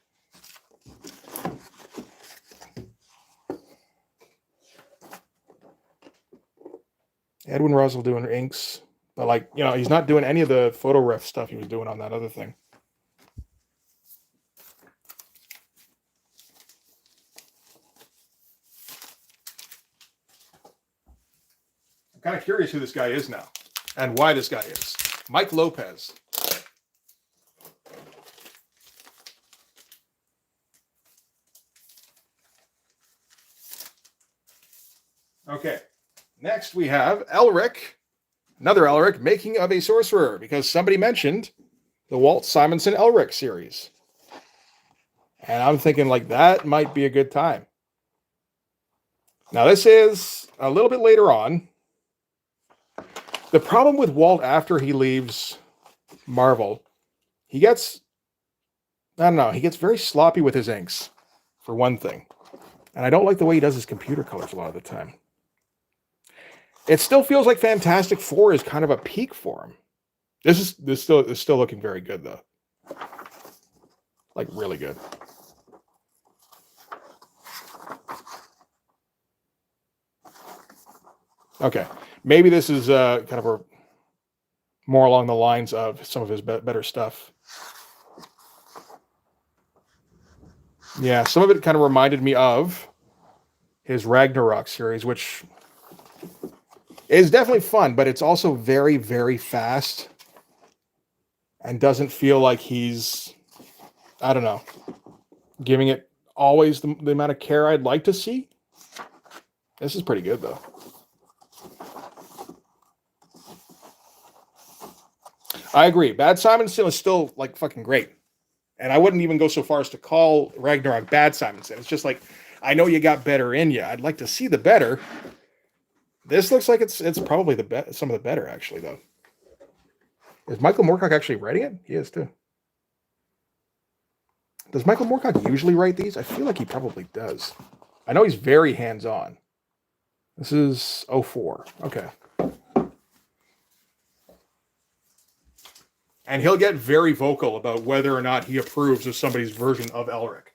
Edwin Russell doing inks, but, like, you know, he's not doing any of the photo ref stuff he was doing on that other thing. I'm kind of curious who this guy is now and why this guy is. Mike Lopez. Okay. Next we have Elric. Another Elric, Making of a Sorcerer, because somebody mentioned the Walt Simonson Elric series. And I'm thinking, like, that might be a good time. Now, this is a little bit later on. The problem with Walt after he leaves Marvel, he gets, I don't know, he gets very sloppy with his inks, for one thing. And I don't like the way he does his computer colors a lot of the time. It still feels like Fantastic Four is kind of a peak for him. This is still looking very good, though. Like, really good. Okay. Maybe this is kind of a more along the lines of some of his better stuff. Yeah, some of it kind of reminded me of his Ragnarok series, which is definitely fun, but it's also very, very fast and doesn't feel like he's, I don't know, giving it always the amount of care I'd like to see. This is pretty good, though. I agree. Bad Simonson is still, like, fucking great. And I wouldn't even go so far as to call Ragnarok Bad Simonson. It's just like, I know you got better in you. I'd like to see the better. This looks like it's probably some of the better, actually, though. Is Michael Moorcock actually writing it? He is, too. Does Michael Moorcock usually write these? I feel like he probably does. I know he's very hands-on. This is 04. Okay. And he'll get very vocal about whether or not he approves of somebody's version of Elric.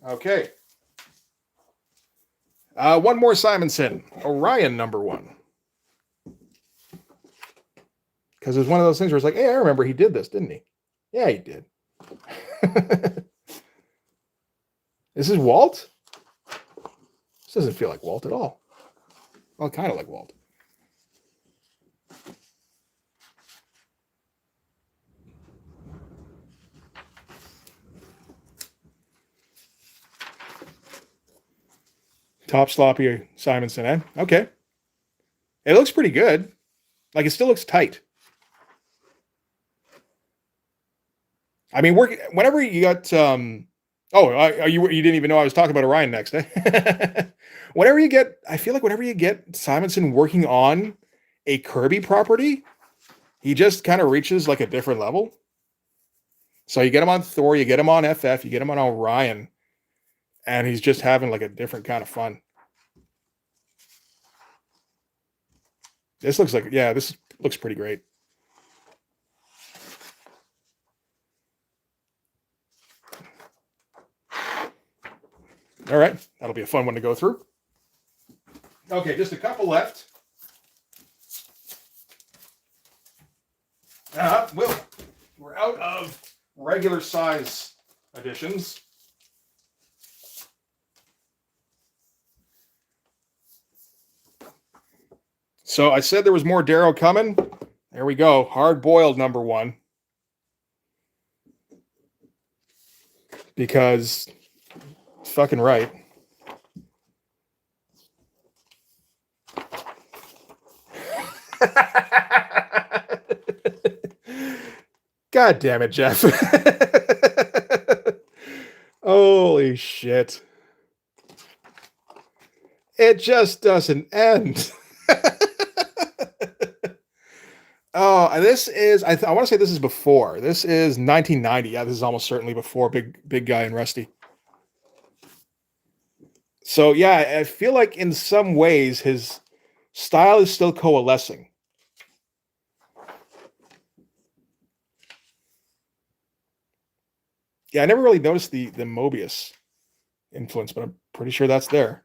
Okay. One more Simonson. Orion #1. Because it's one of those things where it's like, hey, I remember he did this, didn't he? Yeah, he did. This is Walt? This doesn't feel like Walt at all. Well, kind of like Walt. Top sloppy Simonson, eh? Okay. It looks pretty good. Like, it still looks tight. I mean, whenever you got you didn't even know I was talking about Orion next, eh? Whenever you get, I feel like whenever you get Simonson working on a Kirby property, he just kind of reaches like a different level. So you get him on Thor, you get him on FF, you get him on Orion, and he's just having like a different kind of fun. This looks pretty great. All right, that'll be a fun one to go through. Okay, just a couple left. We're out of regular size editions. So I said there was more Darrow coming. There we go. Hard boiled number 1. Because fucking right. God damn it, Jeff. Holy shit. It just doesn't end. Oh, this is, I want to say this is before. This is 1990. Yeah, this is almost certainly before Big Guy and Rusty. So yeah, I feel like in some ways his style is still coalescing. Yeah, I never really noticed the Mobius influence, but I'm pretty sure that's there.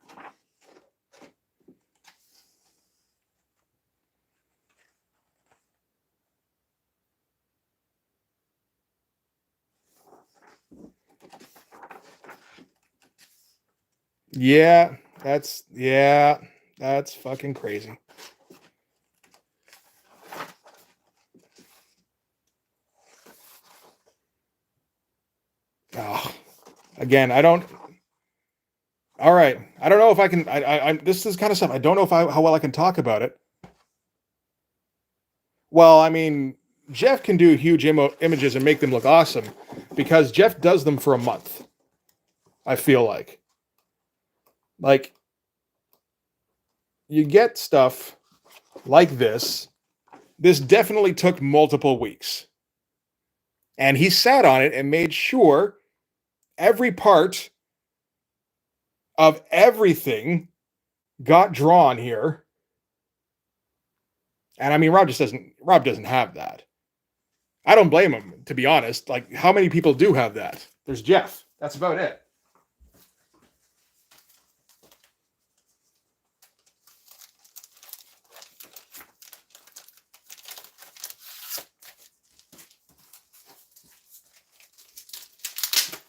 Yeah, that's fucking crazy. Oh, again, I don't. All right, I don't know if I can. This is kind of stuff I don't know how well I can talk about it. Well, I mean, Jeff can do huge images and make them look awesome because Jeff does them for a month. I feel like you get stuff like this. This definitely took multiple weeks. And he sat on it and made sure every part of everything got drawn here. And I mean, Rob doesn't have that. I don't blame him, to be honest. Like, how many people do have that? There's Jeff. That's about it.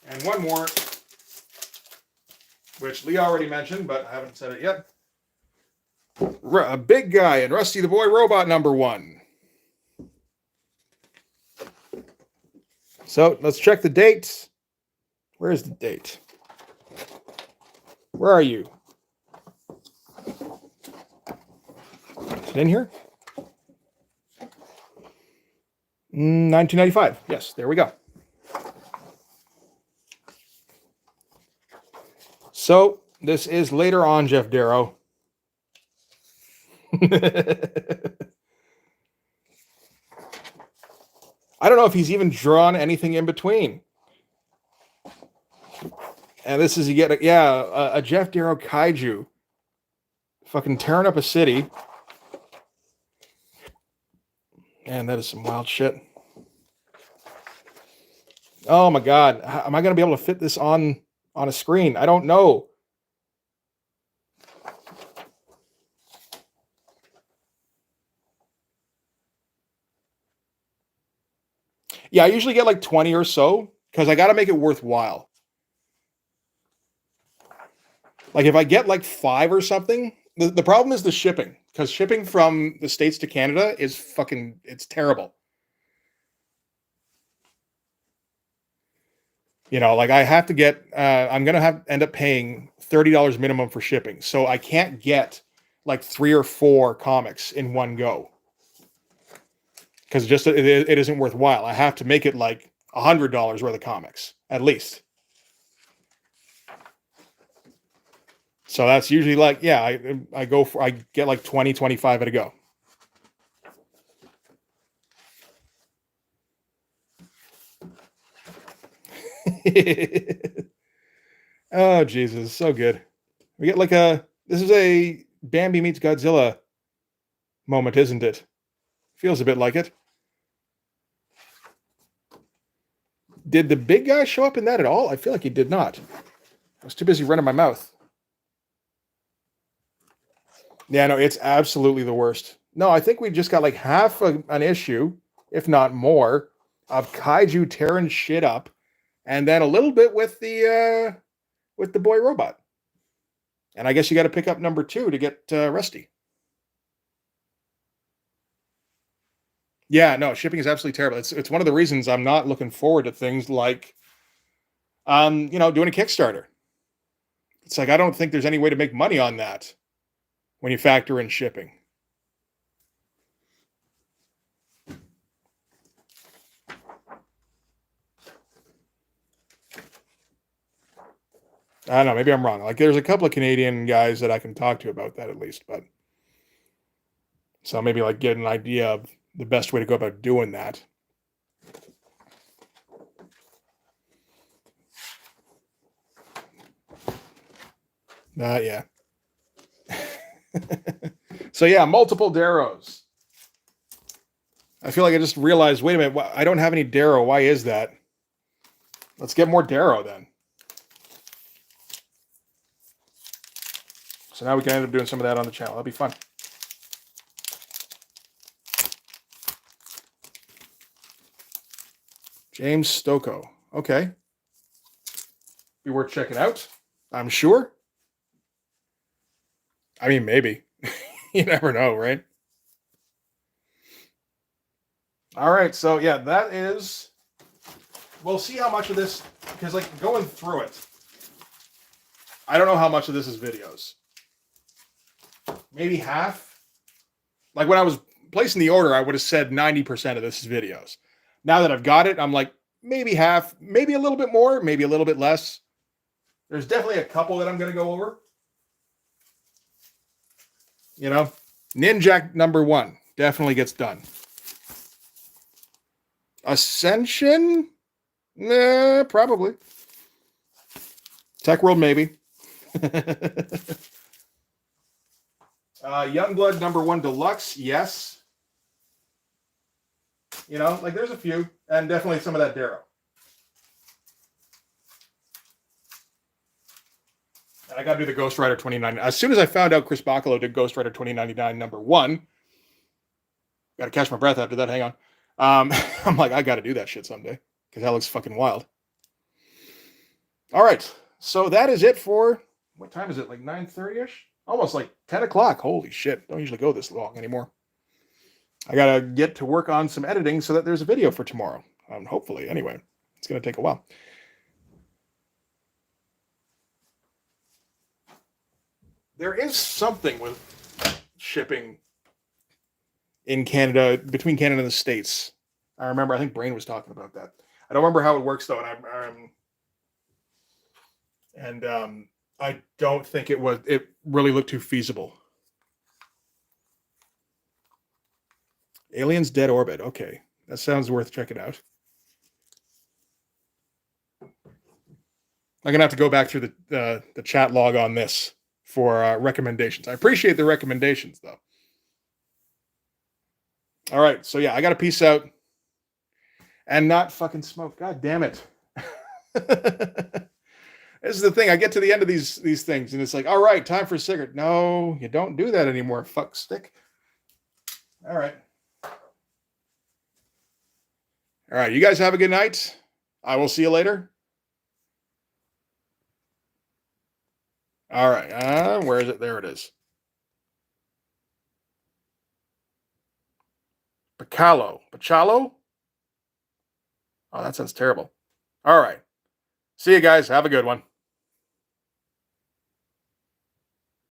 And one more, which Lee already mentioned, but I haven't said it yet. A Big Guy and Rusty the Boy Robot number 1. So let's check the dates. Where is the date? Where are you? Is it in here? 1995. Yes, there we go. So this is later on Jeff Darrow. I don't know if he's even drawn anything in between. And this is, you get a Jeff Darrow kaiju fucking tearing up a city. And that is some wild shit. Oh my God. Am I going to be able to fit this on a screen? I don't know. Yeah, I usually get like 20 or so because I got to make it worthwhile. Like if I get like 5 or something, the problem is the shipping, because shipping from the States to Canada is fucking, it's terrible. You know, like I have to get, I'm going to end up paying $30 minimum for shipping. So I can't get like 3 or 4 comics in one go because just it isn't worthwhile. I have to make it like $100 worth of comics at least. So that's usually like, yeah, I get like 20, 25 at a go. Oh, Jesus. So good. We get like this is a Bambi meets Godzilla moment, isn't it? Feels a bit like it. Did the big guy show up in that at all? I feel like he did not. I was too busy running my mouth. Yeah, no, it's absolutely the worst. No, I think we just got like half an issue, if not more, of kaiju tearing shit up, and then a little bit with the boy robot. And I guess you got to pick up number 2 to get Rusty. Yeah, no, shipping is absolutely terrible. It's one of the reasons I'm not looking forward to things like, doing a Kickstarter. It's like I don't think there's any way to make money on that when you factor in shipping. I don't know. Maybe I'm wrong. Like, there's a couple of Canadian guys that I can talk to about that at least, but so maybe like get an idea of the best way to go about doing that. Yeah. So yeah, multiple Darrows. I feel like I just realized, wait a minute, I don't have any Darrow. Why is that? Let's get more Darrow then. So now we can end up doing some of that on the channel. That'll be fun. James Stokoe. Okay. Be worth checking out, I'm sure. I mean, maybe. You never know, right? All right, so yeah, that is... We'll see how much of this... Because, like, going through it, I don't know how much of this is videos. Maybe half? Like, when I was placing the order, I would have said 90% of this is videos. Now that I've got it, I'm like, maybe half, maybe a little bit more, maybe a little bit less. There's definitely a couple that I'm going to go over. You know, Ninjak number 1 definitely gets done. Ascension? Nah, probably. Tech World, maybe. Youngblood number 1 Deluxe, yes. You know, like there's a few, and definitely some of that Darrow. And I got to do the Ghost Rider 2099. As soon as I found out Chris Bacalo did Ghost Rider 2099 number 1, got to catch my breath after that. Hang on. I'm like, I got to do that shit someday because that looks fucking wild. All right. So that is it for, what time is it? Like 9:30-ish? Almost like 10 o'clock. Holy shit. Don't usually go this long anymore. I got to get to work on some editing so that there's a video for tomorrow. Hopefully, anyway. It's going to take a while. There is something with shipping in Canada, between Canada and the States. I remember, I think Brain was talking about that. I don't remember how it works though, and I don't think it really looked too feasible. Aliens Dead Orbit. Okay, that sounds worth checking out. I'm gonna have to go back through the chat log on this for recommendations. I appreciate the recommendations though. All right, so yeah, I got to peace out and not fucking smoke. God damn it. This is the thing. I get to the end of these things and it's like, all right, time for a cigarette. No, you don't do that anymore, fuck stick. All right. All right, you guys have a good night. I will see you later. All right, where is it? There it is. Bacalo. Oh, that sounds terrible. All right. See you guys. Have a good one.